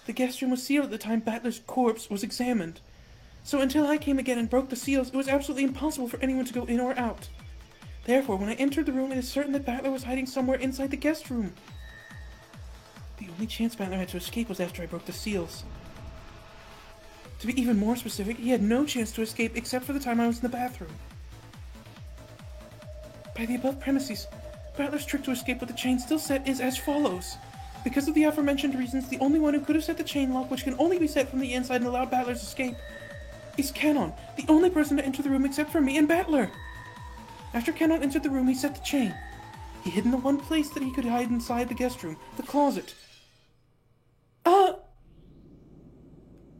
The guest room was sealed at the time Battler's corpse was examined. So until I came again and broke the seals, it was absolutely impossible for anyone to go in or out. Therefore, when I entered the room, it is certain that Battler was hiding somewhere inside the guest room. The only chance Battler had to escape was after I broke the seals. To be even more specific, he had no chance to escape except for the time I was in the bathroom. By the above premises, Battler's trick to escape with the chain still set is as follows. Because of the aforementioned reasons, the only one who could have set the chain lock, which can only be set from the inside and allowed Battler's escape, is Canon, the only person to enter the room except for me and Battler. After Canon entered the room, he set the chain. He hid in the one place that he could hide inside the guest room, the closet.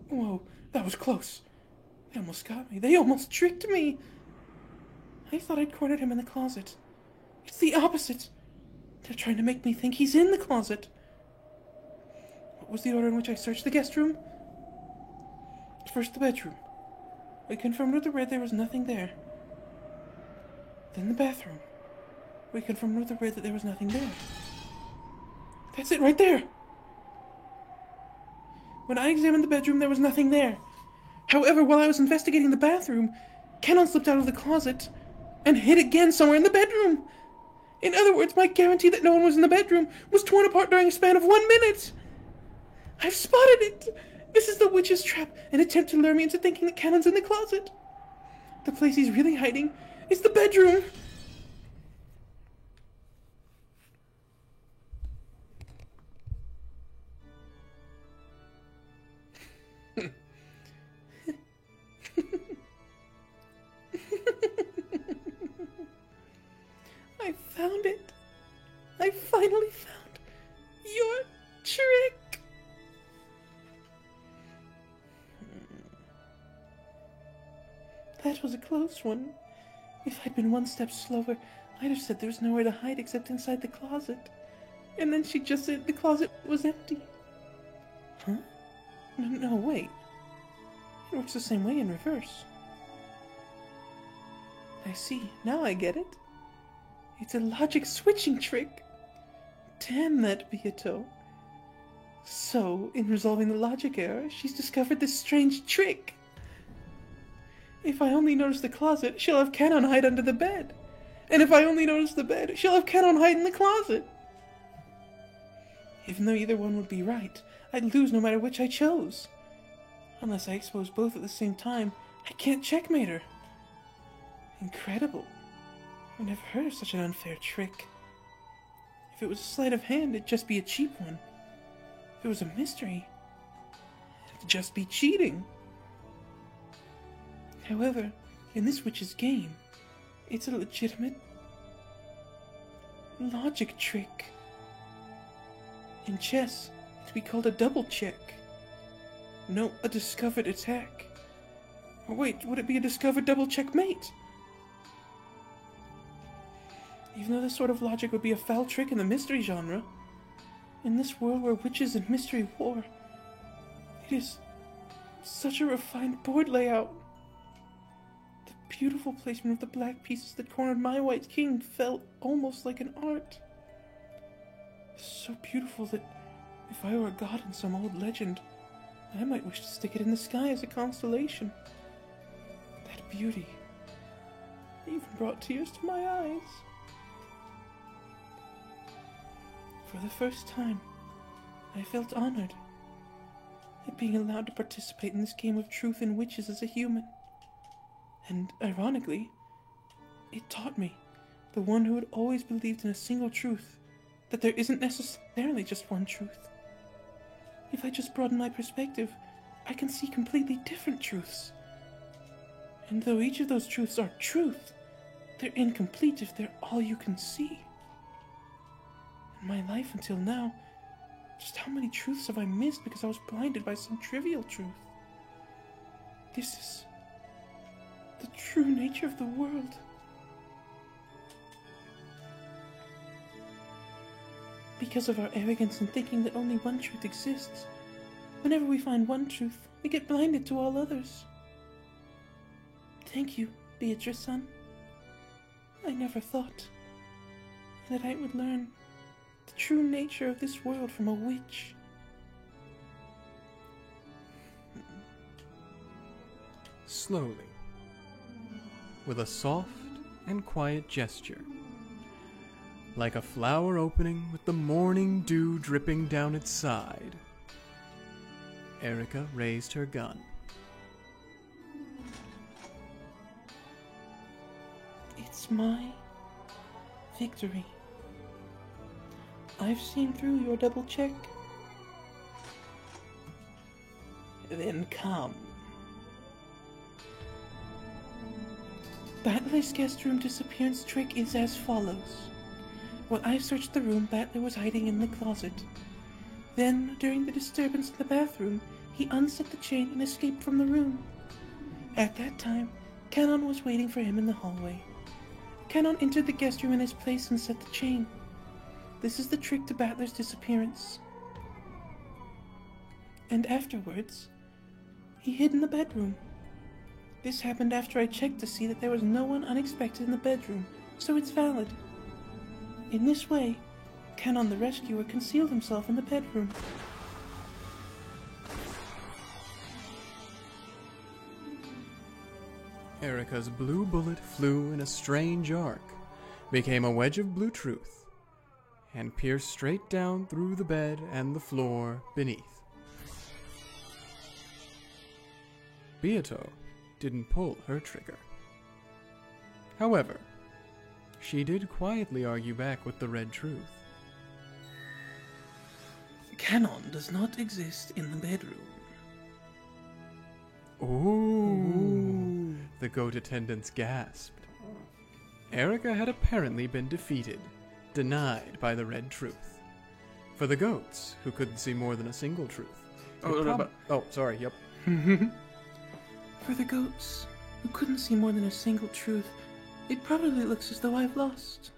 Whoa, that was close. They almost got me. They almost tricked me. I thought I'd cornered him in the closet. It's the opposite. They're trying to make me think he's in the closet. What was the order in which I searched the guest room? First, the bedroom. We confirmed with the red there was nothing there. Then the bathroom. We confirmed with the red that there was nothing there. That's it right there. When I examined the bedroom, there was nothing there. However, while I was investigating the bathroom, Canon slipped out of the closet and hid again somewhere in the bedroom. In other words, my guarantee that no one was in the bedroom was torn apart during a span of 1 minute. I've spotted it. This is the witch's trap, an attempt to lure me into thinking that Canon's in the closet. The place he's really hiding is the bedroom. I found it. I finally found your trick. That was a close one. If I'd been one step slower, I'd have said there was nowhere to hide except inside the closet. And then she just said the closet was empty. Huh? No, wait. It works the same way in reverse. I see. Now I get it. It's a logic switching trick. Damn that Beato. So, in resolving the logic error, she's discovered this strange trick. If I only notice the closet, she'll have Canon hide under the bed. And if I only notice the bed, she'll have Canon hide in the closet. Even though either one would be right, I'd lose no matter which I chose. Unless I expose both at the same time, I can't checkmate her. Incredible. I've never heard of such an unfair trick. If it was a sleight of hand, it'd just be a cheap one. If it was a mystery, it'd just be cheating. However, in this witch's game, it's a legitimate logic trick. In chess, it'd be called a double check. No, a discovered attack. Or wait, would it be a discovered double checkmate? Even though this sort of logic would be a foul trick in the mystery genre, in this world where witches and mystery war, it is such a refined board layout. The beautiful placement of the black pieces that cornered my white king felt almost like an art. So beautiful that if I were a god in some old legend, I might wish to stick it in the sky as a constellation. That beauty even brought tears to my eyes. For the first time, I felt honored at being allowed to participate in this game of truth and witches as a human. And ironically, it taught me, the one who had always believed in a single truth, that there isn't necessarily just one truth. If I just broaden my perspective, I can see completely different truths. And though each of those truths are truth, they're incomplete if they're all you can see. In my life until now, just how many truths have I missed because I was blinded by some trivial truth? This is the true nature of the world. Because of our arrogance in thinking that only one truth exists, whenever we find one truth, we get blinded to all others. Thank you, Beatrice-san. I never thought that I would learn the true nature of this world from a witch. Slowly, with a soft and quiet gesture, like a flower opening with the morning dew dripping down its side, Erica raised her gun. It's my victory. I've seen through your double check. Then come. Battler's guest room disappearance trick is as follows. While I searched the room, Battler was hiding in the closet. Then, during the disturbance in the bathroom, he unset the chain and escaped from the room. At that time, Canon was waiting for him in the hallway. Canon entered the guest room in his place and set the chain. This is the trick to Battler's disappearance. And afterwards, he hid in the bedroom. This happened after I checked to see that there was no one unexpected in the bedroom, so it's valid. In this way, Canon the rescuer concealed himself in the bedroom. Erica's blue bullet flew in a strange arc, became a wedge of blue truth, and pierced straight down through the bed and the floor beneath. Beato didn't pull her trigger. However, she did quietly argue back with the red truth. Canon does not exist in the bedroom. Ooh. The goat attendants gasped. Erica had apparently been defeated, denied by the red truth. For the goats, who couldn't see more than a single truth. Sorry, yep. For the goats, who couldn't see more than a single truth, it probably looks as though I've lost.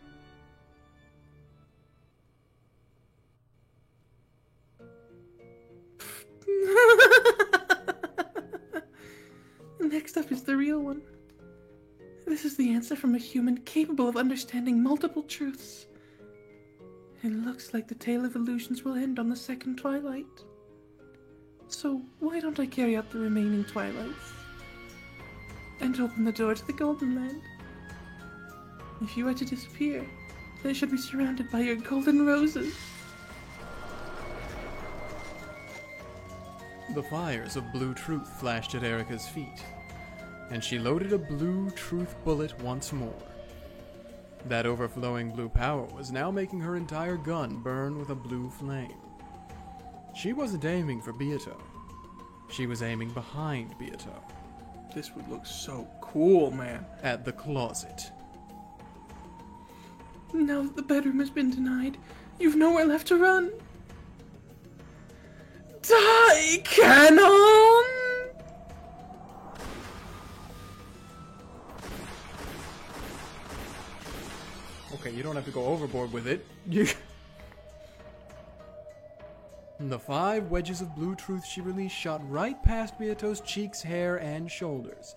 Next up is the real one. This is the answer from a human capable of understanding multiple truths. It looks like the Tale of Illusions will end on the second twilight. So why don't I carry out the remaining twilights? And open the door to the Golden Land. If you were to disappear, then I should be surrounded by your golden roses. The fires of blue truth flashed at Erica's feet, and she loaded a blue truth bullet once more. That overflowing blue power was now making her entire gun burn with a blue flame. She wasn't aiming for Beato. She was aiming behind Beato. This would look so cool, man. At the closet. Now that the bedroom has been denied, you've nowhere left to run. Die, Canon! Okay, you don't have to go overboard with it. The 5 wedges of blue truth she released shot right past Beato's cheeks, hair, and shoulders,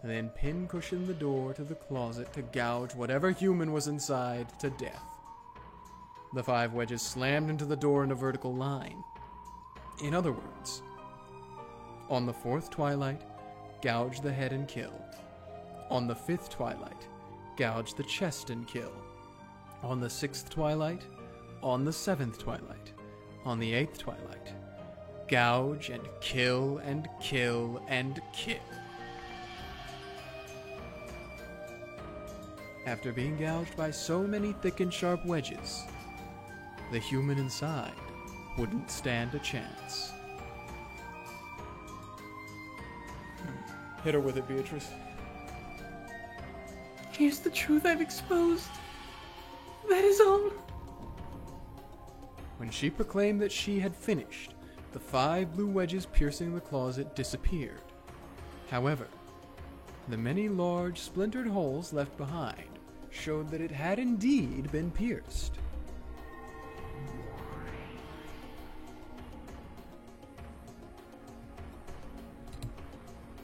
then pin-cushion the door to the closet to gouge whatever human was inside to death. The 5 wedges slammed into the door in a vertical line. In other words, on the 4th twilight, gouge the head and kill. On the 5th twilight, gouge the chest and kill. On the 6th twilight, on the 7th twilight, on the 8th twilight, gouge and kill and kill and kill. After being gouged by so many thick and sharp wedges, the human inside wouldn't stand a chance. Hit her with it, Beatrice. Here's the truth I've exposed. That is all. When she proclaimed that she had finished, the 5 blue wedges piercing the closet disappeared. However, the many large splintered holes left behind showed that it had indeed been pierced.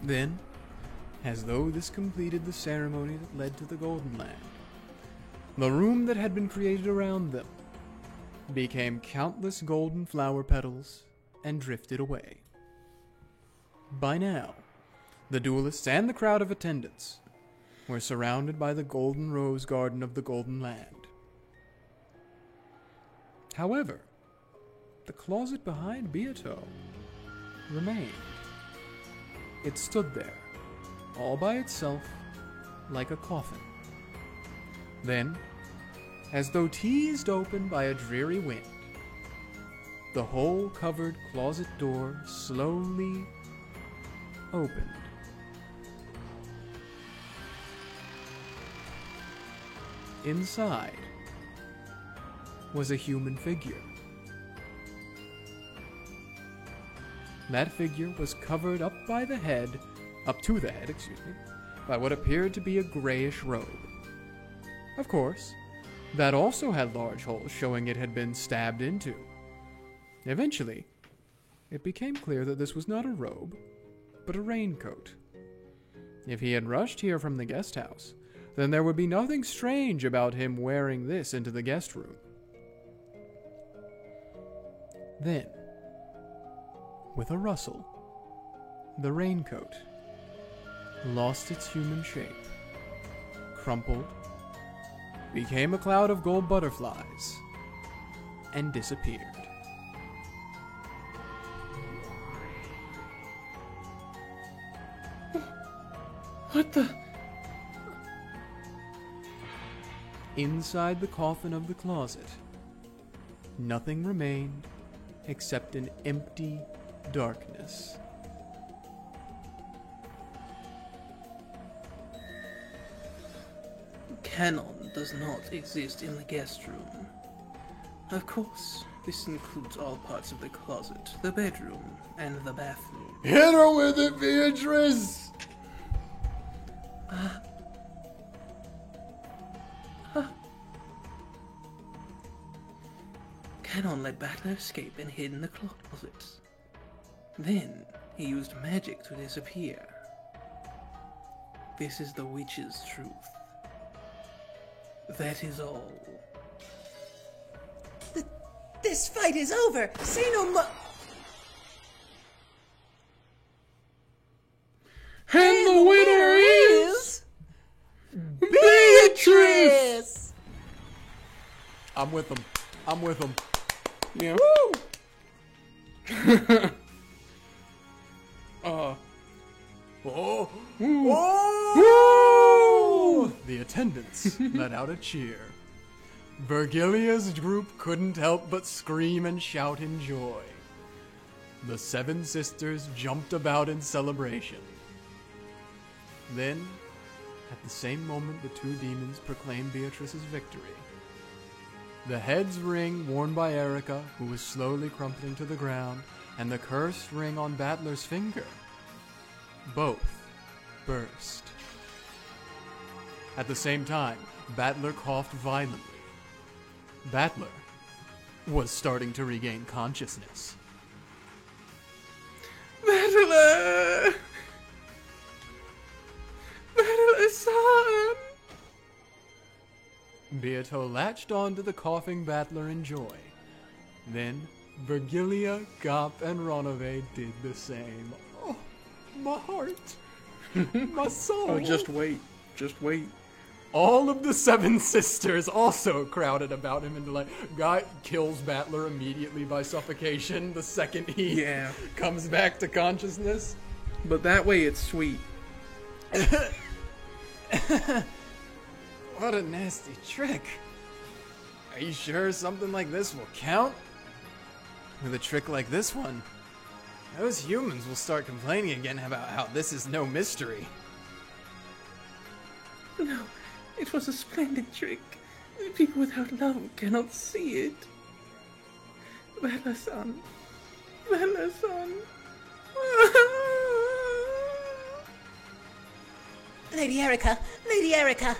Then, as though this completed the ceremony that led to the Golden Land, the room that had been created around them became countless golden flower petals and drifted away. By now, the duelists and the crowd of attendants were surrounded by the golden rose garden of the Golden Land. However, the closet behind Beato remained. It stood there, all by itself, like a coffin. Then, as though teased open by a dreary wind, the hole-covered closet door slowly opened. Inside was a human figure. That figure was covered up to the head, by what appeared to be a grayish robe. Of course, that also had large holes showing it had been stabbed into. Eventually, it became clear that this was not a robe, but a raincoat. If he had rushed here from the guest house, then there would be nothing strange about him wearing this into the guest room. Then, with a rustle, the raincoat lost its human shape, crumpled, became a cloud of gold butterflies, and disappeared. What the? Inside the coffin of the closet, nothing remained except an empty darkness. Canon does not exist in the guest room. Of course, this includes all parts of the closet, the bedroom, and the bathroom. Hit her with it, Beatrice! Canon let Battler escape and hid in the closet. Then, he used magic to disappear. This is the witch's truth. That is all. This fight is over. Say no more. And the winner is Beatrice! I'm with them. I'm with them. Yeah. Woo! Oh! The attendants let out a cheer. Vergilia's group couldn't help but scream and shout in joy. The 7 sisters jumped about in celebration. Then, at the same moment, the 2 demons proclaimed Beatrice's victory. The head's ring worn by Erica, who was slowly crumpling to the ground, and the cursed ring on Battler's finger, both burst. At the same time, Battler coughed violently. Battler was starting to regain consciousness. Battler! son! Beato latched onto the coughing battler in joy. Then Virgilia, Gop, and Ronove did the same. Oh, my heart. My soul. Oh, just wait. Just wait. All of the 7 sisters also crowded about him and like Guy kills Battler immediately by suffocation the second he comes back to consciousness. But that way it's sweet. What a nasty trick. Are you sure something like this will count? With a trick like this one, those humans will start complaining again about how this is no mystery. No, it was a splendid trick. People without love cannot see it. Bella-san. Bella-san. Lady Erica! Lady Erica!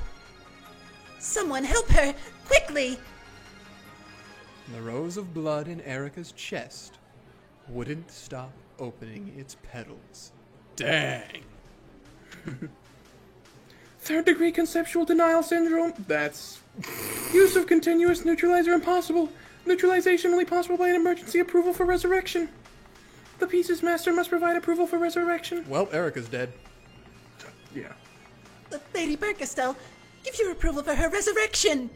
Someone help her! Quickly! The rose of blood in Erica's chest wouldn't stop opening its petals. Dang! Third-degree conceptual denial syndrome. That's... Use of continuous neutralizer impossible. Neutralization only possible by an emergency approval for resurrection. The Pieces Master must provide approval for resurrection. Well, Erica's dead. Yeah. Lady Burkestel, give your approval for her resurrection!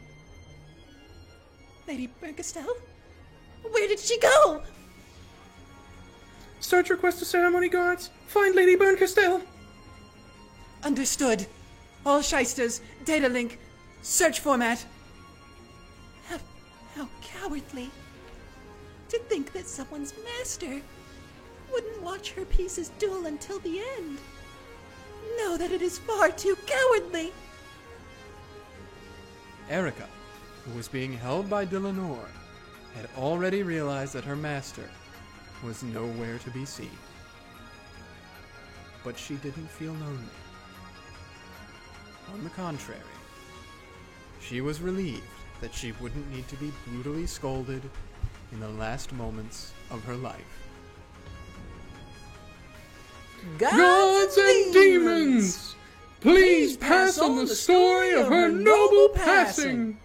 Lady Burkestel? Where did she go? Search request to ceremony guards. Find Lady Burkestel. Understood. All shysters, data link, search format. How cowardly. To think that someone's master wouldn't watch her pieces duel until the end. Know that it is far too cowardly. Erica, who was being held by Dillanor, had already realized that her master was nowhere to be seen. But she didn't feel lonely. On the contrary, she was relieved that she wouldn't need to be brutally scolded in the last moments of her life. Gods and demons, please pass on the story of her noble passing.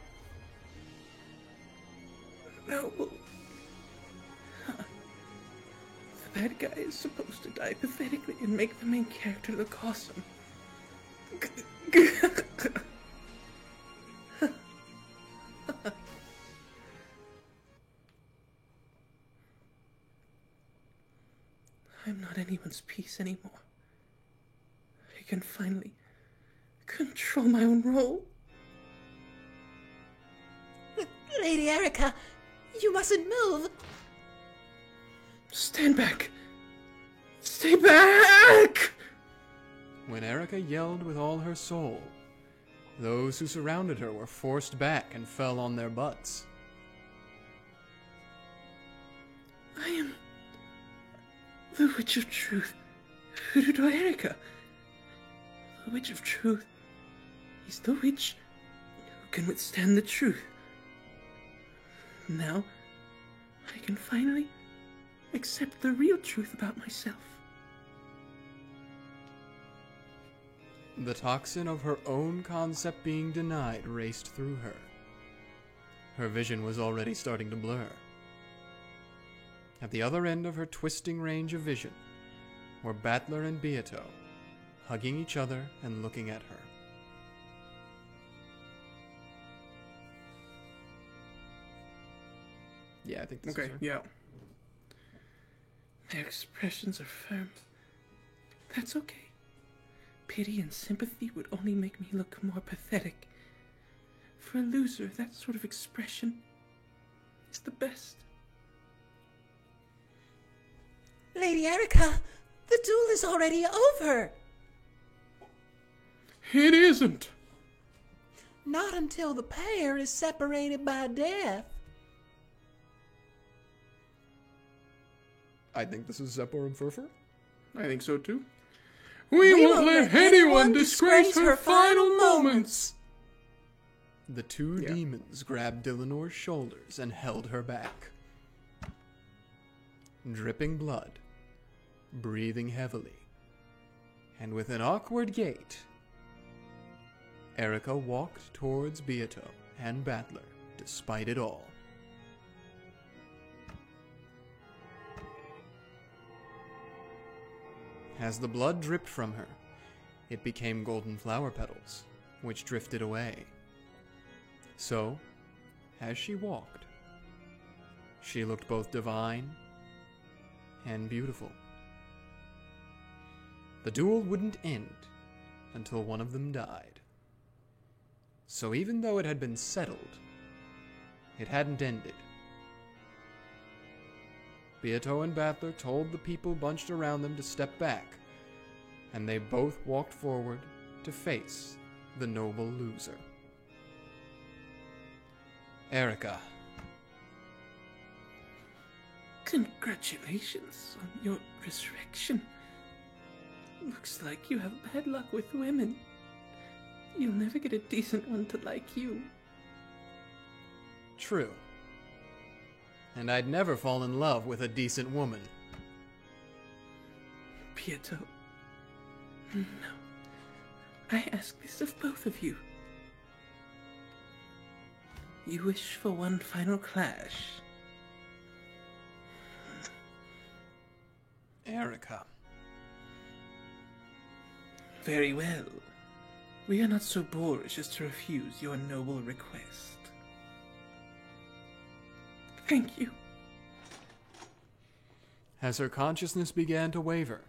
Noble. Huh. The bad guy is supposed to die pathetically and make the main character look awesome. I'm not anyone's piece anymore. I can finally control my own role. Lady Erica, you mustn't move. Stand back. Stay back! When Erica yelled with all her soul, those who surrounded her were forced back and fell on their butts. I am the Witch of Truth, Furudo Erica. The Witch of Truth is the witch who can withstand the truth. Now, I can finally accept the real truth about myself. The toxin of her own concept being denied raced through her. Her vision was already starting to blur. At the other end of her twisting range of vision were Battler and Beato, hugging each other and looking at her. Yeah, I think this is Okay, her. yeah. Their expressions are firm. That's okay. Pity and sympathy would only make me look more pathetic. For a loser, that sort of expression is the best. Lady Erica, the duel is already over. It isn't. Not until the pair is separated by death. I think this is Zeppo and Furfur. I think so too. We won't let anyone disgrace her final moments. The two demons grabbed Dillenor's shoulders and held her back. Dripping blood, breathing heavily, and with an awkward gait, Erica walked towards Beato and Battler, despite it all. As the blood dripped from her, it became golden flower petals, which drifted away. So, as she walked, she looked both divine and beautiful. The duel wouldn't end until one of them died. So even though it had been settled, it hadn't ended. Beato and Battler told the people bunched around them to step back, and they both walked forward to face the noble loser. Erica. Congratulations on your resurrection. Looks like you have bad luck with women. You'll never get a decent one to like you. True. And I'd never fall in love with a decent woman. Beato. No. I ask this of both of you. You wish for one final clash. Erica. Very well. We are not so boorish as to refuse your noble request. Thank you. As her consciousness began to waver,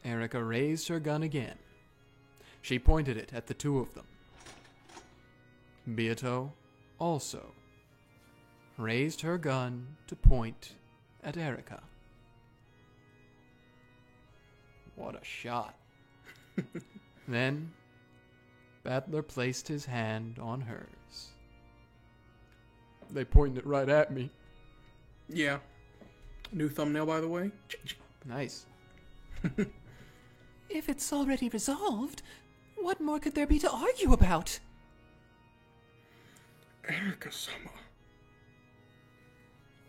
Erica raised her gun again. She pointed it at the two of them. Beato also raised her gun to point at Erica. What a shot. Then, Battler placed his hand on hers. They pointed it right at me. Yeah. New thumbnail, by the way. Nice. If it's already resolved, what more could there be to argue about? Erica-sama.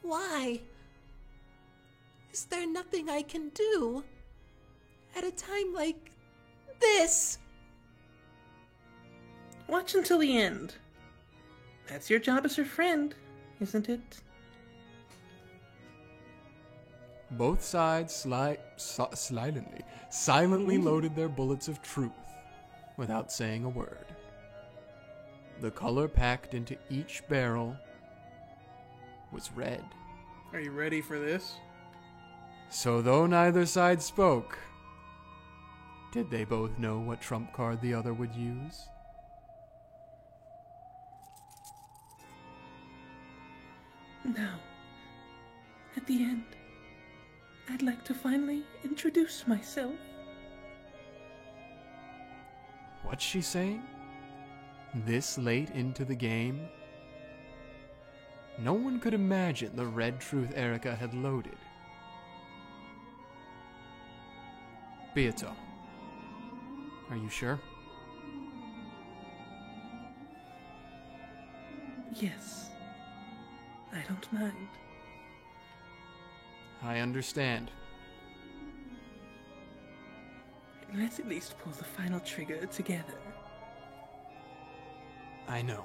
Why? Is there nothing I can do? At a time like this? Watch until the end. That's your job as her friend, isn't it? Both sides silently loaded their bullets of truth without saying a word. The color packed into each barrel was red. Are you ready for this? So though neither side spoke, did they both know what trump card the other would use? Now, at the end, I'd like to finally introduce myself. What's she saying? This late into the game? No one could imagine the red truth Erica had loaded. Beato, are you sure? Yes, I don't mind. I understand. Let's at least pull the final trigger together. I know.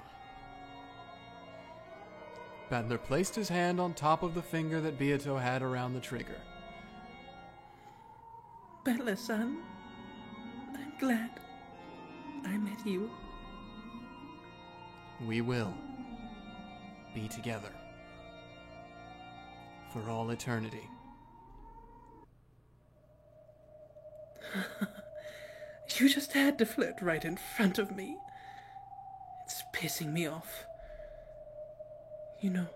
Battler placed his hand on top of the finger that Beato had around the trigger. Battler-san, I'm glad I met you. We will be together for all eternity. You just had to flirt right in front of me. It's pissing me off. You know,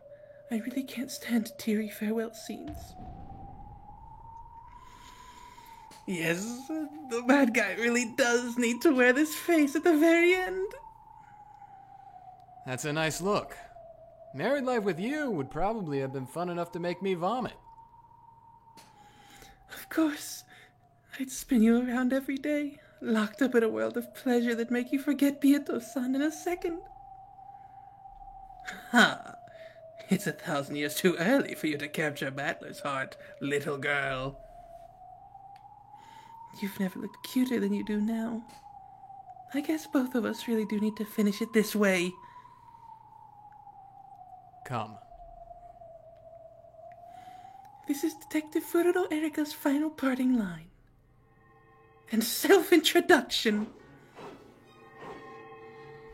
I really can't stand teary farewell scenes. Yes, the bad guy really does need to wear this face at the very end. That's a nice look. Married life with you would probably have been fun enough to make me vomit. Of course. I'd spin you around every day, locked up in a world of pleasure that'd make you forget Beato-san in a second. Ha! It's 1,000 years too early for you to capture Battler's heart, little girl. You've never looked cuter than you do now. I guess both of us really do need to finish it this way. Come. This is Detective Fururo Erika's final parting line. And self-introduction.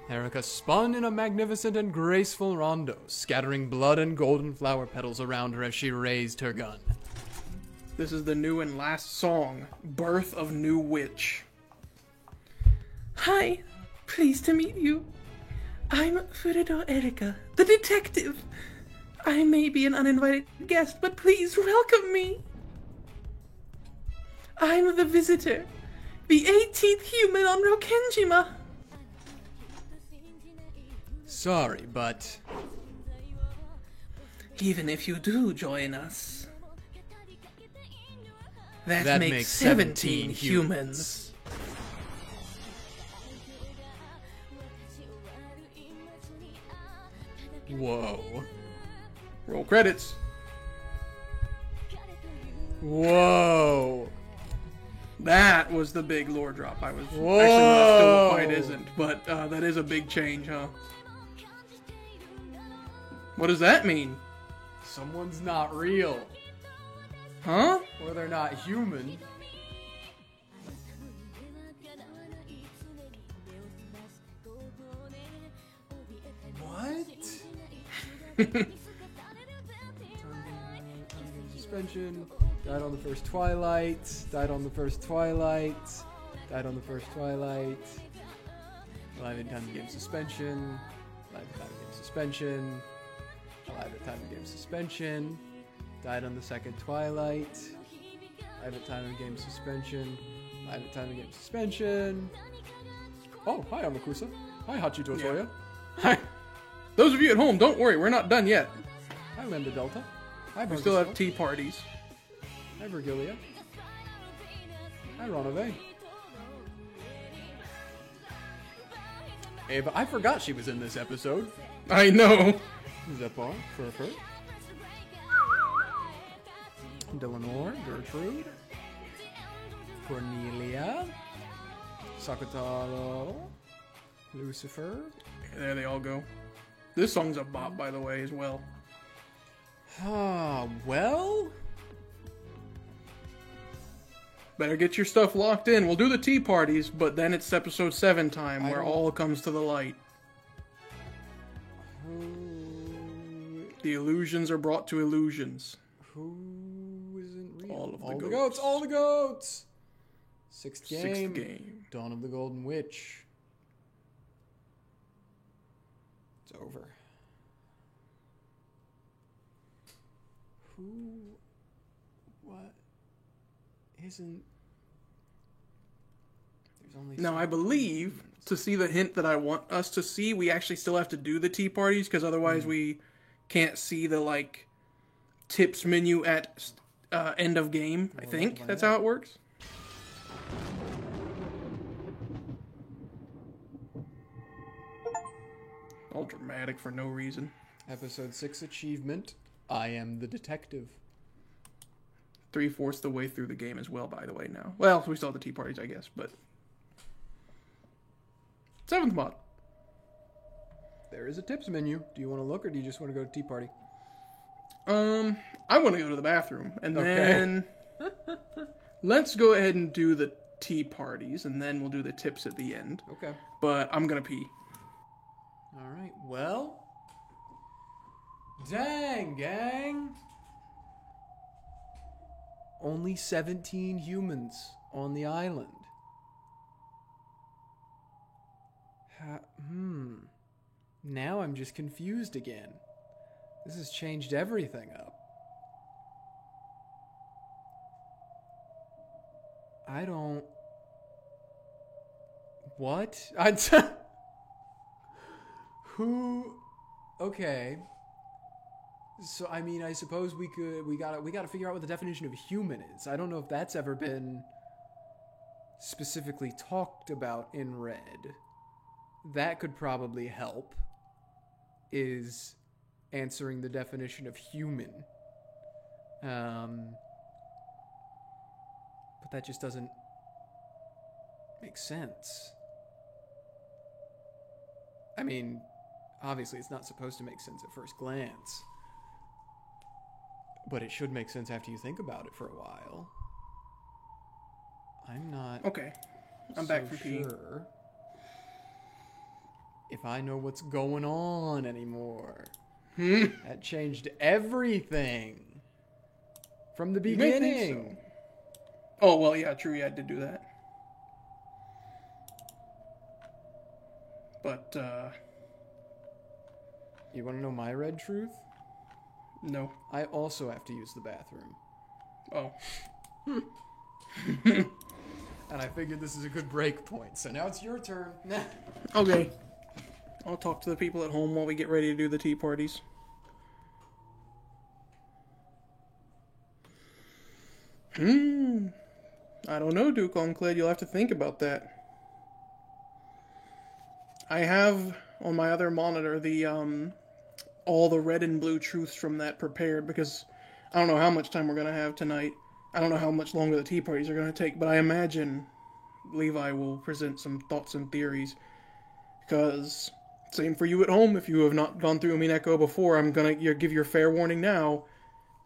Erika spun in a magnificent and graceful rondo, scattering blood and golden flower petals around her as she raised her gun. This is the new and last song, Birth of New Witch. Hi, pleased to meet you. I'm Fururo Erika, the detective. I may be an uninvited guest, but please welcome me. I'm the visitor, the 18th human on Rokenjima. Sorry, but... Even if you do join us, that That makes 17 humans. Whoa. Roll credits. Whoa. That was the big lore drop. I was Whoa. actually no, still quite isn't, but that is a big change, huh? What does that mean? Someone's not real. Huh? Or they're not human. What? Suspension. Died on the first Twilight. Died on the first Twilight. Died on the first Twilight. Alive in time of game suspension. Alive in time of game suspension. Alive at time of game suspension. Died on the second Twilight. Alive at time of game suspension. Alive at time of game suspension. Oh, hi, Amakusa. Hi, Hachito Toya. Hi. Those of you at home, don't worry, we're not done yet. Hi, Lambda Delta. Hi, We still have Bargusto. tea parties. Hi, Virgilia. Hi, Ronove. Ava, I forgot she was in this episode. I know. Zepar, Furfur. Delanor, Gertrude. Cornelia. Sakataro. Lucifer. There they all go. This song's a bop, by the way, as well. Ah, well... Better get your stuff locked in. We'll do the tea parties, but then it's episode 7 time, I where don't- all comes to the light. The illusions are brought to illusions. Who isn't real? All of the all the goats. goats! All the goats! Sixth game. Sixth game. Dawn of the Golden Witch. It's over. Who... What... Isn't... There's only... Now, I believe, to see the hint that I want us to see, we actually still have to do the tea parties, because otherwise we can't see the, like, tips menu at end of game, I think. That's how it works. All dramatic for no reason. Episode 6 achievement. I am the detective. 3/4 the way through the game as well, by the way, now. Well, we still have the tea parties, I guess, but... 7th mod. There is a tips menu. Do you want to look, or do you just want to go to tea party? I want to go to the bathroom, and Okay. then... let's go ahead and do the tea parties, and then we'll do the tips at the end. Okay. But I'm gonna pee. All right. Well. Dang, gang. Only 17 humans on the island. Now I'm just confused again. This has changed everything up. I don't... What? Who? Okay. So I mean, I suppose we gotta figure out what the definition of human is. I don't know if that's ever been specifically talked about in Red. That could probably help. Is answering the definition of human. But that just doesn't make sense. I mean, obviously it's not supposed to make sense at first glance. But it should make sense after you think about it for a while. I'm not Okay. I'm back from peeing. sure if I know what's going on anymore. That changed everything from the You may think beginning. so. Oh, well, yeah, true. Yeah, I did do that. But, You want to know my red truth? no. I also have to use the bathroom. Oh. And I figured this is a good break point. So now it's your turn. Okay. I'll talk to the people at home while we get ready to do the tea parties. I don't know, Duke Oncled. You'll have to think about that. I have on my other monitor the all the red and blue truths from that prepared because I don't know how much time we're gonna have tonight. I don't know how much longer the tea parties are gonna take, but I imagine Levi will present some thoughts and theories. Because same for you at home. If you have not gone through Mineko before, I'm gonna give your fair warning now.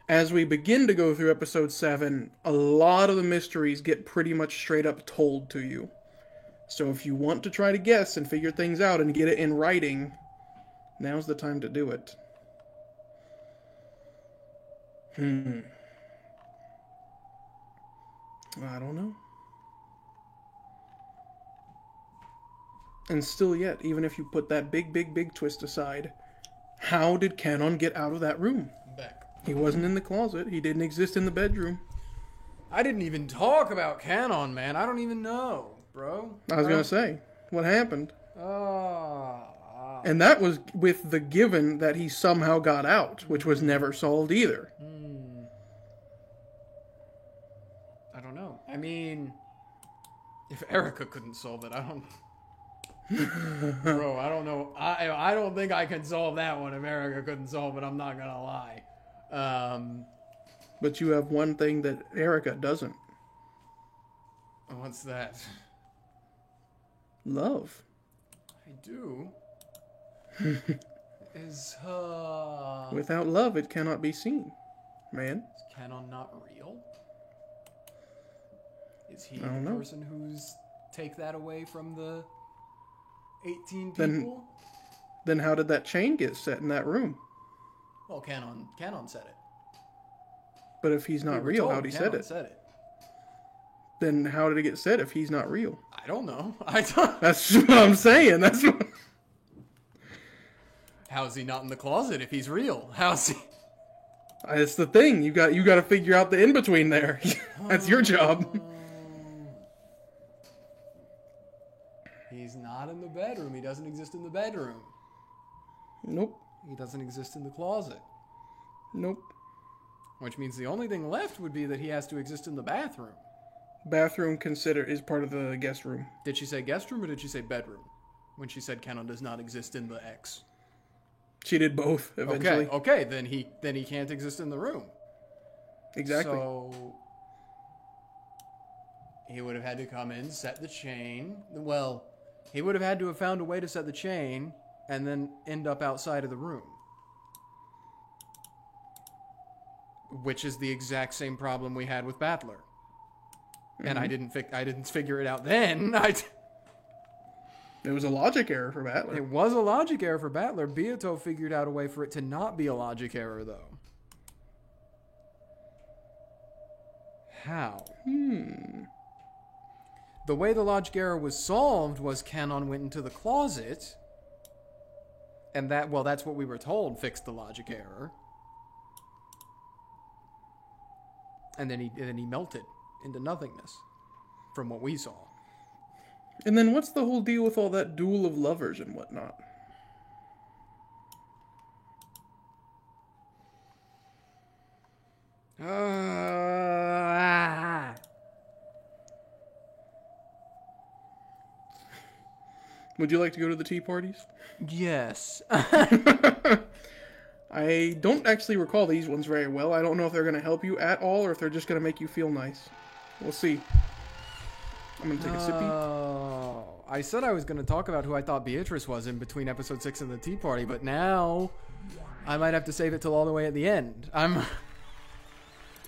As we begin to go through episode 7, a lot of the mysteries get pretty much straight up told to you. So if you want to try to guess and figure things out and get it in writing, now's the time to do it. I don't know. And still yet, even if you put that big twist aside, how did Canon get out of that room? Back. He wasn't in the closet. He didn't exist in the bedroom. I didn't even talk about Canon, man. I don't even know, bro. I was going to say, what happened? Ah. And that was with the given that he somehow got out, which was never solved either. I don't know. I mean, if Erica couldn't solve it, I don't... Bro, I don't know. I don't think I can solve that one if Erica couldn't solve it. I'm not going to lie. But you have one thing that Erica doesn't. What's that? Love. I do. Is Without love, it cannot be seen, man. Is Canon not real? Is he I the don't know. person who's take that away from the 18 Then- people? Then how did that chain get set in that room? Well, Canon said it. But if he's We not were real, told how'd he Canon set it? said it. Then how did it get set if he's not real? I don't know. I don't. That's what I'm saying. That's what... How is he not in the closet if he's real? How's he? That's the thing. You got to figure out the in between there. That's your job. He's not in the bedroom. He doesn't exist in the bedroom. Nope. He doesn't exist in the closet. Nope. Which means the only thing left would be that he has to exist in the bathroom. Bathroom is part of the guest room. Did she say guest room or did she say bedroom? When she said Canon does not exist in the X. She did both eventually. Okay, then he can't exist in the room. Exactly. So he would have had to come in, set the chain. Well, he would have had to have found a way to set the chain and then end up outside of the room. Which is the exact same problem we had with Battler. And I didn't figure it out then. It was a logic error for Battler. It was a logic error for Battler. Beato figured out a way for it to not be a logic error, though. How? The way the logic error was solved was Canon went into the closet, and that's what we were told fixed the logic error. And then he melted into nothingness, from what we saw. And then what's the whole deal with all that duel of lovers and whatnot? Would you like to go to the tea parties? Yes. I don't actually recall these ones very well. I don't know if they're going to help you at all or if they're just going to make you feel nice. We'll see. I'm going to take a sippy. Oh, I said I was going to talk about who I thought Beatrice was in between episode 6 and the tea party, but now I might have to save it till all the way at the end.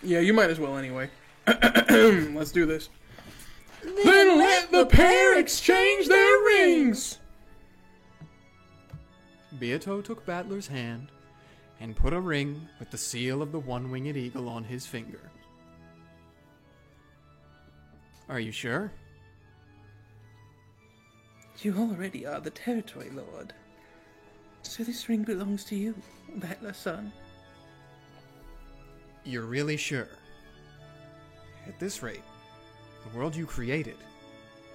Yeah, you might as well anyway. Let's do this. Then let the pair exchange their rings! Beato took Battler's hand and put a ring with the seal of the one-winged eagle on his finger. Are you sure? You already are the territory lord. So this ring belongs to you, Battler son. You're really sure? At this rate, the world you created,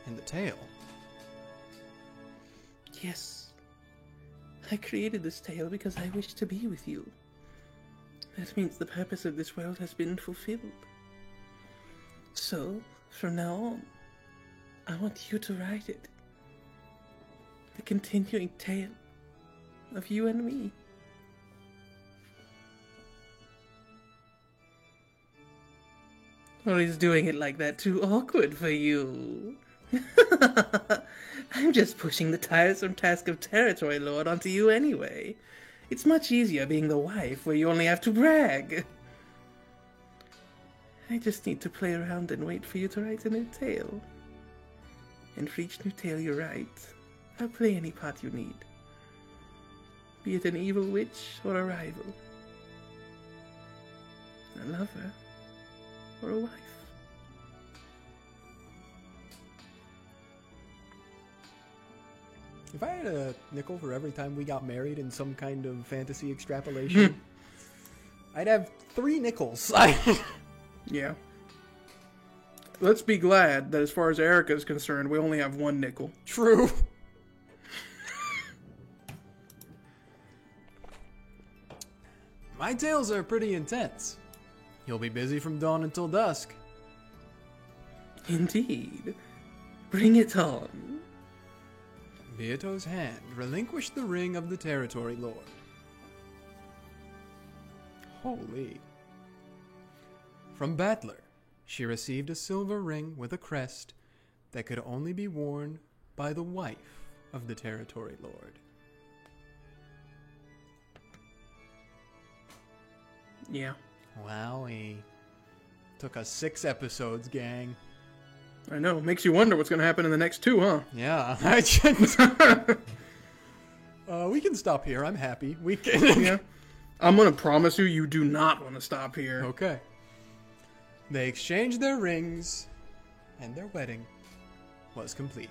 and the tale. Yes. I created this tale because I wish to be with you. That means the purpose of this world has been fulfilled. So, from now on, I want you to write it. The continuing tale of you and me. Or is doing it like that too awkward for you? I'm just pushing the tiresome task of territory lord onto you anyway. It's much easier being the wife where you only have to brag. I just need to play around and wait for you to write a new tale. And for each new tale you write, I'll play any part you need. Be it an evil witch or a rival. A lover or a wife. If I had a nickel for every time we got married in some kind of fantasy extrapolation, I'd have 3 nickels. Yeah. Let's be glad that as far as Erica is concerned, we only have 1 nickel. True. My tales are pretty intense. You'll be busy from dawn until dusk. Indeed. Bring it on. Beato's hand relinquished the ring of the territory lord. Holy. From Battler, she received a silver ring with a crest that could only be worn by the wife of the territory lord. Yeah. Wowie. Took us 6 episodes, gang. I know. Makes you wonder what's going to happen in the next 2, huh? Yeah. We can stop here. I'm happy. We can. Yeah. I'm going to promise you do not want to stop here. Okay. They exchanged their rings, and their wedding was complete.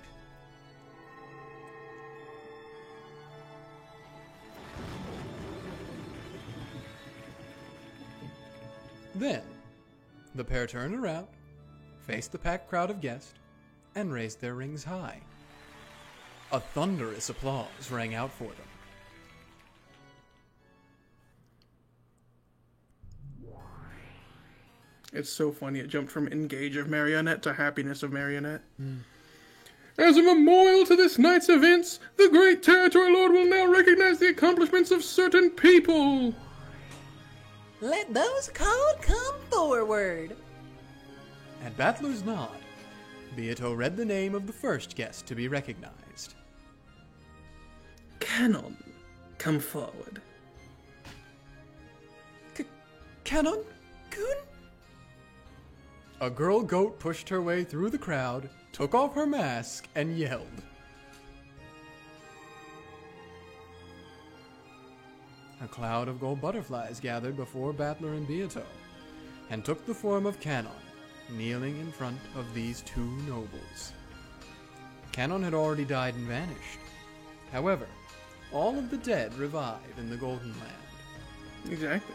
Then, the pair turned around, faced the packed crowd of guests, and raised their rings high. A thunderous applause rang out for them. It's so funny. It jumped from Engage of Marionette to Happiness of Marionette. As a memorial to this night's events, the great territory lord will now recognize the accomplishments of certain people. Let those called come forward. At Battler's nod, Beato read the name of the first guest to be recognized. Canon, come forward. Canon-kun? A girl goat pushed her way through the crowd, took off her mask, and yelled. A cloud of gold butterflies gathered before Battler and Beato, and took the form of Canon, kneeling in front of these 2 nobles. Canon had already died and vanished. However, all of the dead revive in the Golden Land. Exactly.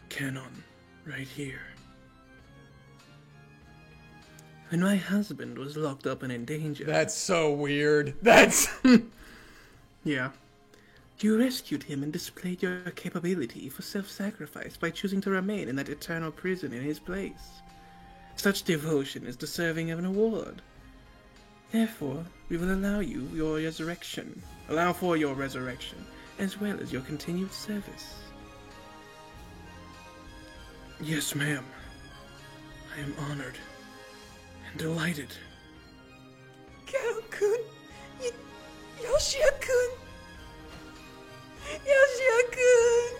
Canon, right here. When my husband was locked up and in danger, That's so weird. That's... Yeah. you rescued him and displayed your capability for self-sacrifice by choosing to remain in that eternal prison in his place. Such devotion is deserving of an award. Therefore, we will allow for your resurrection, as well as your continued service. Yes, ma'am. I am honored and delighted. Canon-kun, Yoshia-kun, Yoshia-kun.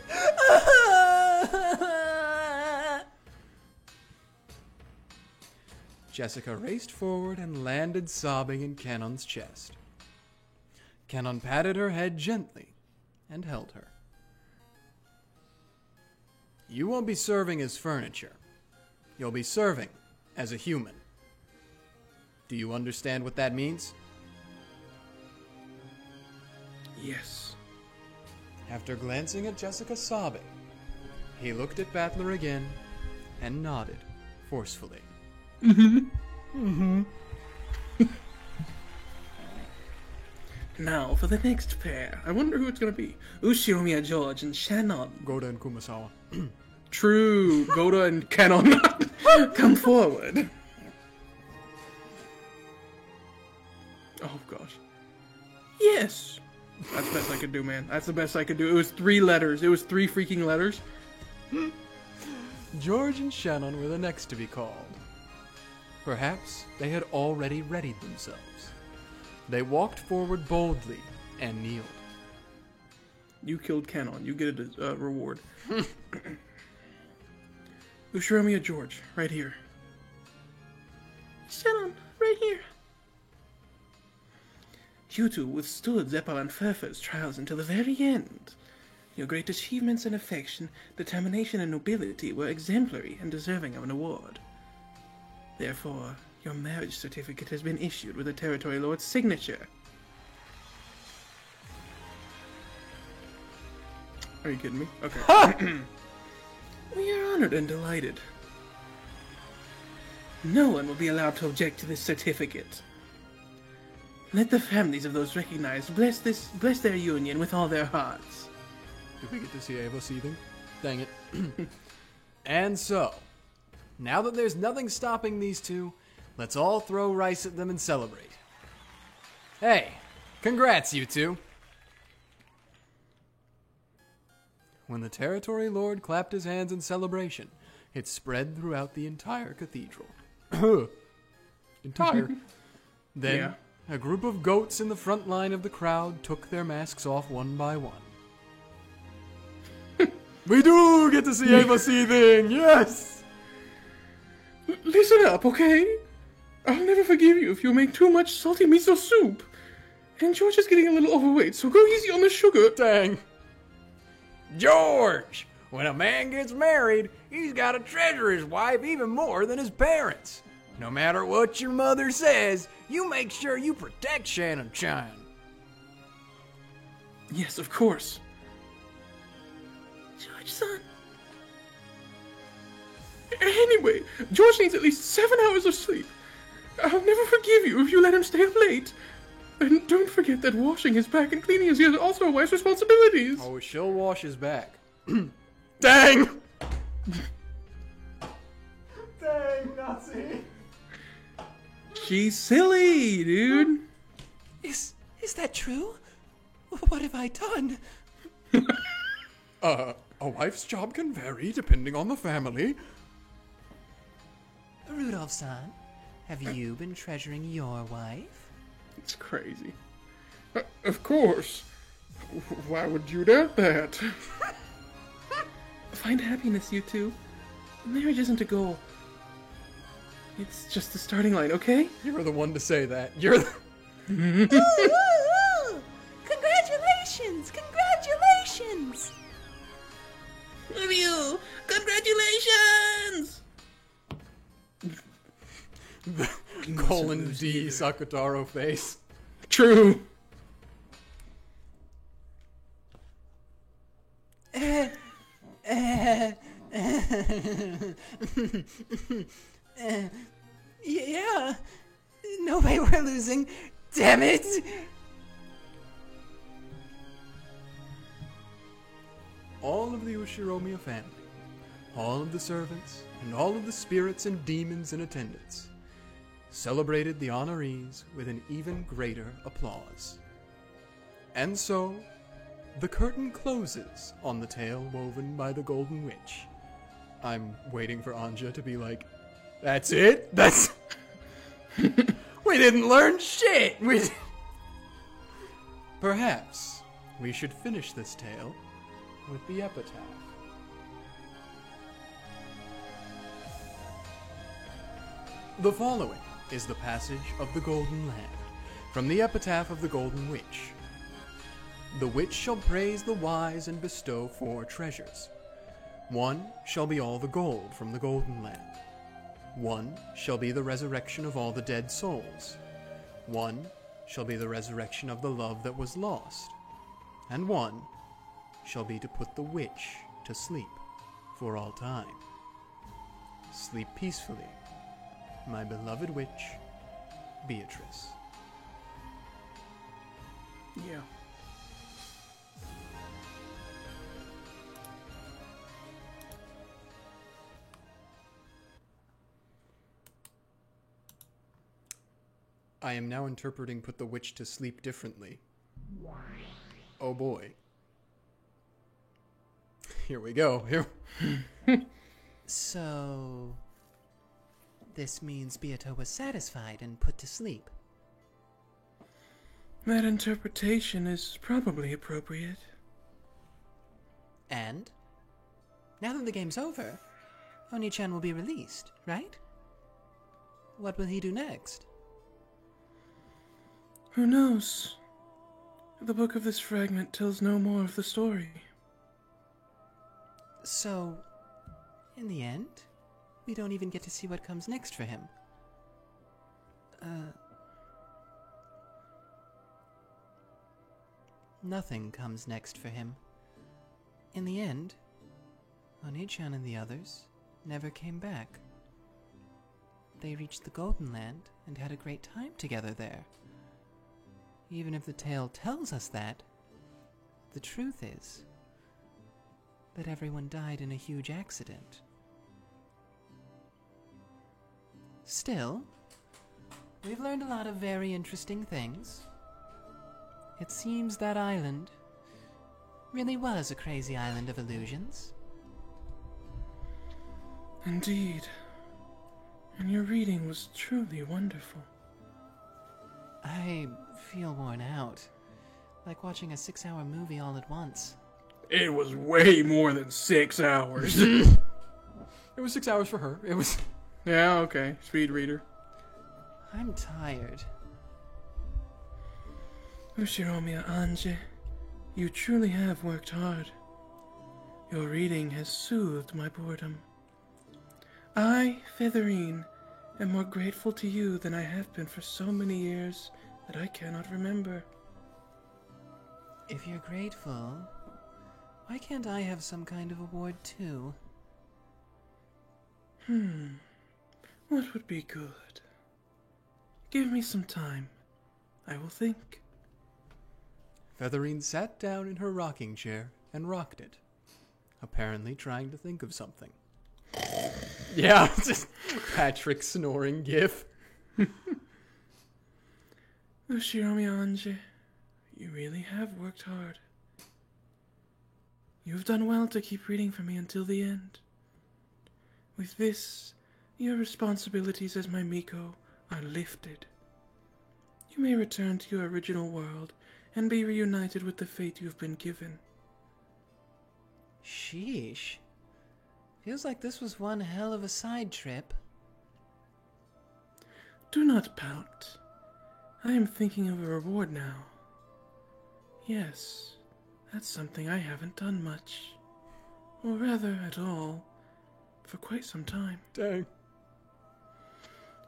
Jessica raced forward and landed sobbing in Canon's chest. Canon patted her head gently and held her. You won't be serving as furniture. You'll be serving as a human. Do you understand what that means? Yes. After glancing at Jessica sobbing, he looked at Battler again and nodded forcefully. Now, for the next pair. I wonder who it's going to be. Ushiromiya George and Shannon. Goda and Kumasawa. True. Goda and Canon. Come forward. Oh, gosh. Yes. That's the best I could do, man. That's the best I could do. It was 3 letters. It was 3 freaking letters. George and Shannon were the next to be called. Perhaps they had already readied themselves. They walked forward boldly and kneeled. You killed Canon. You get a reward. Ushiromiya George, right here. Shannon, right here. You two withstood Zeppel and Furfur's trials until the very end. Your great achievements in affection, determination, and nobility were exemplary and deserving of an award. Therefore, your marriage certificate has been issued with the Territory Lord's signature. Are you kidding me? Okay. We are honored and delighted. No one will be allowed to object to this certificate. Let the families of those recognized bless their union with all their hearts. Did we get to see Ava seething? Dang it. And so, now that there's nothing stopping these two, let's all throw rice at them and celebrate. Hey, congrats, you two. When the Territory Lord clapped his hands in celebration, it spread throughout the entire cathedral. Then, Yeah. a group of goats in the front line of the crowd took their masks off one by one. We do get to see Ava seething, yes! Listen up, okay? I'll never forgive you if you make too much salty miso soup. And George is getting a little overweight, so go easy on the sugar. Dang. George! When a man gets married, he's got to treasure his wife even more than his parents. No matter what your mother says, you make sure you protect Shannon Chan. Yes, of course. George-san. Anyway, George needs at least 7 hours of sleep. I'll never forgive you if you let him stay up late. And don't forget that washing his back and cleaning his ears are also a wife's responsibilities. Oh, she'll wash his back. Dang! Dang, Nazi! She's silly, dude. Is that true? What have I done? A wife's job can vary depending on the family. Rudolph-san, have you been treasuring your wife? It's crazy. Of course. Why would you doubt that? Find happiness, you two. Marriage isn't a goal. It's just the starting line, okay? You were the one to say that. You're the... Ooh, ooh, ooh. Congratulations! Congratulations! Review! Congratulations! Colon D Sakutaro face. True. Yeah. No way we're losing. Damn it! All of the Ushiromiya family, all of the servants, and all of the spirits and demons in attendance celebrated the honorees with an even greater applause. And so, the curtain closes on the tale woven by the Golden Witch. I'm waiting for Anja to be like, That's it? That's... We didn't learn shit! Perhaps we should finish this tale with the epitaph. The following is the passage of the Golden Land, from the epitaph of the Golden Witch. The witch shall praise the wise and bestow 4 treasures. 1 shall be all the gold from the Golden Land. 1 shall be the resurrection of all the dead souls. 1 shall be the resurrection of the love that was lost. And 1 shall be to put the witch to sleep for all time. Sleep peacefully, my beloved witch, Beatrice. Yeah. I am now interpreting put the witch to sleep differently. Oh boy. Here we go. So, this means Beato was satisfied and put to sleep. That interpretation is probably appropriate. And? Now that the game's over, Oni-chan will be released, right? What will he do next? Who knows? The book of this fragment tells no more of the story. So, in the end, we don't even get to see what comes next for him. Nothing comes next for him. In the end, Oni-chan and the others never came back. They reached the Golden Land and had a great time together there. Even if the tale tells us that, the truth is that everyone died in a huge accident. Still, we've learned a lot of very interesting things. It seems that island really was a crazy island of illusions. Indeed. And your reading was truly wonderful. I feel worn out, like watching a 6-hour movie all at once. It was way more than 6 hours. It was 6 hours for her. It was... Yeah, okay. Speed reader. I'm tired. Ushiromiya Anje, you truly have worked hard. Your reading has soothed my boredom. I, Featherine, am more grateful to you than I have been for so many years that I cannot remember. If you're grateful, why can't I have some kind of award too? What would be good? Give me some time. I will think. Featherine sat down in her rocking chair and rocked it, apparently trying to think of something. Yeah, just Patrick snoring gif. Ushiromiya Anje, you really have worked hard. You've done well to keep reading for me until the end. With this, your responsibilities as my Miko are lifted. You may return to your original world and be reunited with the fate you've been given. Sheesh. Feels like this was one hell of a side trip. Do not pout. I am thinking of a reward now. Yes, that's something I haven't done much. Or rather, at all, for quite some time. Dang.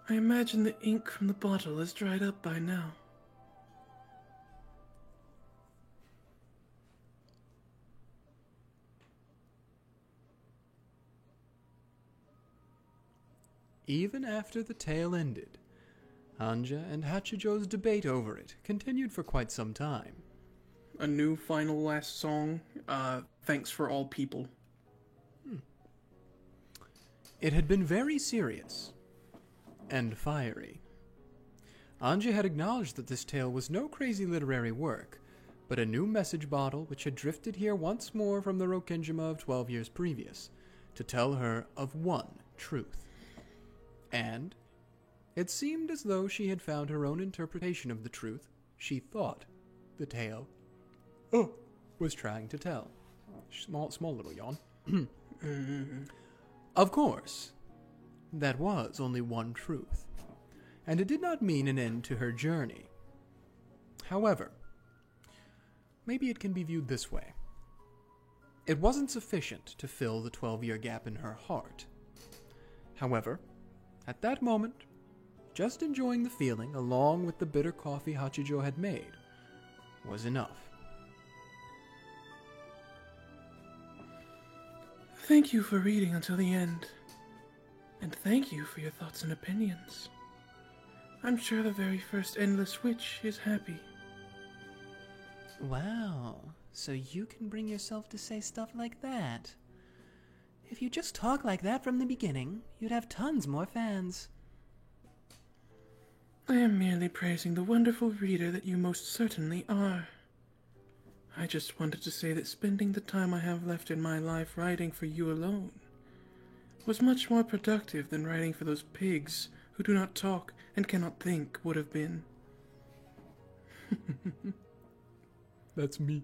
I imagine the ink from the bottle has dried up by now. Even after the tale ended, Anja and Hachijo's debate over it continued for quite some time. A new final last song. Thanks for all people. It had been very serious and fiery. Anja had acknowledged that this tale was no crazy literary work, but a new message bottle which had drifted here once more from the Rokenjima of 12 years previous, to tell her of one truth. And it seemed as though she had found her own interpretation of the truth she thought the tale was trying to tell. Small little yawn. Of course, that was only one truth, and it did not mean an end to her journey. However, maybe it can be viewed this way. It wasn't sufficient to fill the 12-year gap in her heart. However, at that moment, just enjoying the feeling along with the bitter coffee Hachijo had made was enough. Thank you for reading until the end. And thank you for your thoughts and opinions. I'm sure the very first Endless Witch is happy. Wow, so you can bring yourself to say stuff like that. If you just talk like that from the beginning, you'd have tons more fans. I am merely praising the wonderful reader that you most certainly are. I just wanted to say that spending the time I have left in my life writing for you alone was much more productive than writing for those pigs who do not talk and cannot think would have been. That's me.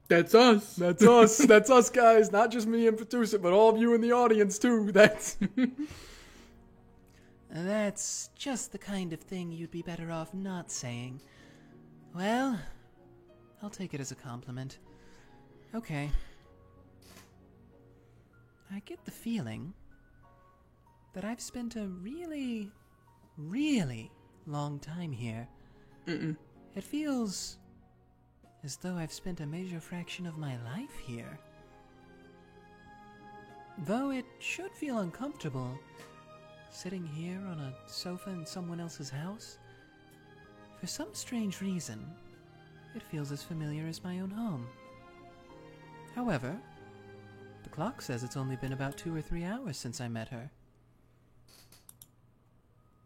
That's us. That's us. That's us, guys. Not just me and producer, but all of you in the audience, too. That's... That's just the kind of thing you'd be better off not saying. Well, I'll take it as a compliment. Okay. I get the feeling that I've spent a really, really long time here. It feels as though I've spent a major fraction of my life here. Though it should feel uncomfortable, sitting here on a sofa in someone else's house, for some strange reason, it feels as familiar as my own home. However, the clock says it's only been about 2 or 3 hours since I met her.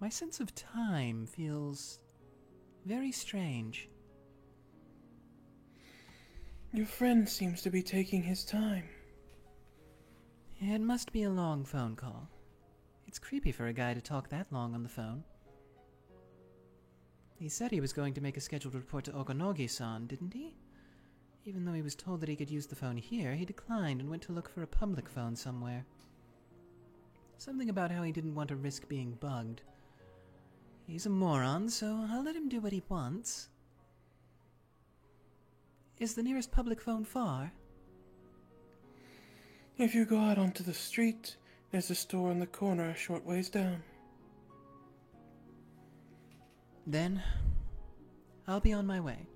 My sense of time feels very strange. Your friend seems to be taking his time. It must be a long phone call. It's creepy for a guy to talk that long on the phone. He said he was going to make a scheduled report to Ogonogi-san, didn't he? Even though he was told that he could use the phone here, he declined and went to look for a public phone somewhere. Something about how he didn't want to risk being bugged. He's a moron, so I'll let him do what he wants. Is the nearest public phone far? If you go out onto the street, there's a store on the corner a short ways down. Then, I'll be on my way.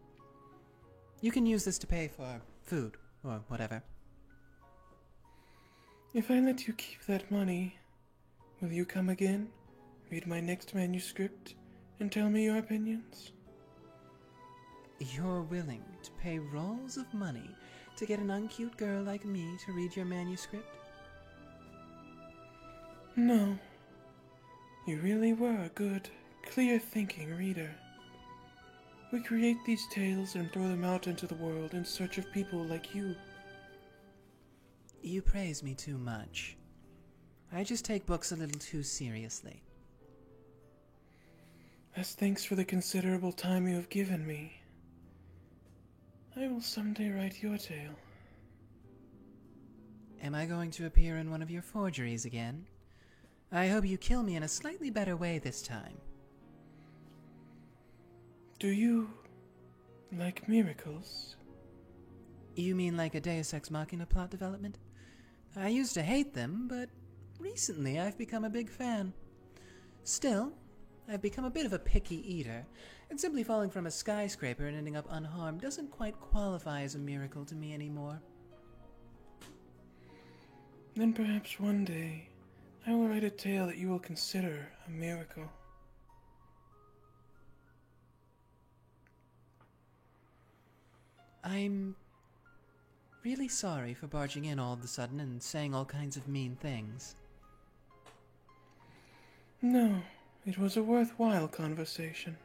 You can use this to pay for food, or whatever. If I let you keep that money, will you come again, read my next manuscript, and tell me your opinions? You're willing to pay rolls of money to get an uncute girl like me to read your manuscript? No. You really were a good, clear-thinking reader. We create these tales and throw them out into the world in search of people like you. You praise me too much. I just take books a little too seriously. As thanks for the considerable time you have given me, I will someday write your tale. Am I going to appear in one of your forgeries again? I hope you kill me in a slightly better way this time. Do you like miracles? You mean like a Deus Ex Machina plot development? I used to hate them, but recently I've become a big fan. Still, I've become a bit of a picky eater, and simply falling from a skyscraper and ending up unharmed doesn't quite qualify as a miracle to me anymore. Then perhaps one day I will write a tale that you will consider a miracle. I'm really sorry for barging in all of a sudden and saying all kinds of mean things. No, it was a worthwhile conversation.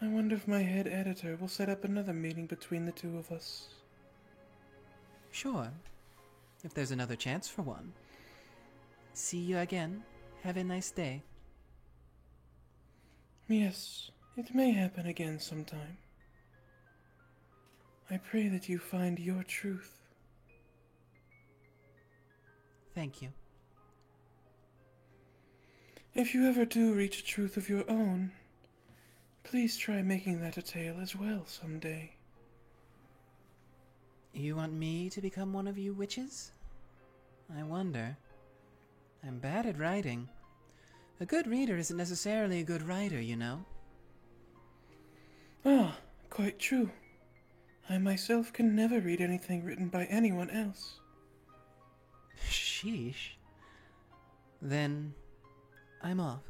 I wonder if my head editor will set up another meeting between the two of us. Sure, if there's another chance for one. See you again Have a nice day. Yes, it may happen again sometime. I pray that you find your truth. Thank you. If you ever do reach a truth of your own, please try making that a tale as well someday. You want me to become one of you witches? I wonder. I'm bad at writing. A good reader isn't necessarily a good writer, you know. Ah, quite true. I myself can never read anything written by anyone else. Sheesh. Then, I'm off.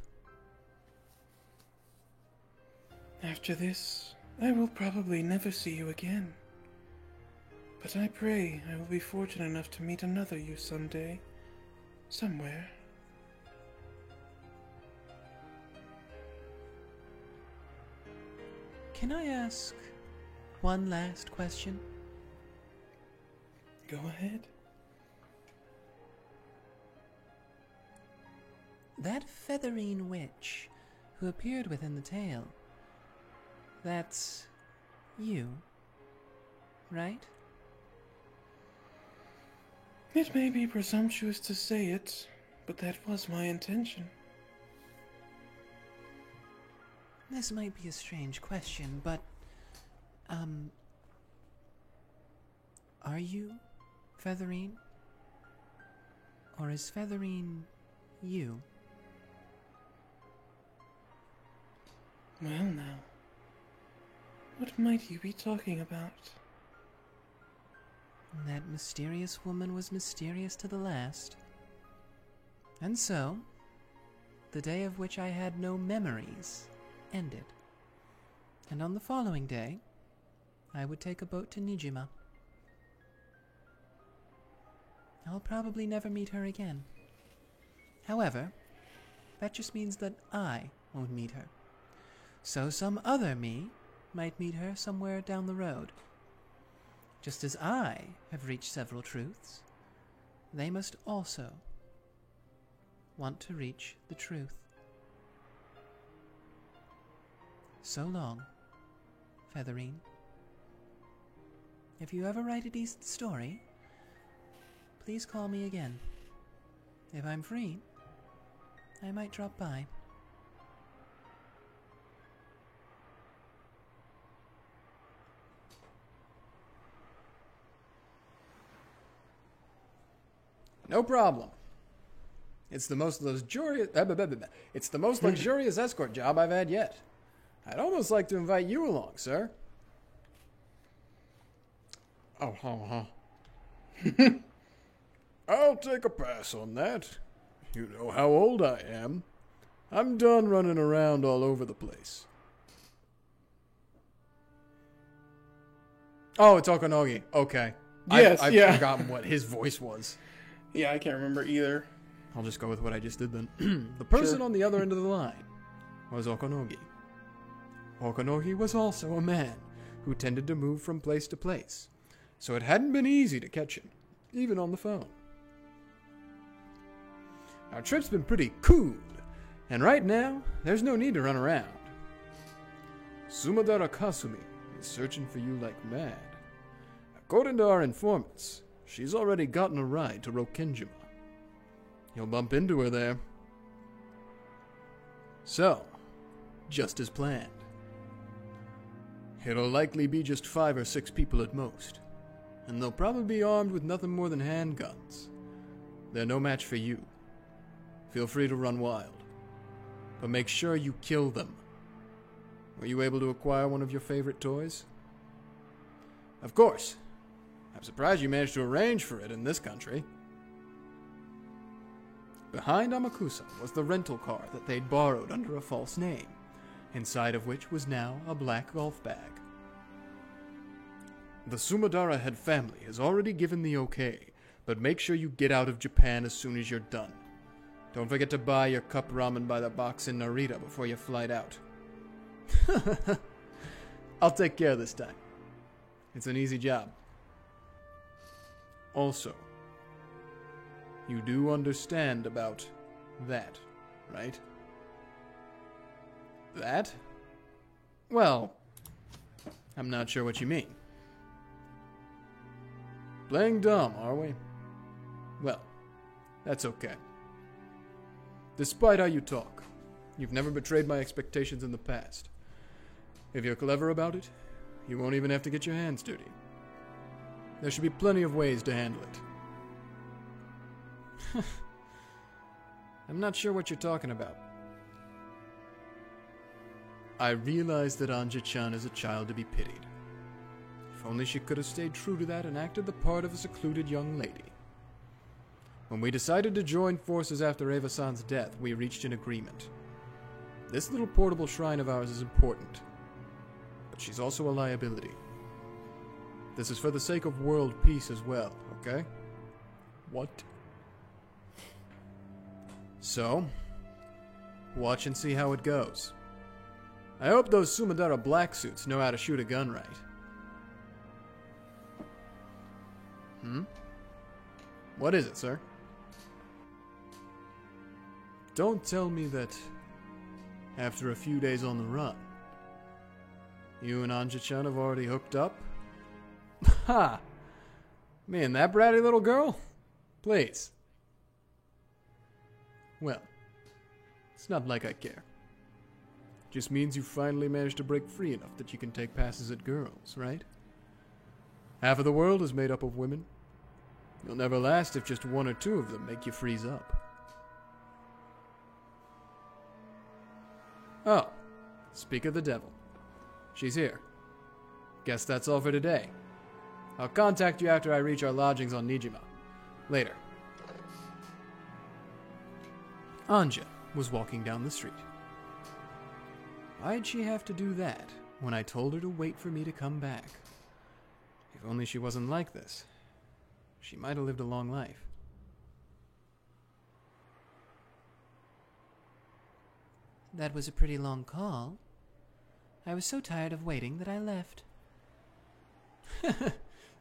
After this, I will probably never see you again. But I pray I will be fortunate enough to meet another you someday. Somewhere. Can I ask one last question? Go ahead. That Featherine witch who appeared within the tale, that's you, right? It may be presumptuous to say it, but that was my intention. This might be a strange question, but, are you Featherine? Or is Featherine you? Well now, what might you be talking about? That mysterious woman was mysterious to the last. And so, the day of which I had no memories ended. And on the following day, I would take a boat to Nijima. I'll probably never meet her again. However, that just means that I won't meet her. So some other me might meet her somewhere down the road. Just as I have reached several truths, they must also want to reach the truth. So long, Featherine. If you ever write a decent story, please call me again. If I'm free, I might drop by. No problem. It's the most luxurious. It's the most luxurious escort job I've had yet. I'd almost like to invite you along, sir. Oh, I'll take a pass on that. You know how old I am. I'm done running around all over the place. Oh, it's Okonogi. Okay. Yes, I've yeah. forgotten what his voice was. Yeah, I can't remember either. I'll just go with what I just did then. The person Sure. on the other end of the line was Okonogi. Okonogi was also a man who tended to move from place to place, so it hadn't been easy to catch him, even on the phone. Our trip's been pretty cool, and right now, there's no need to run around. Sumadara Kasumi is searching for you like mad. According to our informants, she's already gotten a ride to Rokenjima. You'll bump into her there. So, just as planned. It'll likely be just 5 or 6 people at most, and they'll probably be armed with nothing more than handguns. They're no match for you. Feel free to run wild, but make sure you kill them. Were you able to acquire one of your favorite toys? Of course. I'm surprised you managed to arrange for it in this country. Behind Amakusa was the rental car that they'd borrowed under a false name, inside of which was now a black golf bag. The Sumadara head family has already given the okay, but make sure you get out of Japan as soon as you're done. Don't forget to buy your cup ramen by the box in Narita before you flight out. I'll take care this time. It's an easy job. Also, you do understand about that, right? That? Well, I'm not sure what you mean. Playing dumb, are we? Well, that's okay. Despite how you talk, you've never betrayed my expectations in the past. If you're clever about it, you won't even have to get your hands dirty. There should be plenty of ways to handle it. I'm not sure what you're talking about. I realize that Anja-chan is a child to be pitied. If only she could have stayed true to that and acted the part of a secluded young lady. When we decided to join forces after Eva-san's death, we reached an agreement. This little portable shrine of ours is important, but she's also a liability. This is for the sake of world peace as well, okay? What? So, watch and see how it goes. I hope those Sumadara black suits know how to shoot a gun right. What is it, sir? Don't tell me that after a few days on the run, you and Anja-chan have already hooked up? Ha! Me and that bratty little girl? Please. Well, it's not like I care. Just means you finally managed to break free enough that you can take passes at girls, right? Half of the world is made up of women. You'll never last if just one or two of them make you freeze up. Oh, speak of the devil. She's here. Guess that's all for today. I'll contact you after I reach our lodgings on Nijima. Later. Anja was walking down the street. Why'd she have to do that when I told her to wait for me to come back? If only she wasn't like this. She might have lived a long life. That was a pretty long call. I was so tired of waiting that I left.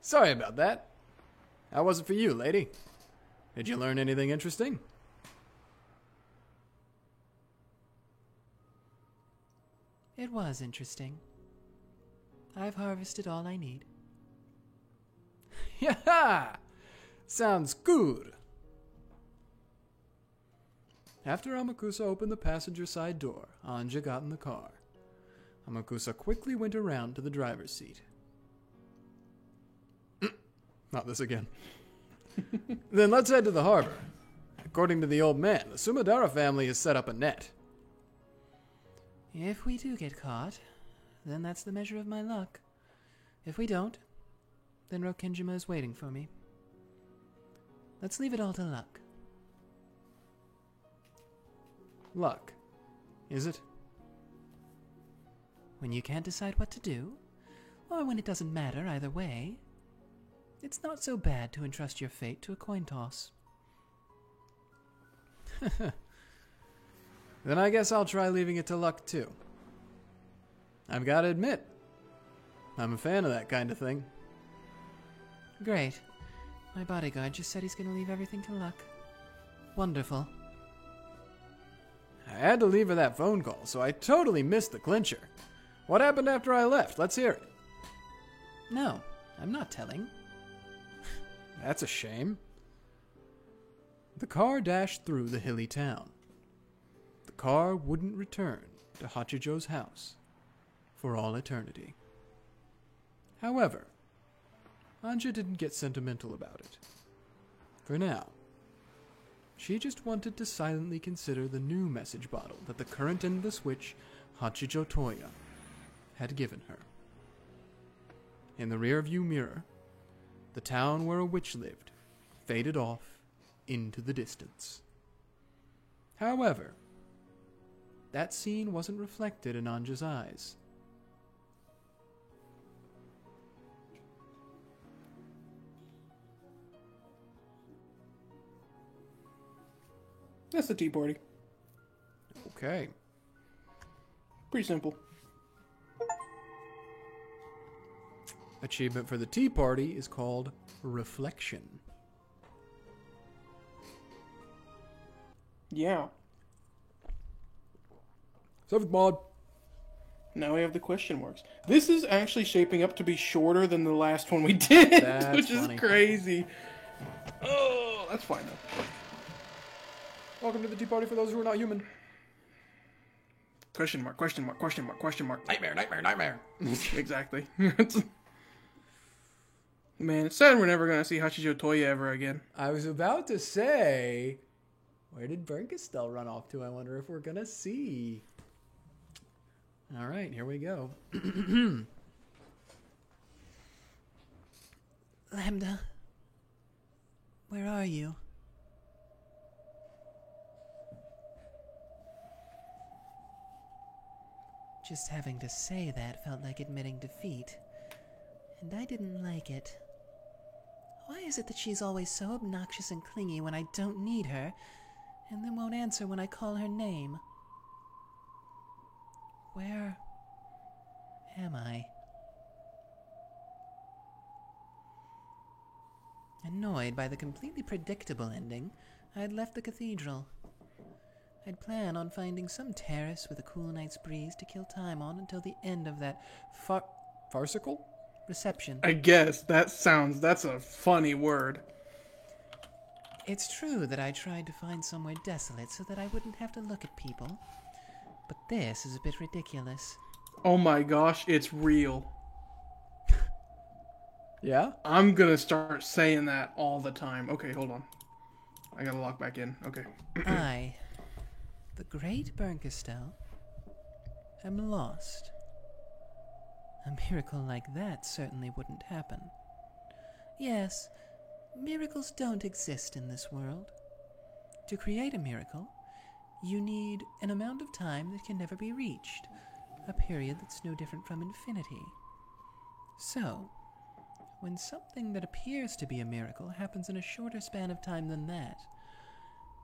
Sorry about that. How was it for you, lady? Did you learn anything interesting? It was interesting. I've harvested all I need. Yeah! Sounds good. After Amakusa opened the passenger side door, Anja got in the car. Amakusa quickly went around to the driver's seat. Not this again. Then let's head to the harbor. According to the old man, the Sumadara family has set up a net. If we do get caught, then that's the measure of my luck. If we don't, then Rokenjima is waiting for me. Let's leave it all to luck. Luck, is it? When you can't decide what to do, or when it doesn't matter either way, it's not so bad to entrust your fate to a coin toss. Then I guess I'll try leaving it to luck too. I've got to admit, I'm a fan of that kind of thing. Great. My bodyguard just said he's going to leave everything to luck. Wonderful. I had to leave her that phone call, so I totally missed the clincher. What happened after I left? Let's hear it. No, I'm not telling. That's a shame. The car dashed through the hilly town. The car wouldn't return to Hachijo's house for all eternity. However, Anja didn't get sentimental about it. For now, she just wanted to silently consider the new message bottle that the current endless witch, Hachijo Toya, had given her. In the rearview mirror, the town where a witch lived faded off into the distance. However, that scene wasn't reflected in Anja's eyes. That's the tea party. Okay. Pretty simple. Achievement for the tea party is called Reflection. Yeah. 7th mod. Now we have the question marks. This is actually shaping up to be shorter than the last one we did, That's which funny. is crazy. Oh, that's fine though. Welcome to the Tea Party for those who are not human. Question mark, question mark, question mark, question mark. Nightmare, nightmare, nightmare. Exactly. Man, it's sad we're never gonna see Hachijo Toya ever again. I was about to say, where did Bernkastel run off to? I wonder if we're gonna see. All right, here we go. Lambda, where are you? Just having to say that felt like admitting defeat, and I didn't like it. Why is it that she's always so obnoxious and clingy when I don't need her, and then won't answer when I call her name? Where am I? Annoyed by the completely predictable ending, I had left the cathedral. I'd plan on finding some terrace with a cool night's breeze to kill time on until the end of that farcical reception. I guess that's a funny word. It's true that I tried to find somewhere desolate so that I wouldn't have to look at people, but this is a bit ridiculous. Oh my gosh, it's real. Yeah? I'm gonna start saying that all the time. Okay, hold on. I gotta log back in. Okay. I, the great Bernkastel, am lost. A miracle like that certainly wouldn't happen. Yes, miracles don't exist in this world. To create a miracle, you need an amount of time that can never be reached, a period that's no different from infinity. So, when something that appears to be a miracle happens in a shorter span of time than that,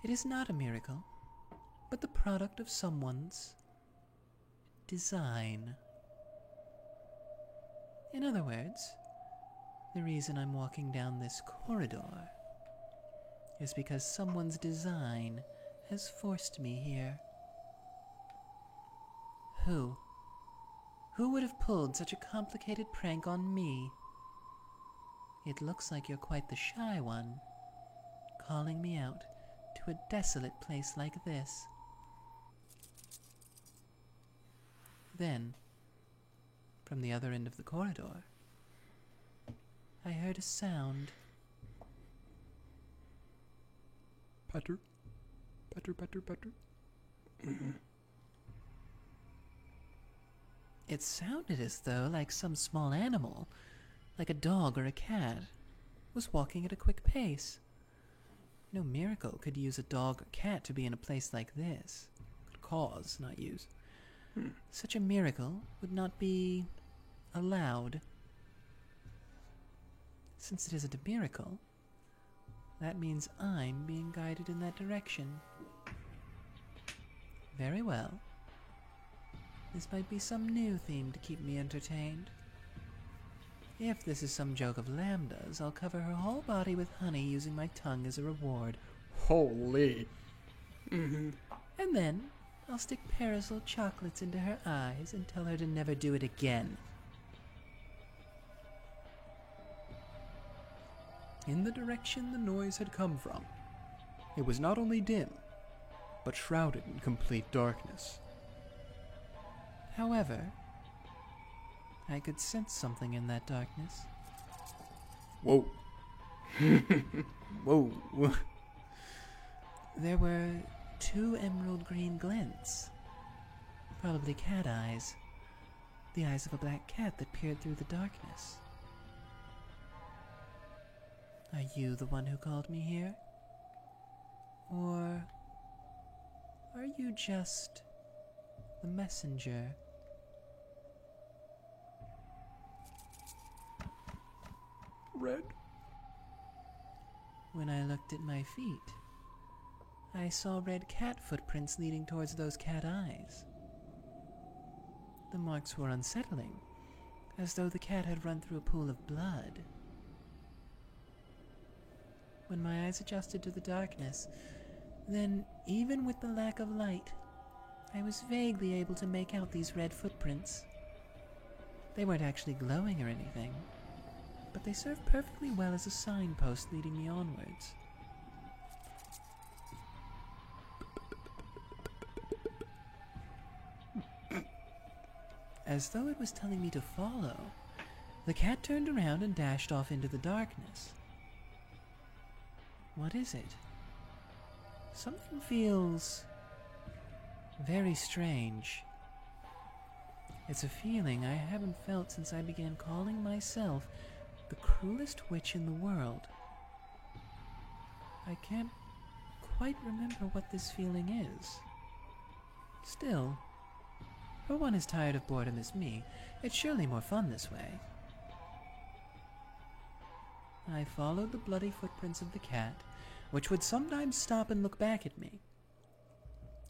it is not a miracle, but the product of someone's design. In other words, the reason I'm walking down this corridor is because someone's design has forced me here. Who? Who would have pulled such a complicated prank on me? It looks like you're quite the shy one, calling me out to a desolate place like this. Then, from the other end of the corridor, I heard a sound. Patter. Patter, patter, patter. It sounded as though like some small animal, like a dog or a cat, was walking at a quick pace. No miracle could use a dog or cat to be in a place like this. Could cause, not use. Such a miracle would not be allowed. Since it isn't a miracle, that means I'm being guided in that direction. Very well. This might be some new theme to keep me entertained. If this is some joke of Lambda's, I'll cover her whole body with honey using my tongue as a reward. Holy. And then I'll stick Parasol chocolates into her eyes and tell her to never do it again. In the direction the noise had come from, it was not only dim, but shrouded in complete darkness. However, I could sense something in that darkness. Whoa. Whoa. There were 2 emerald green glints. Probably cat eyes. The eyes of a black cat that peered through the darkness. Are you the one who called me here? Or are you just the messenger? Red. When I looked at my feet, I saw red cat footprints leading towards those cat eyes. The marks were unsettling, as though the cat had run through a pool of blood. When my eyes adjusted to the darkness, then, even with the lack of light, I was vaguely able to make out these red footprints. They weren't actually glowing or anything, but they served perfectly well as a signpost leading me onwards. As though it was telling me to follow, the cat turned around and dashed off into the darkness. What is it? Something feels very strange. It's a feeling I haven't felt since I began calling myself the cruelest witch in the world. I can't quite remember what this feeling is. Still, for one as tired of boredom as me, it's surely more fun this way. I followed the bloody footprints of the cat, which would sometimes stop and look back at me,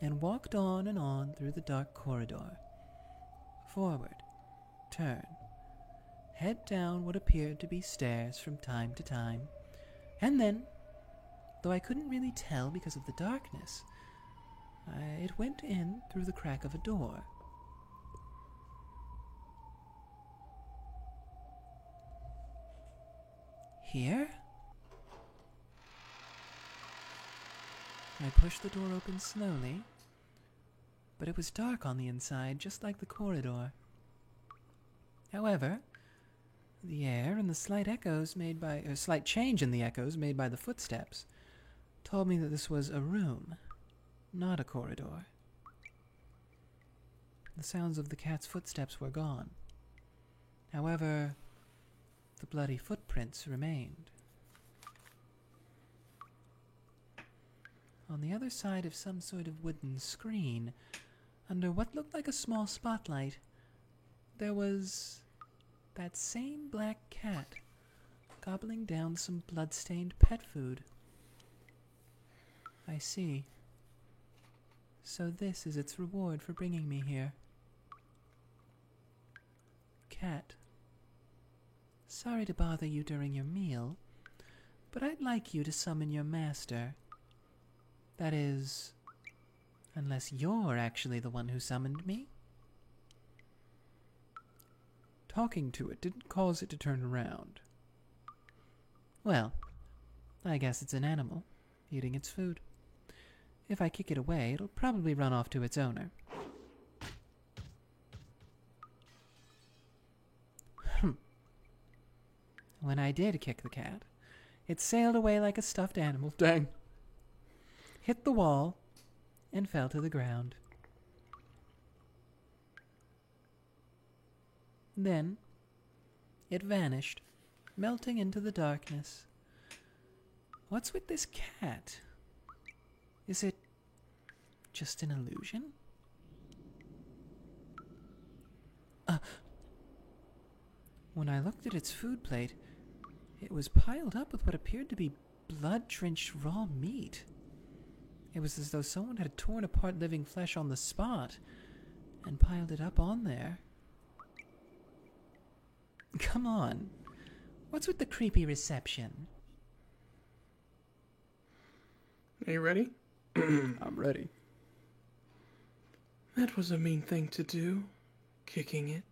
and walked on and on through the dark corridor. Forward, turn, head down what appeared to be stairs from time to time, and then, though I couldn't really tell because of the darkness, it went in through the crack of a door. Here? I pushed the door open slowly, but it was dark on the inside, just like the corridor. However, the air and the slight change in the echoes made by the footsteps told me that this was a room, not a corridor. The sounds of the cat's footsteps were gone. However, the bloody footprints remained. On the other side of some sort of wooden screen, under what looked like a small spotlight, there was that same black cat gobbling down some blood-stained pet food. I see. So this is its reward for bringing me here. Cat, sorry to bother you during your meal, but I'd like you to summon your master. That is, unless you're actually the one who summoned me. Talking to it didn't cause it to turn around. Well, I guess it's an animal, eating its food. If I kick it away, it'll probably run off to its owner. When I did kick the cat, it sailed away like a stuffed animal. Dang. Hit the wall, and fell to the ground. Then, it vanished, melting into the darkness. What's with this cat? Is it just an illusion? When I looked at its food plate, it was piled up with what appeared to be blood-drenched raw meat. It was as though someone had torn apart living flesh on the spot and piled it up on there. Come on. What's with the creepy reception? Are you ready? I'm ready. That was a mean thing to do, kicking it.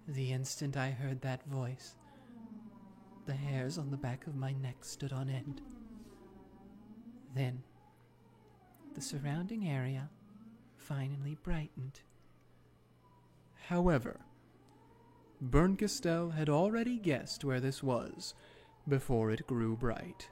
The instant I heard that voice, the hairs on the back of my neck stood on end. Then, the surrounding area finally brightened. However, Bernkastel had already guessed where this was before it grew bright.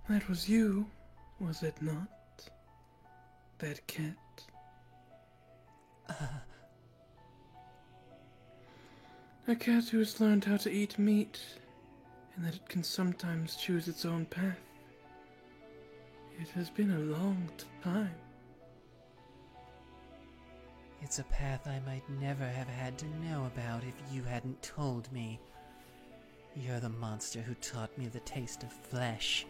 That was you, was it not? That cat? A cat who has learned how to eat meat, and that it can sometimes choose its own path. It has been a long time. It's a path I might never have had to know about if you hadn't told me. You're the monster who taught me the taste of flesh.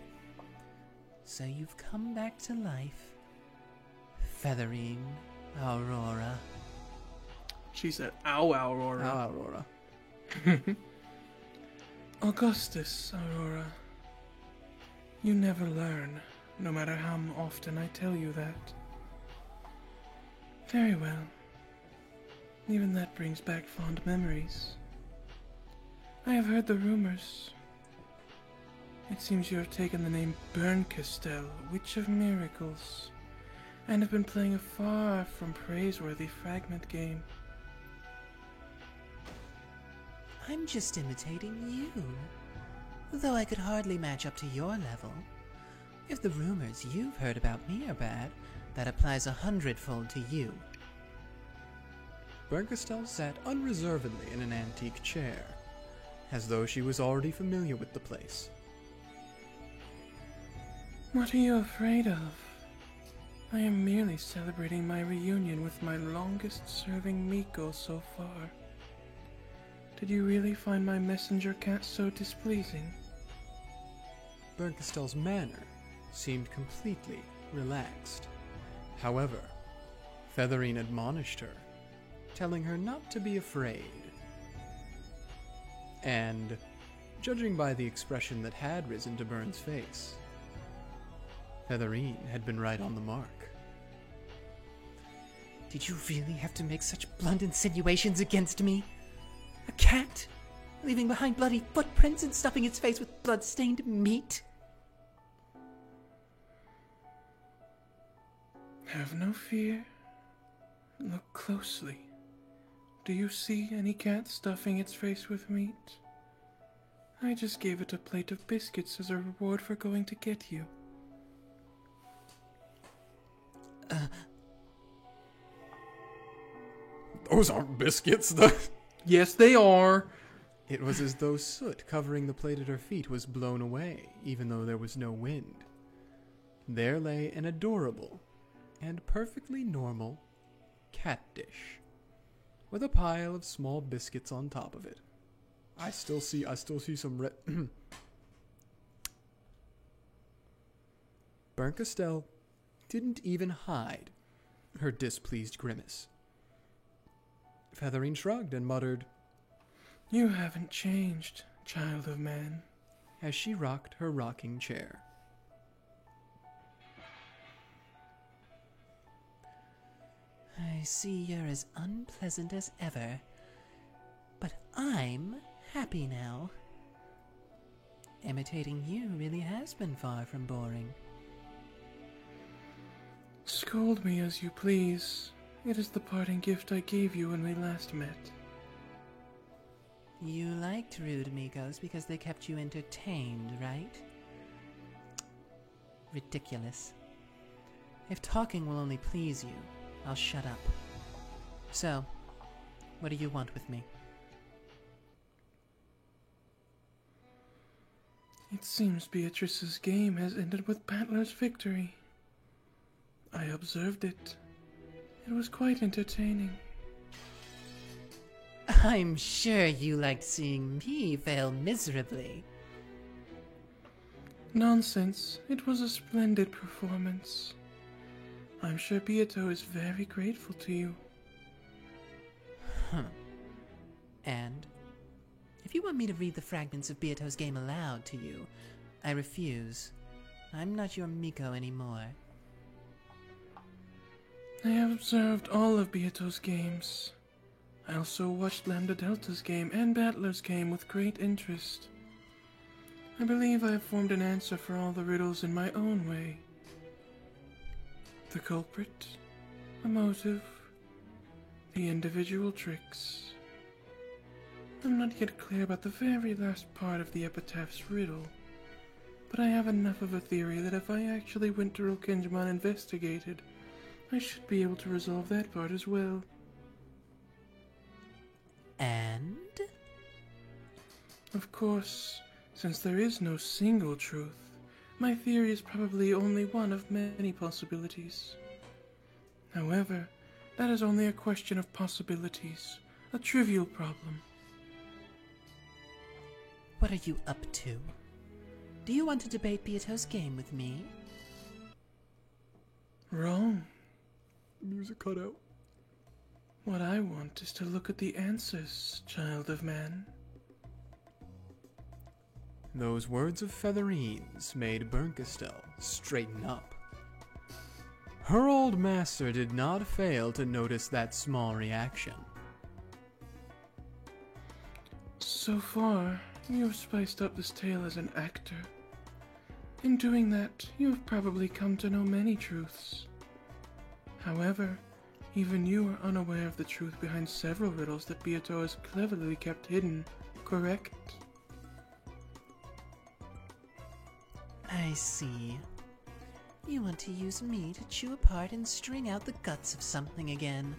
So you've come back to life, Featherine, Aurora. She said, ow, Aurora. How, Aurora? Augustus, Aurora. You never learn, no matter how often I tell you that. Very well. Even that brings back fond memories. I have heard the rumors. It seems you have taken the name Berncastel, Witch of Miracles, and have been playing a far from praiseworthy fragment game. I'm just imitating you. Though I could hardly match up to your level. If the rumors you've heard about me are bad, that applies 100-fold to you. Berncastel sat unreservedly in an antique chair, as though she was already familiar with the place. What are you afraid of? I am merely celebrating my reunion with my longest-serving Miko so far. Did you really find my messenger cat so displeasing? Berncastel's manner seemed completely relaxed. However, Featherine admonished her, telling her not to be afraid. And, judging by the expression that had risen to Bern's face, Featherine had been right on the mark. Did you really have to make such blunt insinuations against me? A cat? Leaving behind bloody footprints and stuffing its face with blood-stained meat? Have no fear. Look closely. Do you see any cat stuffing its face with meat? I just gave it a plate of biscuits as a reward for going to get you. Those aren't biscuits, though. Yes, they are. It was as though soot covering the plate at her feet was blown away, even though there was no wind. There lay an adorable and perfectly normal cat dish, with a pile of small biscuits on top of it. I still see some red. Berncastel didn't even hide her displeased grimace. Featherine shrugged and muttered, You haven't changed, child of man, as she rocked her rocking chair. I see you're as unpleasant as ever, but I'm happy now. Imitating you really has been far from boring. Scold me as you please. It is the parting gift I gave you when we last met. You liked rude Mikos because they kept you entertained, right? Ridiculous. If talking will only please you, I'll shut up. So, what do you want with me? It seems Beatrice's game has ended with Battler's victory. I observed it. It was quite entertaining. I'm sure you liked seeing me fail miserably. Nonsense. It was a splendid performance. I'm sure Beato is very grateful to you. And if you want me to read the fragments of Beato's game aloud to you, I refuse. I'm not your Miko anymore. I have observed all of Beato's games. I also watched Lambda Delta's game and Battler's game with great interest. I believe I have formed an answer for all the riddles in my own way. The culprit, the motive, the individual tricks. I'm not yet clear about the very last part of the epitaph's riddle, but I have enough of a theory that if I actually went to Rokenjima and investigated, I should be able to resolve that part as well. And? Of course, since there is no single truth, my theory is probably only one of many possibilities. However, that is only a question of possibilities, a trivial problem. What are you up to? Do you want to debate Beato's game with me? Wrong. Music cut out. What I want is to look at the answers, child of man. Those words of Featherine's made Bernkastel straighten up. Her old master did not fail to notice that small reaction. So far, you have spiced up this tale as an actor. In doing that, you have probably come to know many truths. However, even you are unaware of the truth behind several riddles that Beato has cleverly kept hidden, correct? I see. You want to use me to chew apart and string out the guts of something again.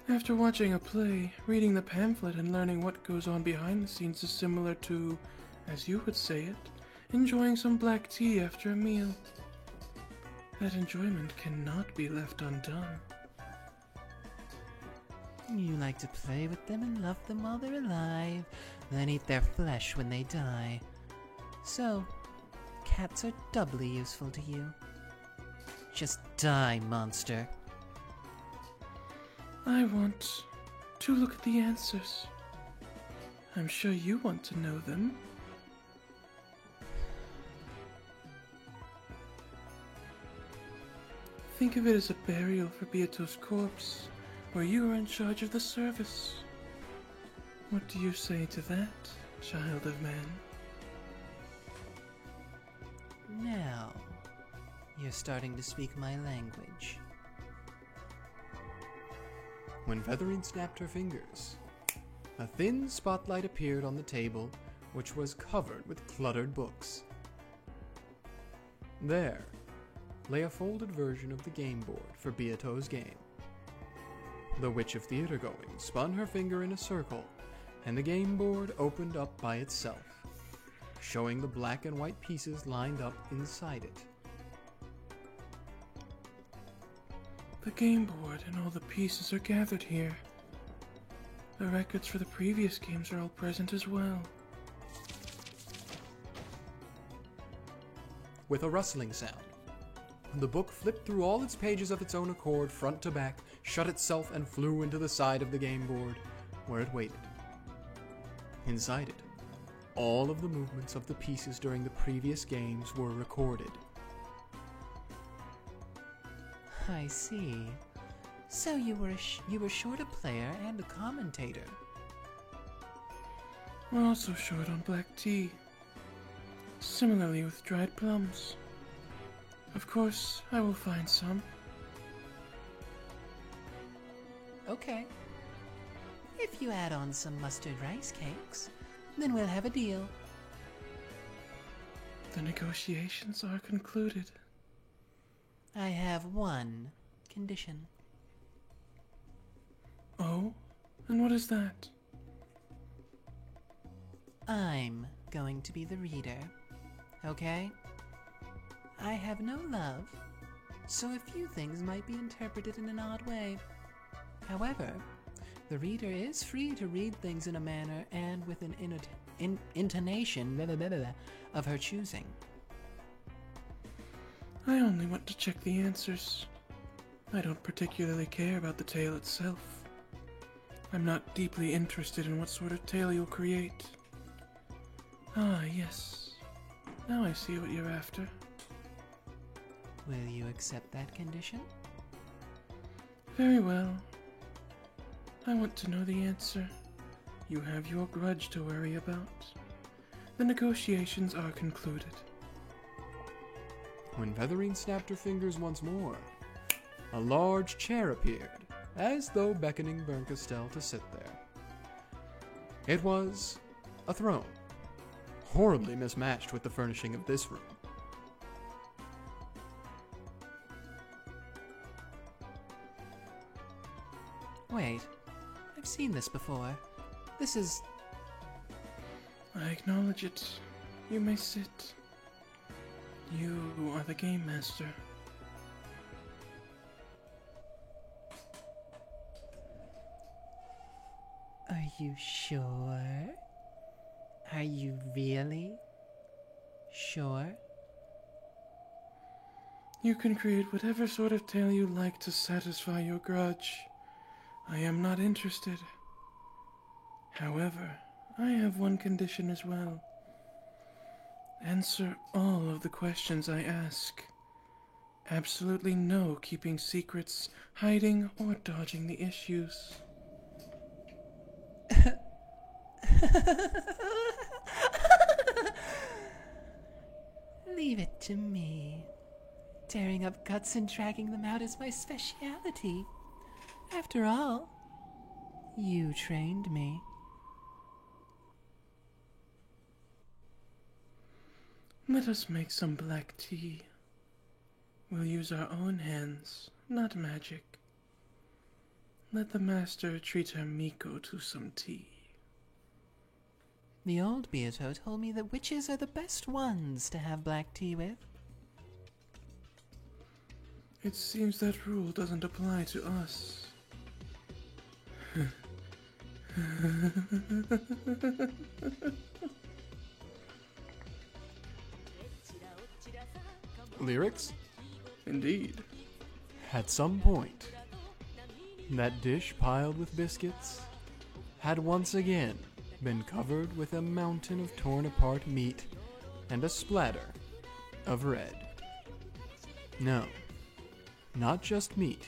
After watching a play, reading the pamphlet and learning what goes on behind the scenes is similar to, as you would say it, enjoying some black tea after a meal. That enjoyment cannot be left undone. You like to play with them and love them while they're alive, then eat their flesh when they die. So, cats are doubly useful to you. Just die, monster. I want to look at the answers. I'm sure you want to know them. Think of it as a burial for Beato's corpse, where you are in charge of the service. What do you say to that, child of man? Now, you're starting to speak my language. When Featherine snapped her fingers, a thin spotlight appeared on the table, which was covered with cluttered books. There lay a folded version of the game board for Beato's game. The Witch of Theatergoing spun her finger in a circle, and the game board opened up by itself, showing the black and white pieces lined up inside it. The game board and all the pieces are gathered here. The records for the previous games are all present as well. With a rustling sound, the book flipped through all its pages of its own accord, front to back, shut itself, and flew into the side of the game board, where it waited. Inside it, all of the movements of the pieces during the previous games were recorded. I see. So you were short a player and a commentator. We're also short on black tea. Similarly with dried plums. Of course, I will find some. Okay. If you add on some mustard rice cakes, then we'll have a deal. The negotiations are concluded. I have one condition. Oh? And what is that? I'm going to be the reader, okay? I have no love, so a few things might be interpreted in an odd way. However, the reader is free to read things in a manner and with an intonation of her choosing. I only want to check the answers. I don't particularly care about the tale itself. I'm not deeply interested in what sort of tale you'll create. Ah, yes. Now I see what you're after. Will you accept that condition? Very well. I want to know the answer. You have your grudge to worry about. The negotiations are concluded. When Featherine snapped her fingers once more, a large chair appeared, as though beckoning Bernkastel to sit there. It was a throne, horribly mismatched with the furnishing of this room. Wait, I've seen this before. This is... I acknowledge it. You may sit. You are the game master. Are you sure? Are you really sure? You can create whatever sort of tale you like to satisfy your grudge. I am not interested. However, I have one condition as well. Answer all of the questions I ask. Absolutely no keeping secrets, hiding, or dodging the issues. Leave it to me. Tearing up guts and dragging them out is my speciality. After all, you trained me. Let us make some black tea. We'll use our own hands, not magic. Let the master treat her Miko to some tea. The old Beato told me that witches are the best ones to have black tea with. It seems that rule doesn't apply to us. Lyrics? Indeed. At some point, that dish piled with biscuits had once again been covered with a mountain of torn apart meat and a splatter of red. No, not just meat,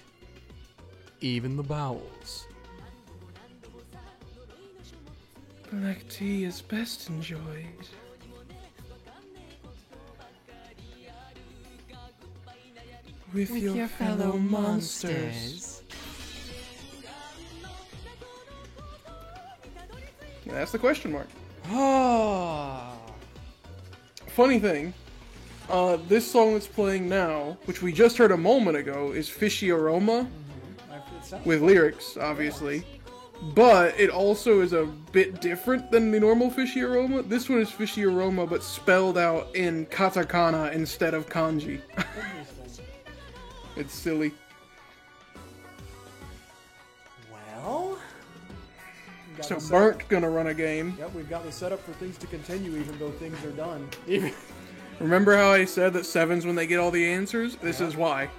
even the bowels. Black tea is best enjoyed with your fellow monsters. That's the question mark. Ah. Funny thing, this song that's playing now, which we just heard a moment ago, is Fishy Aroma, with lyrics, obviously. But it also is a bit different than the normal Fishy Aroma. This one is Fishy Aroma, but spelled out in katakana instead of kanji. It's silly. Well, So Burnt gonna run a game. Yep, we've got the setup for things to continue even though things are done. Remember how I said that 7's when they get all the answers? This is why.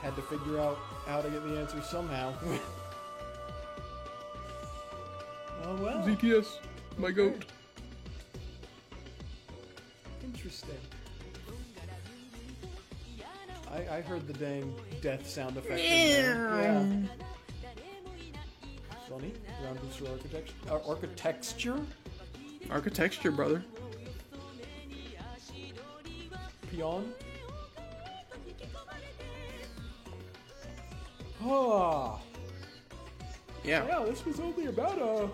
Had to figure out how to get the answers somehow. Oh well. ZTS, my goat. Interesting. I heard the dang death sound effect in there. Yeah. Funny. Ground booster architecture? Architecture, brother. Peon. Ah. Yeah. Yeah, this was only about a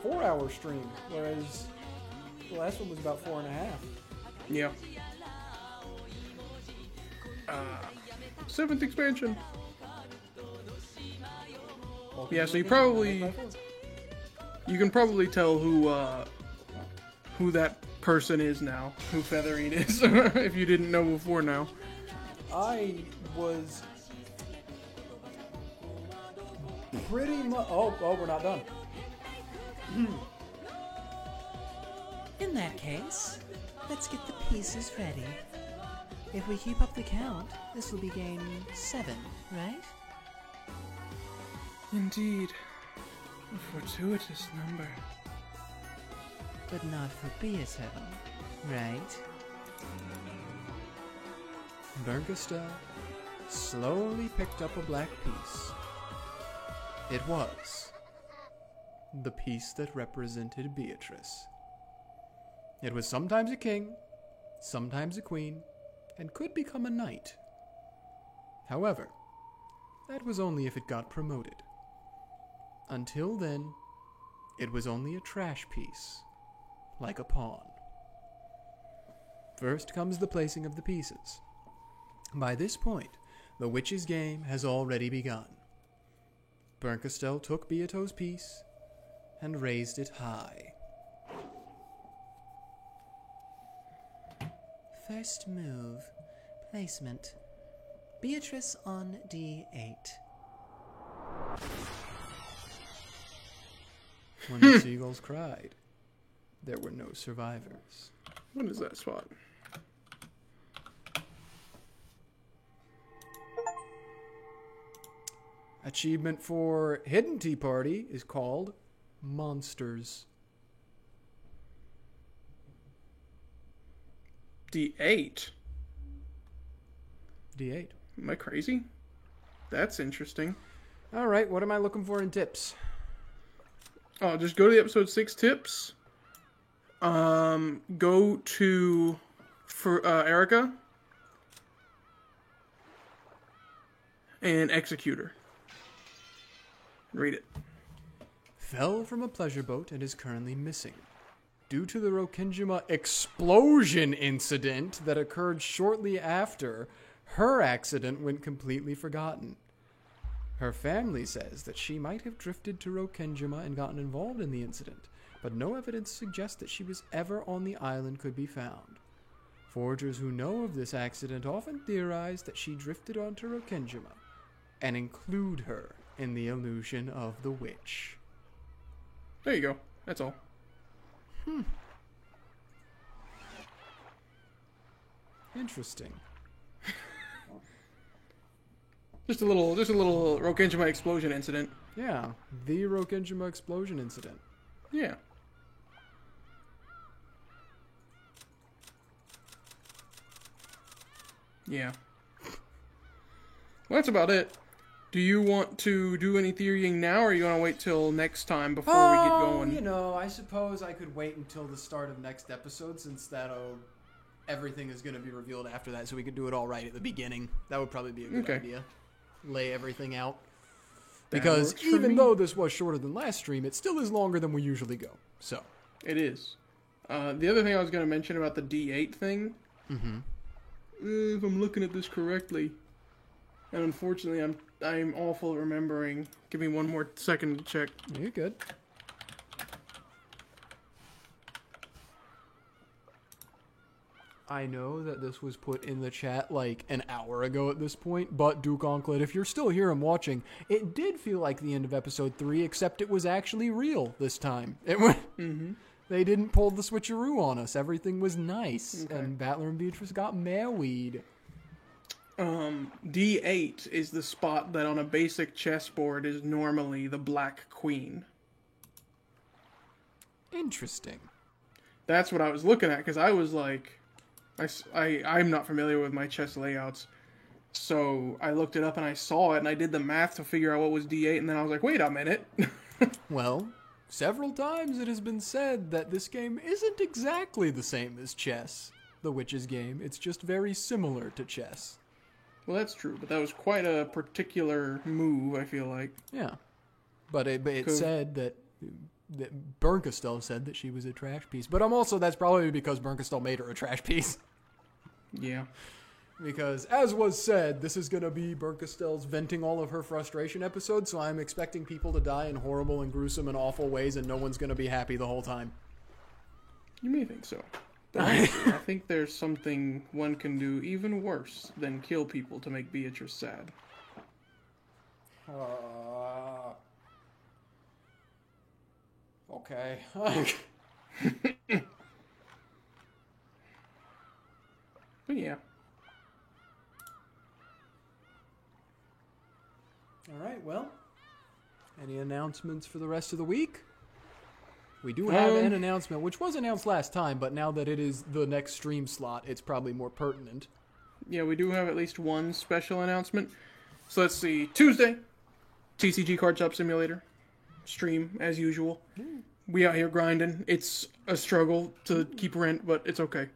4-hour stream, whereas the last one was about 4.5. Yeah. 7th expansion. Yeah, so you can probably tell who that person is now, who Featherine is, if you didn't know before now. I was pretty much. Oh, we're not done. In that case, let's get the pieces ready. If we keep up the count, this will be game 7, right? Indeed. A fortuitous number. But not for Beato, right? Burnkastel slowly picked up a black piece. It was the piece that represented Beatrice. It was sometimes a king, sometimes a queen, and could become a knight. However, that was only if it got promoted. Until then, it was only a trash piece, like a pawn. First comes the placing of the pieces. By this point, the witch's game has already begun. Burnkastel took Beato's piece and raised it high. First move, placement. Beatrice on D8. When the seagulls cried, there were no survivors. What is that spot? Achievement for Hidden Tea Party is called Monsters. D8. D8. Am I crazy? That's interesting. All right, what am I looking for in tips? Oh, just go to the episode 6 tips. Go to for Erica and Executor. Read it. Fell from a pleasure boat and is currently missing. Due to the Rokenjima explosion incident that occurred shortly after, her accident went completely forgotten. Her family says that she might have drifted to Rokenjima and gotten involved in the incident, but no evidence suggests that she was ever on the island could be found. Foragers who know of this accident often theorize that she drifted onto Rokenjima and include her in the illusion of the witch. There you go. That's all. Interesting. Just a little Rokenjima explosion incident. Yeah, the Rokenjima explosion incident. Yeah. Yeah. Well, that's about it. Do you want to do any theorying now, or are you going to wait till next time before we get going? You know, I suppose I could wait until the start of next episode, since everything is going to be revealed after that, so we could do it all right at the beginning. That would probably be a good idea. Lay everything out. Because even though this was shorter than last stream, it still is longer than we usually go. So it is. The other thing I was going to mention about the D8 thing, if I'm looking at this correctly, and unfortunately I'm awful at remembering. Give me one more second to check. You're good. I know that this was put in the chat like an hour ago at this point, but Duke Onklet, if you're still here and watching, it did feel like the end of episode 3, except it was actually real this time. It went, They didn't pull the switcheroo on us. Everything was nice, and Battler and Beatrice got married. D8 is the spot that on a basic chessboard is normally the black queen. Interesting. That's what I was looking at, because I was like... I'm not familiar with my chess layouts, so I looked it up and I saw it and I did the math to figure out what was D8, and then I was like, wait a minute. Well, several times it has been said that this game isn't exactly the same as chess, the Witch's game. It's just very similar to chess. Well, that's true, but that was quite a particular move, I feel like. Yeah. But it said that Bernkastel said that she was a trash piece. But that's probably because Bernkastel made her a trash piece. Yeah. Because, as was said, this is going to be Bernkastel's venting all of her frustration episode, so I'm expecting people to die in horrible and gruesome and awful ways, and no one's going to be happy the whole time. You may think so. But honestly, I think there's something one can do even worse than kill people to make Beatrice sad. Okay. But yeah. Alright, well. Any announcements for the rest of the week? We do have an announcement, which was announced last time, but now that it is the next stream slot, it's probably more pertinent. Yeah, we do have at least one special announcement. So let's see. Tuesday, TCG Card Shop Simulator. Stream, as usual. We out here grinding. It's a struggle to keep rent, but it's okay.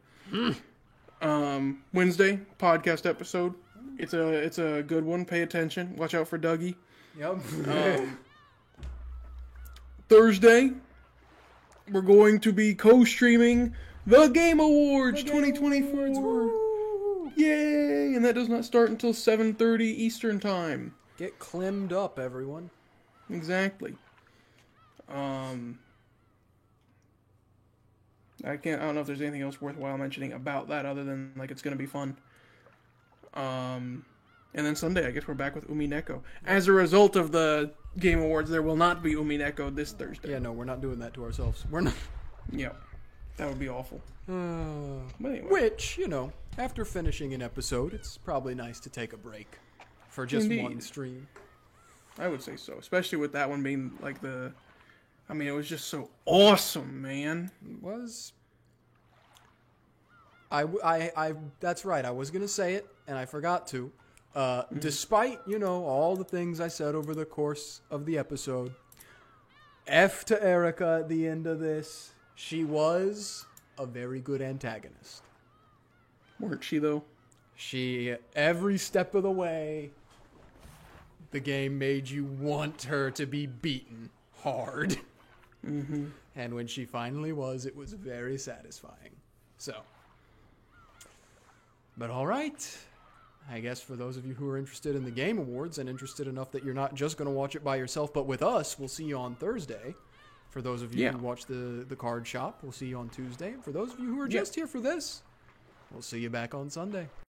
Wednesday, podcast episode. It's a good one. Pay attention. Watch out for Dougie. Yep. Thursday, we're going to be co-streaming the Game Awards 2024. Yay! And that does not start until 7:30 Eastern Time. Get clemmed up, everyone. Exactly. I don't know if there's anything else worthwhile mentioning about that other than, like, it's going to be fun. And then Sunday, I guess we're back with Umineko. As a result of the Game Awards, there will not be Umineko this Thursday. Yeah, no, we're not doing that to ourselves. We're not. Yeah. That would be awful. But anyway. Which, after finishing an episode, it's probably nice to take a break for just one stream. I would say so, especially with that one being like the. I mean, it was just so awesome, man. It was. That's right. I was gonna say it, and I forgot to. Despite, all the things I said over the course of the episode, F to Erica at the end of this. She was a very good antagonist. Weren't she, though? She, every step of the way, the game made you want her to be beaten hard. Mm-hmm. And when she finally was, it was very satisfying. So. But all right. I guess for those of you who are interested in the Game Awards and interested enough that you're not just going to watch it by yourself, but with us, we'll see you on Thursday. For those of you who watch the card shop, we'll see you on Tuesday. For those of you who are just here for this, we'll see you back on Sunday.